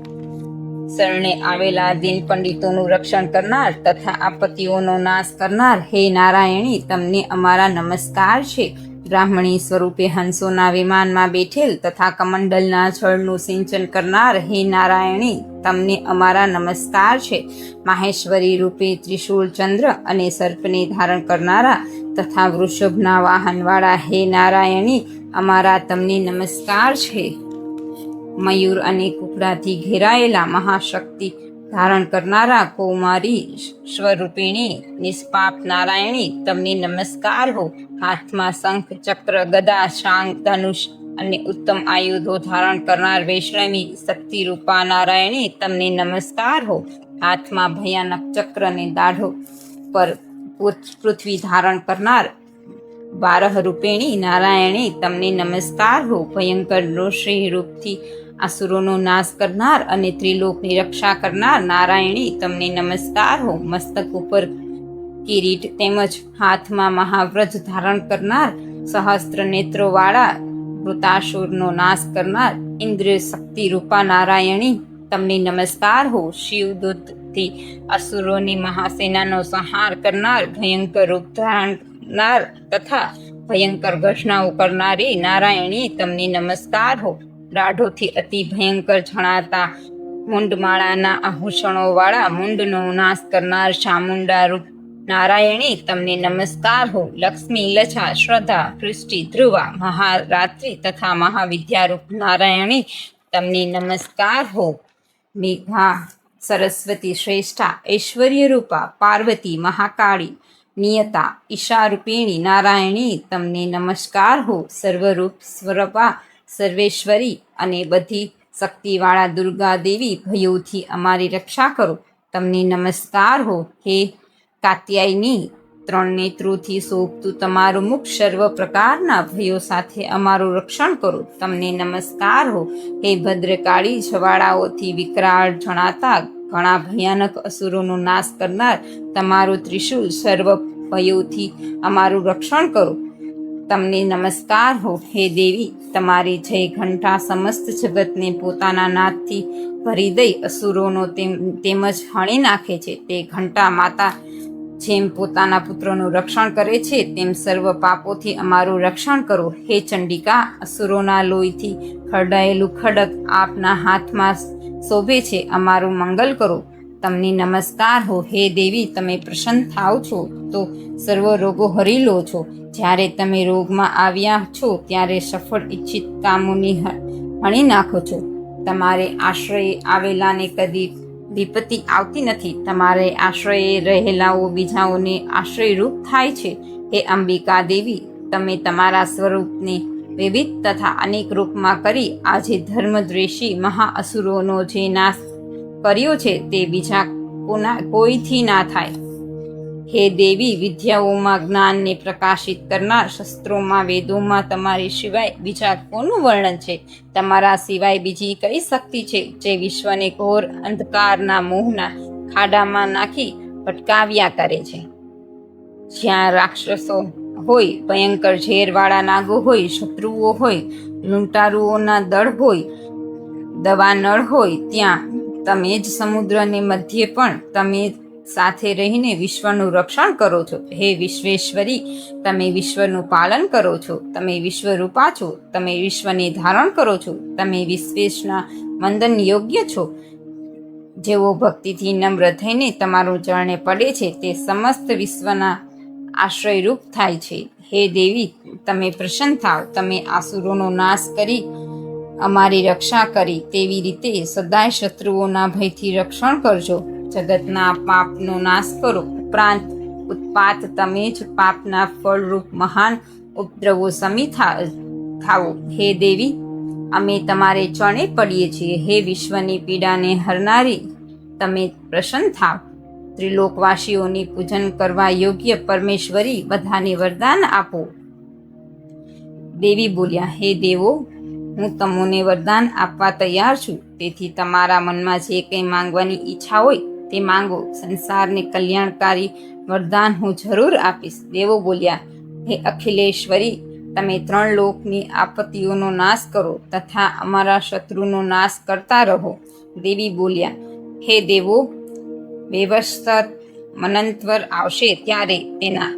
શરણે આવેલા દિન પંડિતોનું રક્ષણ કરનાર તથા આપત્તિઓનો નાશ કરનાર, હે નારાયણી, તમને અમારા નમસ્કાર છે. બ્રાહ્મણી સ્વરૂપે હંસોના વિમાનમાં બેઠેલ તથા કમંડલના જળનું સિંચન કરનાર, હે નારાયણી, તમને અમારા નમસ્કાર છે. માહેશ્વરી રૂપે ત્રિશૂળ, ચંદ્ર અને સર્પને ધારણ કરનારા તથા વૃષભના વાહનવાળા, હે નારાયણી, અમારા તમને નમસ્કાર છે. મયુર અને કુકડાથી ઘેરાયેલા મહાશક્તિ ધારણ કરનારા કૌમારી સ્વરૂપિણી નિષ્પાપ નારાયણી, તમને નમસ્કાર હો. હાથમાં શંખ, ચક્ર, ગદા, શાંગ, ધનુષ અને ઉત્તમ આયુધો ધારણ કરનાર વૈષ્ણવી શક્તિ રૂપા નારાયણી, તમને નમસ્કાર હો. હાથમાં ભયાનક ચક્ર અને દાઢો પર પૃથ્વી ધારણ કરનાર બારહ રૂપિણી નારાયણી, તમને નમસ્કાર હો. ભયંકર રોષી રૂપથી આસુરોનો નાશ કરનાર અને ત્રિલોકની રક્ષા કરનાર નારાયણી, તમને નમસ્કાર હો. મસ્તક ઉપર કિરીટ તેમજ હાથમાં મહાવ્રજ ધારણ કરનાર, સહસ્ત્ર નેત્રોવાળા વૃતાસુરનો નાશ કરનાર ઇન્દ્રિય શક્તિ રૂપા નારાયણી, તમને નમસ્કાર હો. શિવદૂતથી અસુરોની મહાસેનાનો સંહાર કરનાર, ભયંકર રૂપ ધારનાર તથા ભયંકર ઘટનાઓ કરનારી નારાયણી, તમને નમસ્કાર હો. દાઢોથી અતિ ભયંકર જણાતા મુંડમાળાના આભૂષણોવાળા મુંડનો નાશ કરનાર ચામુંડા રૂપ નારાયણી, તમને નમસ્કાર હો. લક્ષ્મી, લજા, શ્રદ્ધા, વૃષ્ટિ, ધ્રુવા, મહારાત્રિ તથા મહાવિદ્યારૂપ નારાયણી, તમને નમસ્કાર હો. મેઘા, સરસ્વતી શ્રેષ્ઠા, ઐશ્વર્ય રૂપા પાર્વતી, મહાકાળી, નિયતા, ઈશારૂપિણી નારાયણી, તમને નમસ્કાર હો. સર્વરૂપ સ્વરૂપા સર્વેશ્વરી અને બધી શક્તિવાળા દુર્ગા દેવી, ભયોથી અમારી રક્ષા કરો. તમને નમસ્કાર હો. હે કાત્યાયની, ત્રણ નેત્રોથી શોભતું તમારું મુખ સર્વ પ્રકારના ભયો સાથે અમારું રક્ષણ કરો. તમને નમસ્કાર હો. હે ભદ્રકાળી, જવાળાઓથી વિકરાળ જણાતા ઘણા ભયાનક અસુરોનો નાશ કરનાર તમારું ત્રિશૂળ સર્વ ભયોથી અમારું રક્ષણ કરો. તમને નમસ્કાર હો. હે દેવી, તમારી જય ઘંટા સમસ્ત જગતને પોતાના નાદથી ભરી દઈ અસુરોનો તેમજ હણી નાખે છે. તે ઘંટા માતા જેમ પોતાના પુત્રોનું રક્ષણ કરે છે તેમ સર્વ પાપોથી અમારું રક્ષણ કરો. હે ચંડિકા, અસુરોના લોહીથી ખરડાયેલું ખડગ આપના હાથમાં શોભે છે, અમારું મંગલ કરો. તમને નમસ્કાર હો. હે દેવી, તમે પ્રસન્ન થાવ છો તો સર્વ રોગો હરી લો છો. જ્યારે તમે રોગમાં આવ્યા છો ત્યારે સફળ ઈચ્છિત કામોની હણી નાખો છો. તમારે આશ્રયે આવેલાને કદી વિપત્તિ આવતી નથી. તમારે આશ્રયે રહેલાઓ બીજાઓને આશ્રયરૂપ થાય છે. હે અંબિકા દેવી, તમે તમારા સ્વરૂપને વિવિધ તથા અનેક રૂપમાં કરી આજે ધર્મદ્વેષી મહાઅસુરોનો જે નાશ કર્યો છે તે બીજા કોઈથી ના થાય. હે દેવી, વિદ્યાઓમાં જ્ઞાનને પ્રકાશિત કરનાર, શસ્ત્રોમાં વેદોમાં તમારી સિવાય બીજા કોનું વર્ણન છે? તમારા સિવાય બીજી કઈ શક્તિ છે જે વિશ્વને ઘોર અંધકારના મોહના ખાડામાં નાખી ભટકાવ્યા કરે છે? જ્યાં રાક્ષસો હોય, ભયંકર ઝેરવાળા નાગો હોય, શત્રુઓ હોય, લૂંટારુઓના દળ હોય, દવાનળ હોય, ત્યાં તમે જ સમુદ્રને મધ્યે પણ તમે સાથે રહીને વિશ્વનું રક્ષણ કરો છો. હે વિશ્વેશ્વરી, તમે વિશ્વનું પાલન કરો છો. તમે વિશ્વરૂપા છો. તમે વિશ્વને ધારણ કરો છો. તમે વિશ્વેશના વંદન યોગ્ય છો. જેઓ ભક્તિથી નમ્ર થઈને તમારું ચરણે પડે છે તે સમસ્ત વિશ્વના આશ્રયરૂપ થાય છે. હે દેવી, તમે પ્રસન્ન થાવ. તમે આસુરોનો નાશ કરી અમારી રક્ષા કરી તેવી રીતે સદાય શત્રુઓના ભયથી રક્ષણ કરજો. જગતના પાપનો નાશ કરો. ઉપરાંત ઉત્પાત તમે જ પાપના ફળરૂપ મહાન ઉપદ્રવો સમી થાવો. હે દેવી, અમે તમારે ચરણે પડીએ છીએ. હે વિશ્વની પીડાને હરનારી, તમે પ્રસન્ન થાવ. ત્રિલોકવાસીઓની પૂજન કરવા યોગ્ય પરમેશ્વરી, બધાને વરદાન આપો. દેવી બોલ્યા, હે દેવો, હું તમને વરદાન આપવા તૈયાર છું. તેથી તમારા મનમાં જે કંઈ માંગવાની ઈચ્છા હોય તે માંગો. સંસારને કલ્યાણકારી વરદાન હું જરૂર આપીશ. દેવો બોલ્યા, હે અખિલેશ્વરી, તમે 3 લોકની આપત્તિઓનો નાશ કરો તથા અમારા શત્રુનો નાશ કરતા રહો. દેવી બોલ્યા, હે દેવો, વેવસ્તર મનંતવર આવશે ત્યારે તેના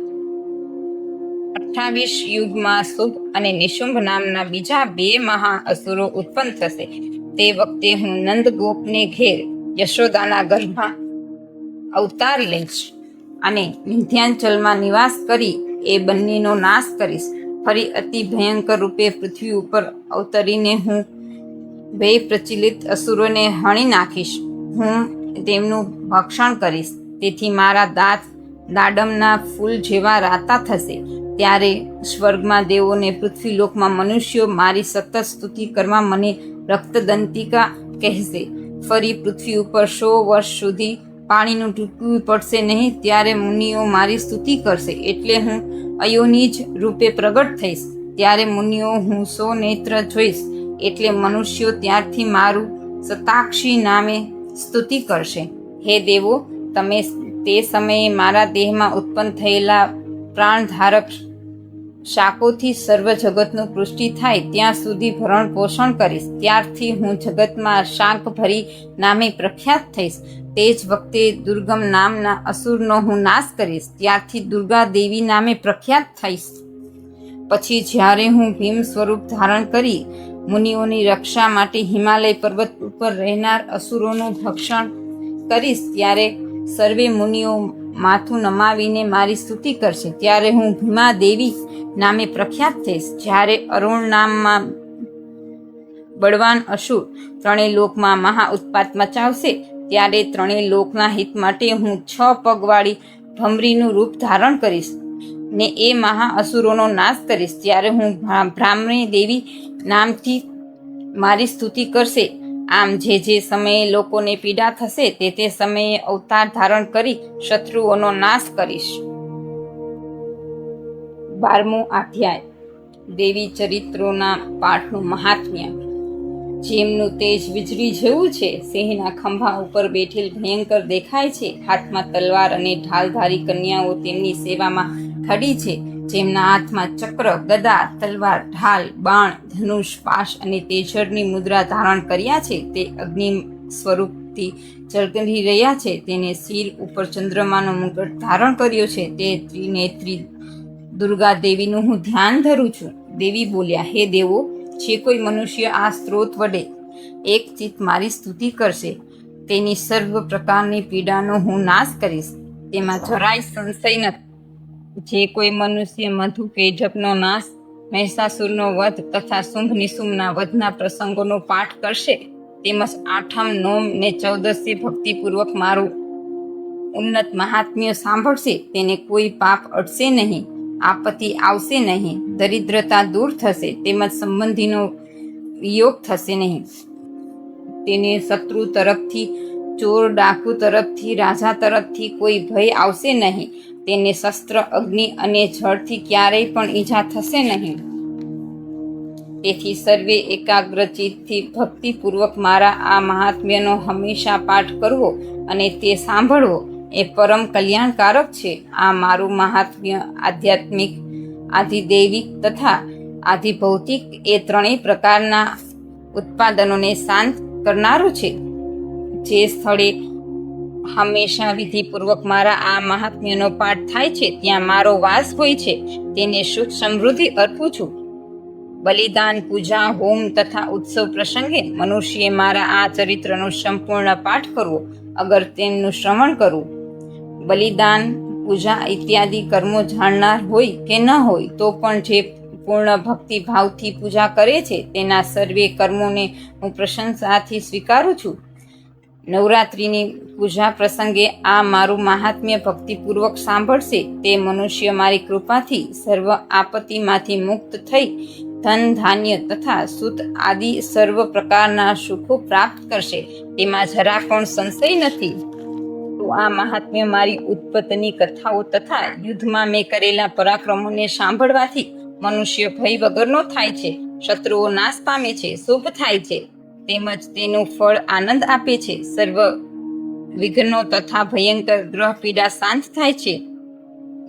28 યુગમાં શુંભ અને નિશુંભ નામના બીજા 2 મહા અસુરો ઉત્પન્ન થશે. તે વખતે હું નંદગોપને ઘેર યશોદાના ગર્ભમાં અવતાર લઈશ અને વિંધ્યાચલમાં નિવાસ કરી એ બંનેનો નાશ કરીશ. ફરી અતિ ભયંકર રૂપે પૃથ્વી ઉપર અવતરીને હું ભય પ્રચલિત અસુરોને હણી નાખીશ. હું તેમનું ભક્ષણ કરીશ. તેથી મારા દાંત દાડમના ફૂલ જેવા રાતા થશે. ત્યારે સ્વર્ગમાં દેવોને પૃથ્વીલોકમાં મનુષ્યો મારી સતત સ્તુતિ કરવા મને રક્તદંતિકા કહેશે. ફરી પૃથ્વી ઉપર 100 વર્ષ સુધી પાણીનું ટીપું પડશે નહીં. ત્યારે મુનિઓ મારી સ્તુતિ કરશે. એટલે હું અયોનિજ રૂપે પ્રગટ થઈશ. ત્યારે મુનિઓ હું 100 નેત્ર જોઈશ. એટલે મનુષ્યો ત્યારથી મારું સતાક્ષી નામે સ્તુતિ કરશે. હે દેવો, તમે તે સમયે મારા દેહમાં ઉત્પન્ન થયેલા પ્રાણધારક શાકોથી સર્વ જગતનું પુષ્ટિ થાય ત્યાં સુધી ભરણ પોષણ કરીશ. ત્યારથી હું જગતમાં શાકભરી નામે પ્રખ્યાત થઈશ. તે જ વખતે દુર્ગમ નામના અસુરનો હું નાશ કરીશ. ત્યારથી દુર્ગા દેવી નામે પ્રખ્યાત થઈશ. પછી જ્યારે હું ભીમ સ્વરૂપ ધારણ કરી મુનિઓની રક્ષા માટે હિમાલય પર્વત ઉપર રહેનાર અસુરોનું ભક્ષણ કરીશ, ત્યારે સર્વે મુનિઓ માથું નમાવીને મારી સ્તુતિ કરશે. ત્યારે હું ભીમા દેવી નામે પ્રખ્યાત થઈશ. જ્યારે અરુણ નામમાં બળવાન અસુર 3 લોકમાં મહા ઉત્પાત મચાવશે, ત્યારે 3 લોકના હિત માટે હું 6 પગવાળી ભમરીનું રૂપ ધારણ કરીશ ને એ મહા અસુરોનો નાશ કરીશ. ત્યારે હું બ્રાહ્મણી દેવી નામથી મારી સ્તુતિ કરશે. આમ જે સમયે લોકોને પીડા થશે તે સમયે અવતાર ધારણ કરી શત્રુઓનો નાશ કરીશ. 12મો અધ્યાય. દેવી ચરિત્રોના પાઠનું મહાત્મ્ય. જેમનું તેજ વીજળી જેવું છે, સિંહના ખંભા ઉપર બેઠેલ ભયંકર દેખાય છે. હાથમાં તલવાર અને ઢાલધારી કન્યાઓ તેમની સેવામાં ખડી છે. જેમના હાથમાં ચક્ર, ગદા, તલવાર, ઢાલ, બાણ, ધનુષ, પાશ અને તેજરની મુદ્રા ધારણ કર્યા છે. તે અગ્નિ સ્વરૂપથી જળગી રહ્યા છે. તેને શિર ઉપર ચંદ્રમાનો મુગટ ધારણ કર્યો છે. તે ત્રિનેત્રી દુર્ગા દેવીનું હું ધ્યાન ધરું છું. દેવી બોલ્યા, હે દેવો, જે કોઈ મનુષ્ય આ સ્ત્રોત વડે એક ચિત્ત મારી સ્તુતિ કરશે તેની સર્વ પ્રકારની પીડાનો હું નાશ કરીશ. તેમાં જરાય સંશય નથી. જે કોઈ મનુષ્ય મધુ કેજપનો નાશ, મહિષાસુરનો વધ તથા શુંભ નિશુંભના વધના પ્રસંગોનો પાઠ કરશે, તેમજ 8મ, 9મ ને 14સે ભક્તિપૂર્વક મારું ઉન્નત મહાત્મ્ય સાંભળશે, તેને કોઈ પાપ અડશે નહીં, આપત્તિ આવશે નહીં, દરિદ્રતા દૂર થશે, તેમજ સંબંધીનો વિયોગ થશે નહીં. તેને શત્રુ તરફથી, ચોર ડાકુ તરફથી, રાજા તરફથી કોઈ ભય આવશે નહીં. તેને શસ્ત્ર, અગ્નિ અને જળથી ક્યારેય પણ ઈજા થશે નહીં. તેથી સર્વે એકાગ્રચિત્તથી ભક્તિપૂર્વક મારા આ મહાત્મ્યનો હંમેશા પાઠ કરવો અને તે સાંભળવો એ પરમ કલ્યાણકારક છે. આ મારું મહાત્મ્ય આધ્યાત્મિક આધિદૈવિક તથા આધિભૌતિક એ ત્રણેય પ્રકારના ઉત્પાદનોને શાંત કરનારું છે. જે સ્થળે હંમેશા વિધિપૂર્વક મારા આ મહાત્મ્યનો પાઠ થાય છે ત્યાં મારો વાસ હોય છે. તેને સુખ સમૃદ્ધિ અર્પું છું. બલિદાન, પૂજા, હોમ તથા ઉત્સવ પ્રસંગે મનુષ્યએ મારા આ ચરિત્રનો સંપૂર્ણ પાઠ કરવો અગર તેમનું શ્રવણ કરવું. બલિદાન, પૂજા ઇત્યાદિ કર્મો જાણનાર હોય કે ન હોય તો પણ જે પૂર્ણ ભક્તિ ભાવથી પૂજા કરે છે તેના સર્વે કર્મોને હું પ્રશંસાથી સ્વીકારું છું. નવરાત્રિની પૂજા પ્રસંગે આ મારું મહાત્મ્ય ભક્તિપૂર્વક સાંભળશે તે મનુષ્ય મારી કૃપાથી સર્વ આપત્તિમાંથી મુક્ત થઈ ધન, ધાન્ય તથા સુત આદિ સર્વ પ્રકારના સુખો પ્રાપ્ત કરશે. તેમાં જરા પણ સંશય નથી. તો આ મહાત્મ્ય મારી ઉત્પત્તિની કથાઓ તથા યુદ્ધમાં મેં કરેલા પરાક્રમોને સાંભળવાથી મનુષ્ય ભય વગરનો થાય છે, શત્રુઓ નાશ પામે છે, શુભ થાય છે, તેમજ તેનું ફળ આનંદ આપે છે. સર્વ વિઘ્નો તથા ભયંકર ગ્રહ પીડા શાંત થાય છે.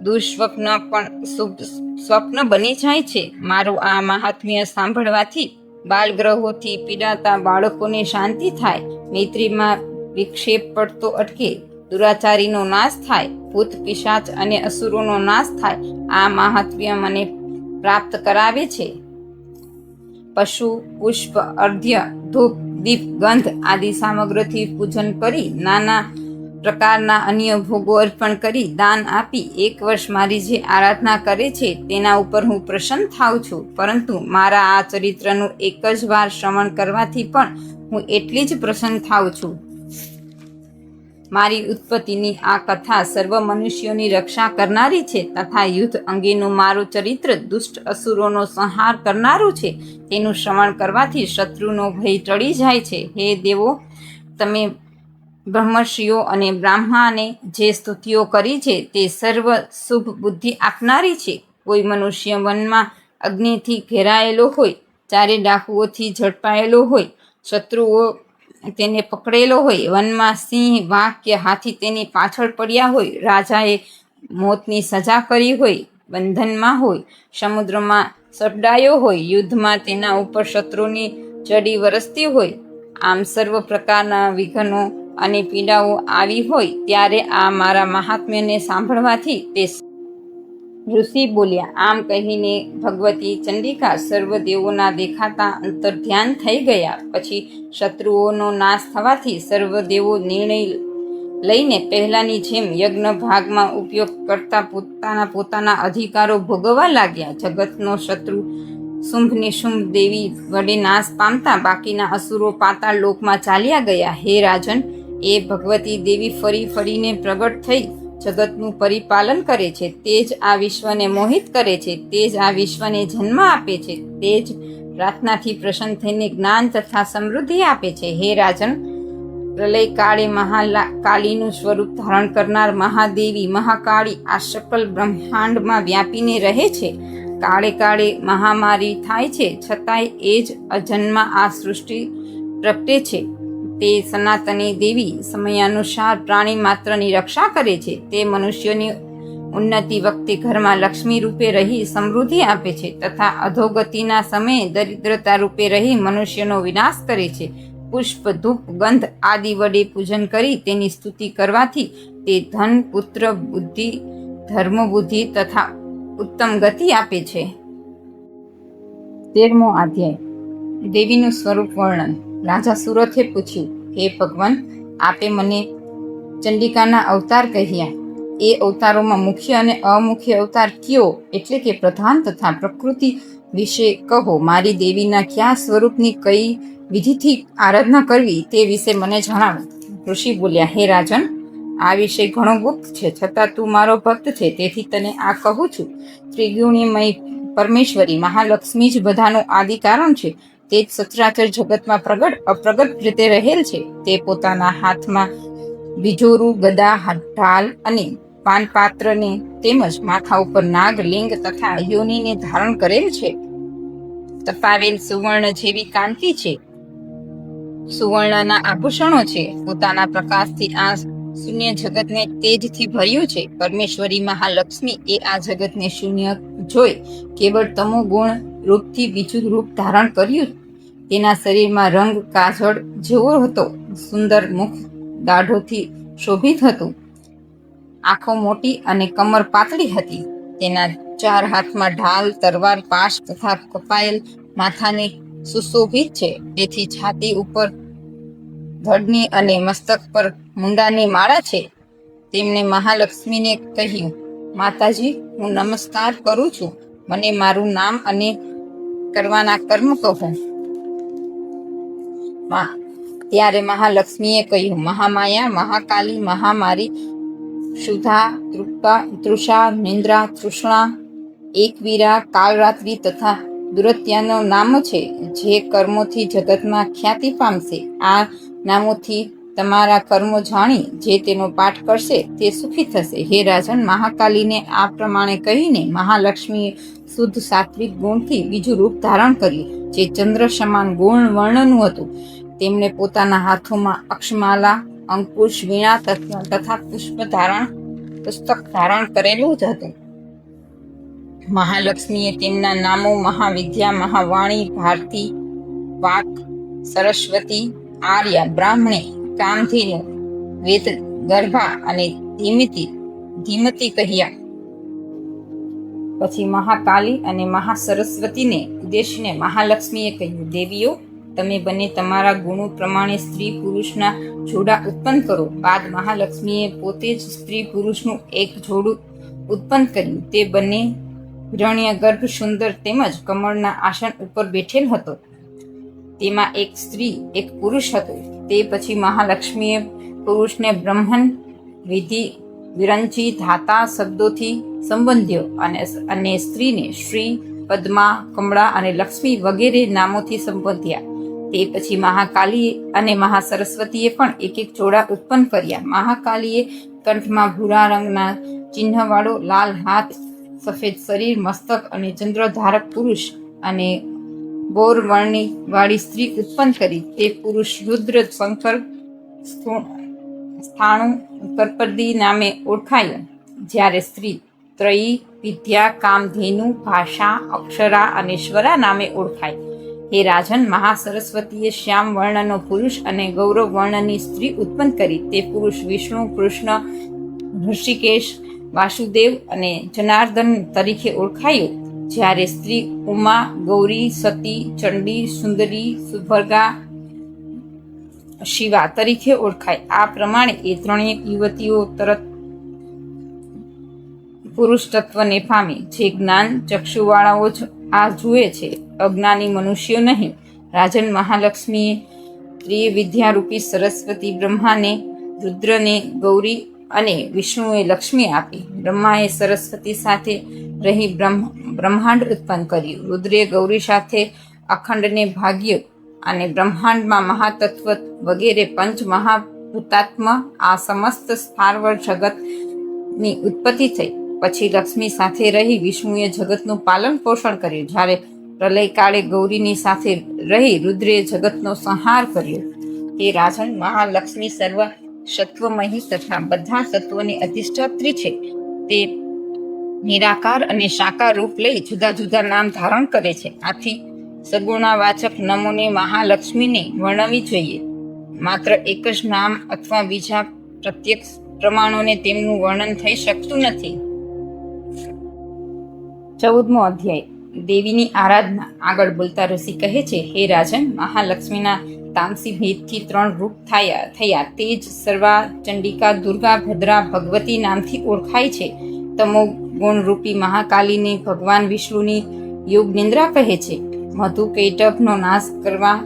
દુઃસ્વપ્ન પણ શુભ સ્વપ્ન બની જાય છે. મારું આ મહાત્મ્ય સાંભળવાથી બાલગ્રહોથી પીડાતા બાળકોને શાંતિ થાય, મૈત્રીમાં વિક્ષેપ પડતો અટકે, દુરાચારીનો નાશ થાય, ભૂત પિશાચ અને અસુરોનો નાશ થાય. આ મહાત્મ્ય મને પ્રાપ્ત કરાવે છે. પશુ, પુષ્પ, અર્ધ્ય, ધૂપ, દીપ, ગંધ આદિ સામગ્રીથી પૂજન કરી નાના પ્રકારના અન્ય ભોગો અર્પણ કરી દાન આપી 1 વર્ષ મારી જે આરાધના કરે છે તેના ઉપર હું પ્રસન્ન થાઉં છું. પરંતુ મારા આ ચરિત્રનું એક જ વાર શ્રવણ કરવાથી પણ હું એટલી જ પ્રસન્ન થાઉં છું. મારી ઉત્પત્તિની આ કથા સર્વ મનુષ્યોની રક્ષા કરનારી છે તથા યુદ્ધ અંગેનું મારું ચરિત્ર દુષ્ટ અસુરોનો સંહાર કરનારું છે. તેનું શ્રવણ કરવાથી શત્રુનો ભય ટળી જાય છે. હે દેવો, તમે બ્રહ્મર્ષિઓ અને બ્રાહ્મણે જે સ્તુતિઓ કરી છે તે સર્વ શુભ બુદ્ધિ આપનારી છે. કોઈ મનુષ્ય વનમાં અગ્નિથી ઘેરાયેલો હોય, ચારે ડાકુઓથી ઝડપાયેલો હોય, શત્રુઓ તેને પકડેલો હોય, વનમાં સિંહ, વાઘ કે હાથી તેની પાછળ પડ્યા હોય, રાજાએ મોતની સજા કરી હોય, બંધનમાં હોય, સમુદ્રમાં સપડાયો હોય, યુદ્ધમાં તેના ઉપર શત્રુની ચડી વરસતી હોય, આમ સર્વ પ્રકારના વિઘ્નો અને પીડાઓ આવી હોય ત્યારે આ મારા મહાત્મ્યને સાંભળવાથી તે ઋષિ બોલ્યા. આમ કહીને ભગવતી ચંડિકા સર્વ દેવોના દેખાતા અંતર્ધ્યાન થઈ ગયા. પછી શત્રુઓનો નાશ થવાથી સર્વ દેવો નિર્ણય લઈને પહેલાની જેમ યજ્ઞ ભાગમાં ઉપયોગ કરતા પોતાના અધિકારો ભોગવવા લાગ્યા. જગતનો શત્રુ શુંભ નિશુંભ દેવી વડે નાશ પામતા બાકીના અસુરો પાતાળ લોકમાં ચાલ્યા ગયા. હે રાજન, એ ભગવતી દેવી ફરી ફરીને પ્રગટ થઈ જગતનું પરિપાલન કરે છે. તે જ આ વિશ્વને મોહિત કરે છે. તે જ આ વિશ્વને જન્મ આપે છે. તે જ પ્રાર્થનાથી પ્રસન્ન થઈને જ્ઞાન તથા સમૃદ્ધિ આપે છે. હે રાજન, પ્રલય કાળે મહાકાળીનું સ્વરૂપ ધારણ કરનાર મહાદેવી મહાકાળી આ સકલ બ્રહ્માંડમાં વ્યાપીને રહે છે. કાળે કાળે મહામારી થાય છે છતાંય એ જ અજન્મા આ સૃષ્ટિ પ્રગટે છે. તે સનાતની દેવી સમયાનુસાર પ્રાણી માત્રની રક્ષા કરે છે. તે મનુષ્યોની ઉન્નતિ વખતે ઘરમાં લક્ષ્મી રૂપે રહી સમૃદ્ધિ આપે છે તથા અધોગતિના સમયે દરિદ્રતા રૂપે રહી મનુષ્યનો વિનાશ કરે છે. પુષ્પ, ધૂપ, ગંધ આદિ વડે પૂજન કરી તેની સ્તુતિ કરવાથી તે ધન, પુત્ર, બુદ્ધિ, ધર્મ, બુદ્ધિ તથા ઉત્તમ ગતિ આપે છે. 13મો અધ્યાય. દેવીનું સ્વરૂપ વર્ણન. રાજા સુરથે પૂછ્યું, હે ભગવાન, આપે મને ચંડિકાના અવતાર કહ્યા. એ અવતારોમાં મુખ્ય અને અમુખ્ય અવતાર કયો, એટલે કે પ્રધાન તથા પ્રકૃતિ વિશે કહો. મારી દેવીના કયા સ્વરૂપની કઈ વિધિથી આરાધના કરવી તે વિશે મને જણાવો. ઋષિ બોલ્યા, હે રાજન, આ વિષય ઘણો ગુપ્ત છે, છતાં તું મારો ભક્ત છે તેથી તને આ કહું છું. ત્રિગુણીમય પરમેશ્વરી મહાલક્ષ્મી જ બધાનું આદિ કારણ છે. તે જ સચરાચર જગતમાં પ્રગટ અપ્રગટ રીતે રહેલ છે. તે પોતાના હાથમાં બીજોરું, ગદા, ઢાલ અને પાનપાત્રને તેમજ માથા ઉપર નાગ, લિંગ તથા યોનિને ધારણ કરેલ છે. તપાવેલ સુવર્ણ જેવી કાંતિ છે. સુવર્ણના આભૂષણો છે. પોતાના પ્રકાશથી આ શૂન્ય જગતને તેજથી ભર્યું છે. પરમેશ્વરી મહાલક્ષ્મી એ આ જગતને શૂન્ય જોઈ કેવળ તમો ગુણ રૂપથી બીજું રૂપ ધારણ કર્યું. તેના શરીરમાં રંગ કાજળ જેવો હતો. સુંદર મુખ દાઢોથી શોભિત હતું. આંખો મોટી અને કમર પાતળી હતી. તેના 4 હાથમાં ઢાલ, તરવાર, પાશ તથા કપાયેલ માથાને સુશોભિત છે. તેથી છાતી ઉપર ધડની અને મસ્તક પર મુંડાની માળા છે. તેમણે મહાલક્ષ્મીને કહ્યું, માતાજી, હું નમસ્કાર કરું છું. મને મારું નામ અને કરવાના કર્મ કહો. ત્યારે મહાલક્ષ્મીએ કહ્યું, મહામાયા, મહાકાલી, મહામારી, શુદ્ધા, તૃષા, નિંદ્રા, તૃષ્ણા, એકવીરા, કાલરાત્રિ તથા દુરત્યાનો નામ છે, જે કર્મોથી જગતમાં ખ્યાતિ પામશે. આ નામોથી તમારા કર્મો જાણી જે તેનો પાઠ કરશે તે સુખી થશે. હે રાજન, મહાકાલીને આ પ્રમાણે કહીને મહાલક્ષ્મીએ શુદ્ધ સાત્વિક ગુણથી બીજું રૂપ ધારણ કર્યું, જે ચંદ્ર સમાન ગુણ વર્ણનું હતું. તેમણે પોતાના હાથોમાં અક્ષમાલા, અંકુશ, વીણા તથા પુસ્તક ધારણ કરેલું જ હતું. મહાલક્ષ્મીએ તેમના નામો મહાવિદ્યા, મહાવાણી, ભારતી, વાક, સરસ્વતી, આર્યા, બ્રાહ્મણી, કામધેનુ, વેદ ગર્ભા અને ધીમતી કહ્યા. પછી મહાકાલી અને મહાસરસ્વતીને ઉદ્દેશીને મહાલક્ષ્મીએ કહ્યું, દેવીઓ, તમે બંને તમારા ગુણો પ્રમાણે સ્ત્રી પુરુષના જોડા ઉત્પન્ન કરો. બાદ મહાલક્ષ્મીએ પોતે જ સ્ત્રી પુરુષનું એક જોડું ઉત્પન્ન કર્યું. તે બંને હિરણ્ય ગર્ભ, સુંદર તેમજ કમળના આસન ઉપર બેઠેલ હતો. તેમાં એક સ્ત્રી એક પુરુષ હતો. તે પછી મહાલક્ષ્મીએ પુરુષને બ્રહ્મન, વિધિ, વિરંચી, ધાતા શબ્દોથી સંબોધ્યો અને સ્ત્રીને શ્રી, પદ્મા, કમળા અને લક્ષ્મી વગેરે નામોથી સંબોધ્યા. તે પછી મહાકાલી અને મહાસરસ્વતીએ પણ એક એક જોડા ઉત્પન્ન કર્યા. મહાકાલીએ કંઠમાં ભૂરા રંગના ચિહ્નવાળો લાલ હાથ, સફેદ શરીર, મસ્તક અને ચંદ્રધારક પુરુષ અને ગૌર વર્ણી વાળી સ્ત્રી ઉત્પન્ન કરી. તે પુરુષ રુદ્ર, શંકર, સ્થાણુ, કરપદી નામે ઓળખાયો. જ્યારે સ્ત્રી ત્રયી, વિદ્યા, કામધેનુ, ભાષા, અક્ષરા અને સ્વરા નામે ઓળખાય. હે રાજન, મહાસરસ્વતીએ શ્યામ વર્ણનો પુરુષ અને ગૌરવ વર્ણની સ્ત્રી ઉત્પન્ન કરી. તે પુરુષ વિષ્ણુ, કૃષ્ણ, ઋષિકેશ, વાસુદેવ અને જનાર્દન તરીકે ઓળખાયો. જ્યારે સ્ત્રી ઉમા, ગૌરી, સતી, ચંડી, સુંદરી, સુભર્ગા, શિવા તરીકે ઓળખાય. આ પ્રમાણે એ ત્રણેય યુવતીઓ તરત પુરુષ તત્વને પામી. જે જ્ઞાન ચક્ષુવાળાઓ જ આ જુએ છે, અજ્ઞાની મનુષ્યો નહીં. રાજન, મહાલક્ષ્મીએ ત્રિવિદ્યારૂપી સરસ્વતી બ્રહ્માને, રુદ્રને ગૌરી અને વિષ્ણુએ લક્ષ્મી આપી. બ્રહ્માએ સરસ્વતી સાથે રહી બ્રહ્માંડ ઉત્પન્ન કર્યું. રુદ્રે ગૌરી સાથે અખંડને ભાગ્ય અને બ્રહ્માંડમાં મહાતત્વ વગેરે પંચ મહાભૂતાત્મ આ સમસ્ત સ્થાવર જગતની ઉત્પત્તિ થઈ. પછી લક્ષ્મી સાથે રહી વિષ્ણુએ જગતનું પાલન પોષણ કર્યું. જ્યારે પ્રલય કાળે ગૌરીની સાથે રહી રુદ્રે જગતનો સંહાર કર્યો. તે રાજન, મહાલક્ષ્મી સર્વ સત્વમયી તથા બધા તત્વોની અધિષ્ઠાત્રી છે. તે નિરાકાર અને સાકાર રૂપ લઈ જુદા જુદા નામ ધારણ કરે છે. આથી સગુણાવાચક નમોને મહાલક્ષ્મીને વર્ણવી જોઈએ. માત્ર એક જ નામ અથવા બીજા પ્રત્યક્ષ પ્રમાણોને તેમનું વર્ણન થઈ શકતું નથી. 14મો અધ્યાય, દેવીની આરાધના. આગળ બોલતા ઋષિ કહે છે, હે રાજન, મહાલક્ષ્મીના તામસી ભેદથી 3 રૂપ થયા. તે જ સર્વા, ચંડિકા, દુર્ગા, ભદ્રા, ભગવતી નામથી ઓળખાય છે. તમો ગુણરૂપી મહાકાલીને ભગવાન વિષ્ણુની યોગ નિંદ્રા કહે છે. મધુકૈટભનો નાશ કરવા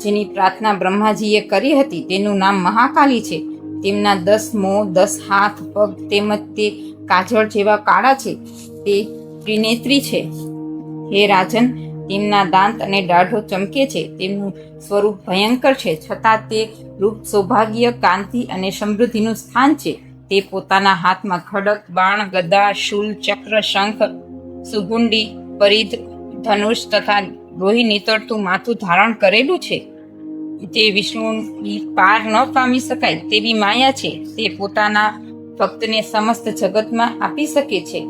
જેની પ્રાર્થના બ્રહ્માજીએ કરી હતી તેનું નામ મહાકાલી છે. તેમના 10 મોં, 10 હાથ, પગ તેમજ તે કાજળ જેવા કાળા છે. તે ત્રિનેત્રી છે. હે રાજન, તેમના દાંત અને દાઢો ચમકે છે. તેમનું સ્વરૂપ ભયંકર છે, છતાં તે રૂપ સૌભાગ્ય, કાંતિ અને સમૃદ્ધિનું સ્થાન છે. તે પોતાના હાથમાં ખડક, બાણ, ગદા, શૂલ, ચક્ર, શંખ, સુગુંડી, પરિધ, ધનુષ તથા લોહી નીતરતું માથું ધારણ કરેલું છે. તે વિષ્ણુની પાર ન પામી શકાય તેવી માયા છે. તે પોતાના ભક્તને સમસ્ત જગતમાં આપી શકે છે.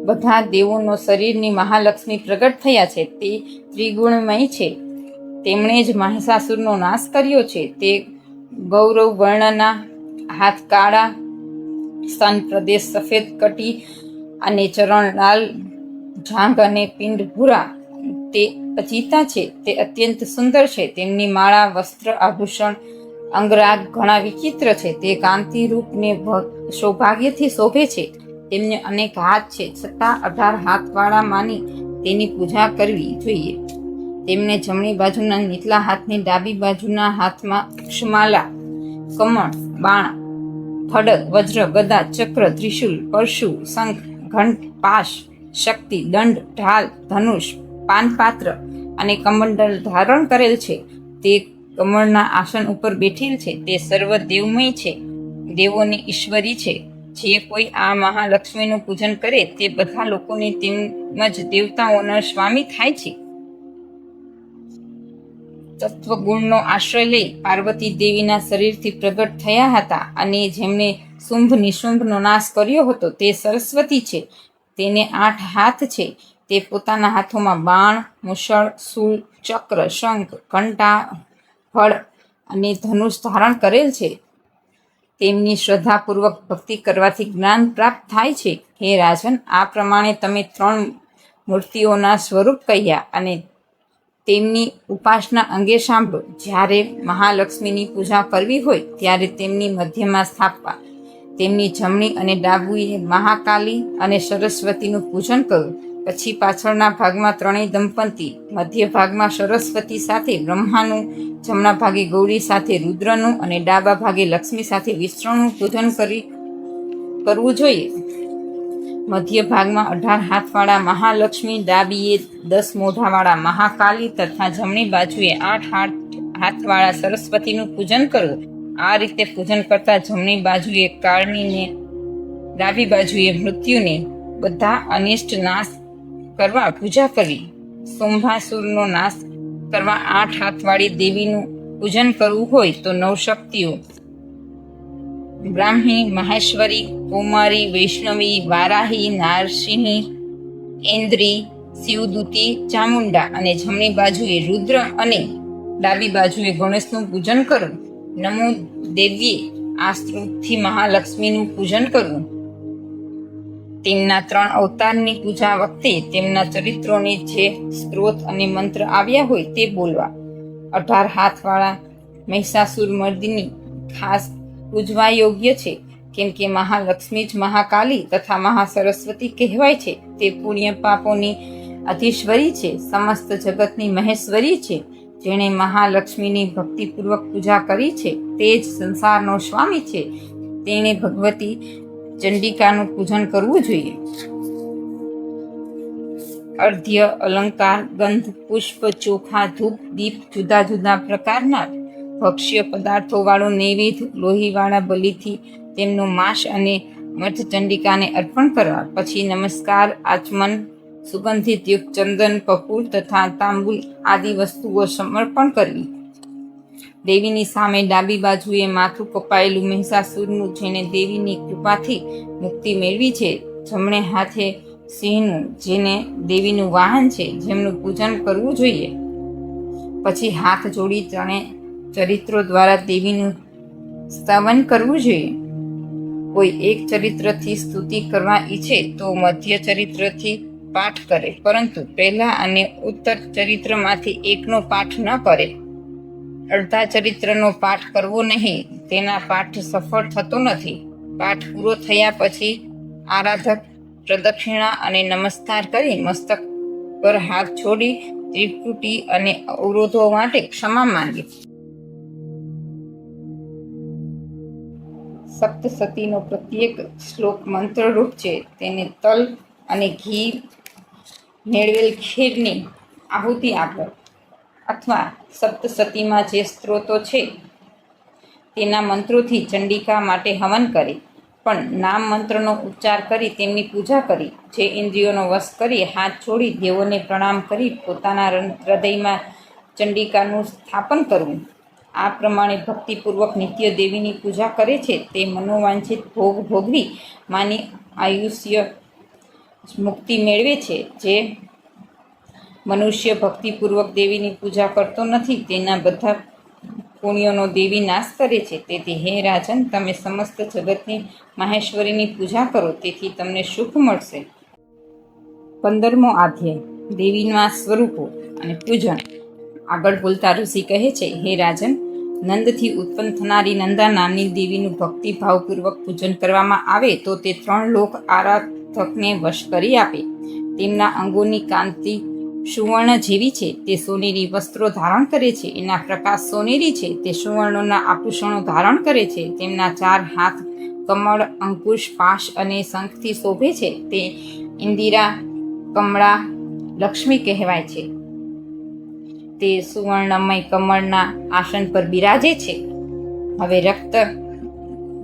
બધા દેવોનો શરીરની મહાલક્ષ્મી પ્રગટ થયા છે. તે ત્રિગુણમય છે. તેમણે જ મહિષાસુરનો નાશ કર્યો છે. તે ગૌરવ વર્ણના, હાથ કાળા, સ્તન પ્રદેશ સફેદ, કટી અને ચરણ લાલ, જાંઘ અને પિંડ ભૂરા. તે અજીતા છે. તે અત્યંત સુંદર છે. તેમની માળા, વસ્ત્ર, આભૂષણ, અંગરાગ ઘણા વિચિત્ર છે. તે કાંતિ રૂપ ને સૌભાગ્યથી શોભે છે. તેમને અનેક હાથ છે, છતાં 18 હાથવાળા માની તેની પૂજા કરવી જોઈએ. તેમને જમણી બાજુના નીચલા હાથની ડાબી બાજુના હાથમાં અક્ષમાલા, કમળ, બાણ, ખડગ, વજ્ર, ગદા, ચક્ર, ત્રિશૂલ, પરશુ, શંખ, ઘંટ, પાશ, શક્તિ, દંડ, ઢાલ, ધનુષ, પાનપાત્ર અને કમંડલ ધારણ કરેલ છે. તે કમળના આસન ઉપર બેઠેલ છે. તે સર્વ દેવમય છે, દેવોની ઈશ્વરી છે. જે કોઈ આ મહાલક્ષ્મીનું પૂજન કરે તે બધા લોકોને તેમજ દેવતાઓના સ્વામી થાય છે. તત્વગુણનો આશ્રય લઈ પાર્વતી દેવીના શરીરથી પ્રગટ થયા હતા અને જેમણે શુંભ નિશુંભનો નાશ કર્યો હતો તે સરસ્વતી છે. તેને 8 હાથ છે. તે પોતાના હાથોમાં બાણ, મુસળ, શૂળ, ચક્ર, શંખ, ઘંટા, ફળ અને ધનુષ ધારણ કરેલ છે. તેમની શ્રદ્ધાપૂર્વક ભક્તિ કરવાથી જ્ઞાન પ્રાપ્ત થાય છે. હે રાજન, આ પ્રમાણે તમે 3 મૂર્તિઓના સ્વરૂપ કહ્યા અને તેમની ઉપાસના અંગે સાંભળો. જ્યારે મહાલક્ષ્મીની પૂજા કરવી હોય ત્યારે તેમની મધ્યમાં સ્થાપવા. તેમની જમણી અને ડાબુએ મહાકાલી અને સરસ્વતીનું પૂજન કરો. પછી પાછળના ભાગમાં 3 દંપતી, મધ્ય ભાગમાં સરસ્વતી સાથે બ્રહ્માનું, જમણા ભાગે ગૌરી સાથે રુદ્રનું અને ડાબા ભાગે લક્ષ્મી સાથે વિષ્ણુનું પૂજન કરવું જોઈએ. મધ્ય ભાગમાં 18 હાથવાળા મહાલક્ષ્મી, ડાબીએ 10 મોઢાવાળા મહાકાલી તથા જમણી બાજુએ 8 હાથવાળા સરસ્વતીનું પૂજન કરવું. આ રીતે પૂજન કરતા જમણી બાજુએ કાળનીને, ડાબી બાજુએ મૃત્યુને બધા અનિષ્ટ નાશ કરવા પૂજા કરવી. શુંભાસુરનો નાશ કરવા 8 હાથવાળી દેવીનું પૂજન કરવું હોય તો 9 શક્તિઓ બ્રાહ્મી, મહેશ્વરી, કૌમારી, વૈષ્ણવી, વારાહી, નારસિંહી, ઇન્દ્રી, શિવદૂતી, ચામુંડા અને જમણી બાજુએ રુદ્ર અને ડાબી બાજુએ ગણેશનું પૂજન કરવું. નમો દેવ્યે આ સ્ત્રોતથી મહાલક્ષ્મીનું પૂજન કરવું. તેમના 3 અવતારની પૂજા વખતે તેમના ચરિત્રોને જે સ્ત્રોત અને મંત્ર આવ્યા હોય તે બોલવા. 18 હાથવાળા મહિષાસુર મર્દિની ખાસ પૂજવા યોગ્ય છે, કેમ કે મહાલક્ષ્મી જ મહાકાલી તથા મહાસરસ્વતી કહેવાય છે. તે પુણ્ય પાપોની અધીશ્વરી છે, સમસ્ત જગતની મહેશ્વરી છે. જેણે મહાલક્ષ્મીની ભક્તિપૂર્વક પૂજા કરી છે તે જ સંસારનો સ્વામી છે. તેણે ભગવતી ચંડિકાનું પૂજન કરવું જોઈએ. અર્ધ્ય, અલંકાર, ગંધ, પુષ્પ, ચોખા, ધૂપ, દીપ, જુદા જુદા પ્રકારના ભક્ષ્ય પદાર્થો વાળો નૈવેદ્ય, લોહીવાળા બલિથી તેમનું માંસ અને મધ ચંડિકાને અર્પણ કરવા. પછી નમસ્કાર, આચમન, સુગંધિત યુક્ત ચંદન, કપૂર તથા તાંબુલ આદિ વસ્તુઓ સમર્પણ કરવી. દેવીની સામે ડાબી બાજુએ માથું કપાયેલું મહિષાસુરનું, જેને દેવીની કૃપાથી મુક્તિ મેળવી છે, જમણે હાથે સિંહનું, જેને દેવીનું વાહન છે, જેમનું પૂજન કરવું જોઈએ. પછી હાથ જોડી 3 ચરિત્રો દ્વારા દેવીનું સ્તવન કરવું જોઈએ. કોઈ એક ચરિત્રથી સ્તુતિ કરવા ઈચ્છે તો મધ્ય ચરિત્રથી પાઠ કરે, પરંતુ પહેલા અને ઉત્તર ચરિત્રમાંથી એકનો પાઠ ન કરે. અડધા ચરિત્રનો પાઠ કરવો નહીં, તેના પાઠ સફળ થતો નથી. પાઠ પૂરો થયા પછી આરાધક પ્રદક્ષિણા અને નમસ્કાર કરી મસ્તક પર હાથ છોડી ત્રિપુટી અને અવરોધો માટે ક્ષમા માંગે. સપ્તસતીનો પ્રત્યેક શ્લોક મંત્રરૂપ છે. તેને તલ અને ઘી મેળવેલ ખીરની આહુતિ આપો, અથવા સપ્તસતીમાં જે સ્ત્રોતો છે તેના મંત્રોથી ચંડિકા માટે હવન કરે. પણ નામ મંત્રનો ઉચ્ચાર કરી તેમની પૂજા કરી. જે ઇન્દ્રિયોનો વશ કરી હાથ જોડી દેવોને પ્રણામ કરી પોતાના હૃદયમાં ચંડિકાનું સ્થાપન કરવું. આ પ્રમાણે ભક્તિપૂર્વક નિત્ય દેવીની પૂજા કરે છે તે મનોવાંછિત ભોગ ભોગવી માની આયુષ્ય મુક્તિ મેળવે છે. જે મનુષ્ય ભક્તિપૂર્વક દેવીની પૂજા કરતો નથી તેના બધા પુણ્યોનો દેવી નાશ કરે છે. તેથી હે રાજન, તમે સમસ્ત જગતની માહેશ્વરીની પૂજા કરો, તેથી તમને સુખ મળશે. 15મો અધ્યાય દેવીના સ્વરૂપો અને પૂજન. આગળ બોલતા ઋષિ કહે છે, હે રાજન, નંદથી ઉત્પન્ન થનારી નંદા નામની દેવીનું ભક્તિભાવપૂર્વક પૂજન કરવામાં આવે તો તે 3 લોક આરાધકને વશ કરી આપે. તેમના અંગોની કાંતિ સુવર્ણ જેવી છે, તે સોનેરી વસ્ત્રો ધારણ કરે છે. એના પ્રકાશ સોનેરી છે, તે સુવર્ણના આભૂષણો ધારણ કરે છે. તેમના 4 હાથ કમળ, અંકુશ, પાશ અને શંખથી શોભે છે. તે ઇન્દિરા, કમળા, લક્ષ્મી કહેવાય છે. તે સુવર્ણમય કમળના આસન પર બિરાજે છે. હવે રક્ત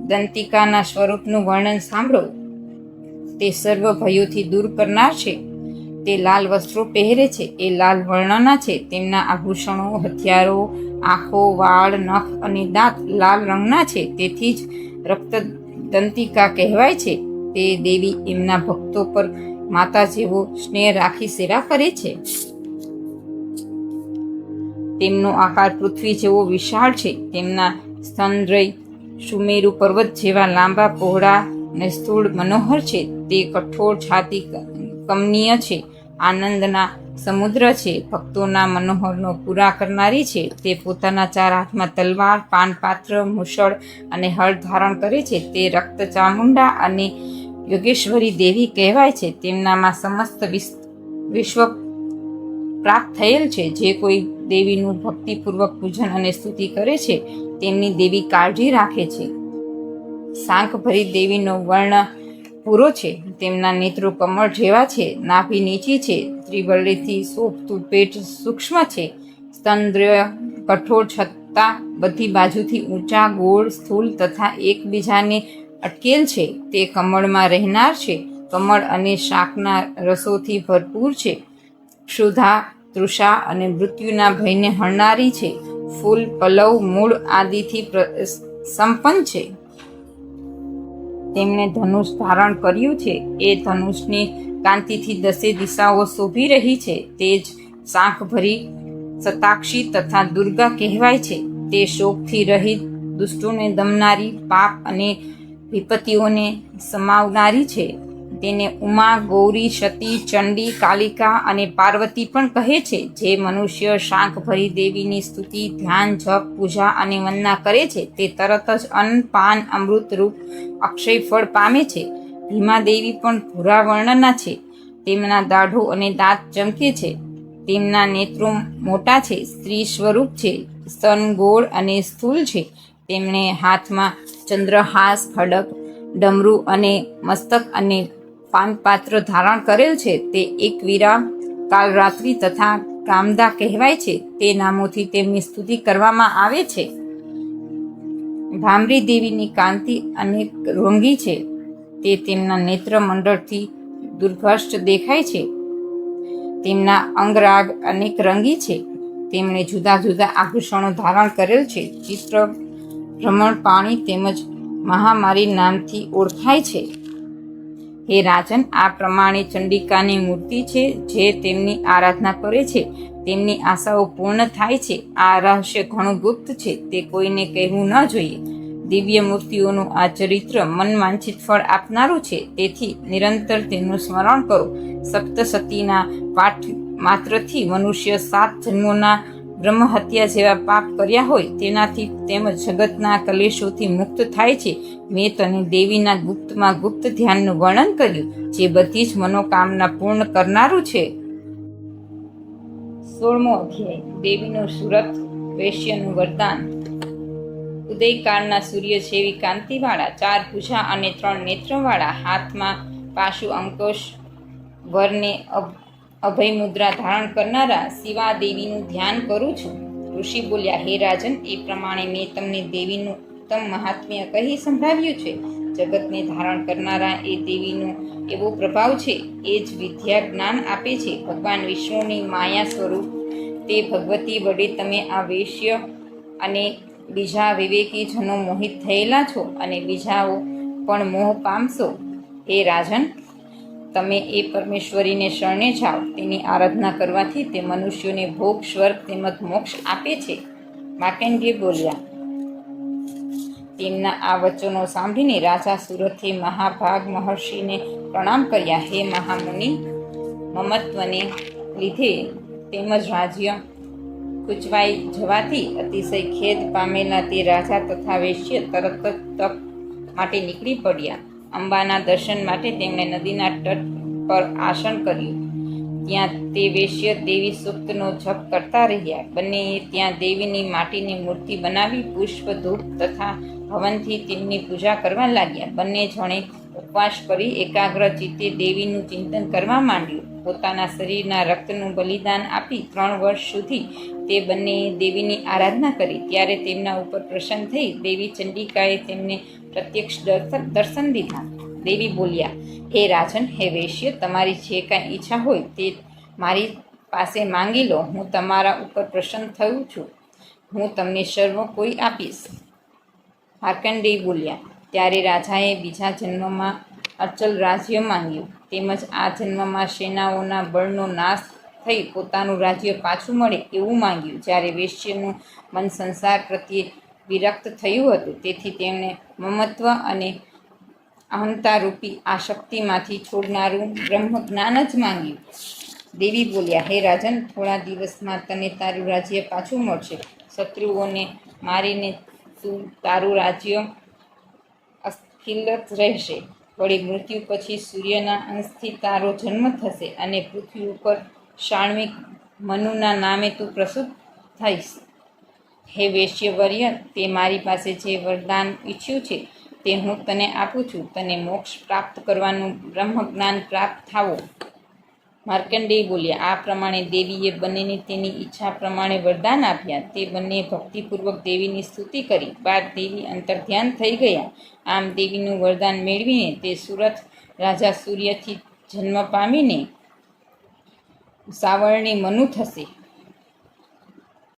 દંતિકાના સ્વરૂપનું વર્ણન સાંભળો. તે સર્વ ભયોથી દૂર કરનાર છે. તે લાલ વસ્ત્રો પહેરે છે, એ લાલ વર્ણના છે. તેમના આભૂષણો, હથિયારો, આંખો, વાળ, નખ અને દાંત લાલ રંગના છે. તેથી જ રક્ત દંતિકા કહેવાય છે. તે દેવી એમના ભક્તો પર માતા જેવો સ્નેહ રાખી સેવા કરે છે. તેમનો આકાર પૃથ્વી જેવો વિશાળ છે. તેમના સ્તનરય સુમેરુ પર્વત જેવા લાંબા, પહોળા અને સ્થૂળ મનોહર છે. તે કઠોળ છાતી કમનીય છે. આનંદના સમુદ્ર છે. ભક્તોના મનોહરનો પૂરા કરનારી છે. તે પોતાના 4 હાથમાં તલવાર, પાનપાત્ર, મુસળ અને હળ ધારણ કરે છે. તે રક્ત ચામુંડા અને યોગેશ્વરી દેવી કહેવાય છે. તેમનામાં સમસ્ત વિશ્વ પ્રાપ્ત થયેલ છે. જે કોઈ દેવીનું ભક્તિપૂર્વક પૂજન અને સ્તુતિ કરે છે તેમની દેવી કાળજી રાખે છે. શાંખભરી દેવીનો વર્ણ પૂરો છે. તેમના નેત્રો કમળ જેવા છે. નાભી નીચી છે. ત્રિવલ્લીથી શોભતું પેટ સૂક્ષ્મ છે. સ્તનદ્રય કઠોળ છતાં બધી બાજુથી ઊંચા, ગોળ, સ્થૂળ તથા એકબીજાને અટકેલ છે. તે કમળમાં રહેનાર છે. કમળ અને શાકના રસોથી ભરપૂર છે. ક્ષુધા, તૃષા અને મૃત્યુના ભયને હણનારી છે. ફૂલ, પલ્લવ, મૂળ આદિથી સંપન્ન છે. તેમણે ધનુષ ધારણ કર્યું છે. એ ધનુષની કાંતિથી 10 દિશાઓ શોભી રહી છે. તે જ શાંખભરી શતાક્ષી તથા દુર્ગા કહેવાય છે. તે શોકથી રહિત, દુષ્ટોને દમનારી, પાપ અને વિપત્તિઓને સમાવનારી છે. તેને ઉમા, ગૌરી, સતી, ચંડી, કાલિકા અને પાર્વતી પણ કહે છે. જે મનુષ્ય શાંખભરી દેવીની સ્તુતિ, ધ્યાન, જપ, પૂજા અને વંદના કરે છે તે તરત જ અન્ન, પાન, અમૃત રૂપ અક્ષય ફળ પામે છે. ભીમા દેવી પણ ભૂરા વર્ણના છે. તેમના દાઢો અને દાંત ચમકે છે. તેમના નેત્રો મોટા છે. સ્ત્રી સ્વરૂપ છે. સ્તન ગોળ અને સ્થૂલ છે. તેમણે હાથમાં ચંદ્રહાસ, ખડક, ડમરૂ અને મસ્તક અને પાનપાત્ર ધારણ કરેલ છે. તે એકવીરા, કાલરાત્રિ તથા કામદા કહેવાય છે. તે નામોથી તેમની સ્તુતિ કરવામાં આવે છે. ભામરી દેવીની કાંતિ અનેક રંગી છે. તે તેમના નેત્ર મંડળથી દુર્ઘષ્ટ દેખાય છે. તેમના અંગરાગ અનેક રંગી છે. તેમણે જુદા જુદા આભૂષણો ધારણ કરેલ છે. ચિત્ર, ભ્રમણ પાણી તેમજ મહામારી નામથી ઓળખાય છે. હે રાજન, આ પ્રમાણે ચંડિકાની મૂર્તિ છે. જે તેમની આરાધના કરે છે તેમની આશાઓ પૂર્ણ થાય છે. આ રહસ્ય ઘણું ગુપ્ત છે. તે કોઈને કહેવું ન જોઈએ. દિવ્ય મૂર્તિઓનું આ ચરિત્ર મન વાંછિત ફળ આપનારું છે. તેથી નિરંતર તેનું સ્મરણ કરો. સપ્તસતીના પાઠ માત્રથી મનુષ્ય 7 જન્મોના બ્રહ્મહત્યા જેવા પાપ કર્યા હોય તેનાથી તેમજ જગતના કલેશોથી મુક્ત થાય છે. મેં તને દેવીના ગુપ્તમાં ગુપ્ત ધ્યાનનું વર્ણન કર્યું, જે બધી જ મનોકામના પૂર્ણ કરનારું છે. 16મો અધ્યાય દેવીનું સુરત, વૈશ્યનું વરદાન. ઉદયકાળના સૂર્ય જેવી કાંતિવાળા, 4 ભુજા અને 3 નેત્રવાળા, હાથમાં પાશુ અંકુશ, વરને અભય મુદ્રા ધારણ કરનારા શિવા દેવીનું ધ્યાન કરું છું. ઋષિ બોલ્યા, હે રાજન, એ પ્રમાણે મેં તમને દેવીનું ઉત્તમ મહાત્મ્ય કહી સંભળાવ્યું છે. જગતને ધારણ કરનારા એ દેવીનો એવો પ્રભાવ છે. એ જ વિદ્યા જ્ઞાન આપે છે. ભગવાન વિષ્ણુની માયા સ્વરૂપ તે ભગવતી વડે તમે આ વૈશ્ય અને બીજા વિવેકી જનો મોહિત થયેલા છો અને બીજાઓ પણ મોહ પામશો. હે રાજન, તમે એ પરમેશ્વરીને શરણે જાઓ. તેની આરાધના કરવાથી તે મનુષ્યોને ભોગ, સ્વર્ગ તેમજ મોક્ષ આપે છે. માર્કંડેય બોલ્યા. તેમના આ વચનો સાંભળીને રાજા સુરથે મહાભાગ મહર્ષિને પ્રણામ કર્યા. હે મહામુનિ, મમત્વને લીધે તેમજ રાજ્ય ખૂંચવાઈ જવાથી અતિશય ખેદ પામેલા તે રાજા તથા વૈશ્ય તરત જ તપ માટે નીકળી પડ્યા. અંબાના દર્શન માટે તેમણે નદીના તટ પર આસન કર્યું. ત્યાં તે વૈશ્ય દેવી સૂક્તનો જપ કરતા રહ્યા. બંનેએ ત્યાં દેવીની માટીની મૂર્તિ બનાવી પુષ્પ, ધૂપ તથા હવનથી તેમની પૂજા કરવા લાગ્યા. બંને જણે ઉપવાસ કરી એકાગ્ર ચિત્તે દેવીનું ચિંતન કરવા માંડ્યું. પોતાના શરીરના રક્તનું બલિદાન આપી 3 વર્ષ સુધી તે બંનેએ દેવીની આરાધના કરી. ત્યારે તેમના ઉપર પ્રસન્ન થઈ દેવી ચંડિકાએ તેમને પ્રત્યક્ષ દર્શન દીધા. દેવી બોલ્યા, હે રાજન, હે વૈશ્ય, તમારી જે કાંઈ ઈચ્છા હોય તે મારી પાસે માંગી લો. હું તમારા ઉપર પ્રસન્ન થયું છું. હું તમને સર્વ કોઈ આપીશ. માર્કંડેય બોલ્યા. ત્યારે રાજાએ બીજા જન્મમાં અચલ રાજ્ય માંગ્યું, તેમજ આ જન્મમાં સેનાઓના બળનો નાશ થઈ પોતાનું રાજ્ય પાછું મળે એવું માંગ્યું. જ્યારે વૈશ્યનું મન સંસાર પ્રત્યે વિરક્ત થયું હતું, તેથી તેમણે મમત્વ અને અહંતારૂપી આસક્તિમાંથી છોડનારું બ્રહ્મ જ્ઞાન જ માંગ્યું. દેવી બોલ્યા, હે રાજન, થોડા દિવસમાં તને તારું રાજ્ય પાછું મળશે. શત્રુઓને મારીને તારું રાજ્ય અખિલ્ત રહેશે. વળી મૃત્યુ પછી સૂર્યના અંશથી તારો જન્મ થશે અને પૃથ્વી ઉપર શાણ્વિક મનુના નામે તું પ્રસૂત થઈશ. હે વૈશ્યવર્ય, તે મારી પાસે જે વરદાન ઈચ્છ્યું છે તે હું તને આપું છું. તને મોક્ષ પ્રાપ્ત કરવાનું બ્રહ્મ જ્ઞાન પ્રાપ્ત થાવો. માર્કંડેય બોલ્યા. આ પ્રમાણે દેવીએ બંનેને તેની ઈચ્છા પ્રમાણે વરદાન આપ્યા. તે બંને ભક્તિપૂર્વક દેવીની સ્તુતિ કરી બાદ દેવી અંતર્ધ્યાન થઈ ગયા. આમ દેવીનું વરદાન મેળવીને તે સુરથ રાજા સૂર્યથી જન્મ પામીને સાવરણી મનુ થશે.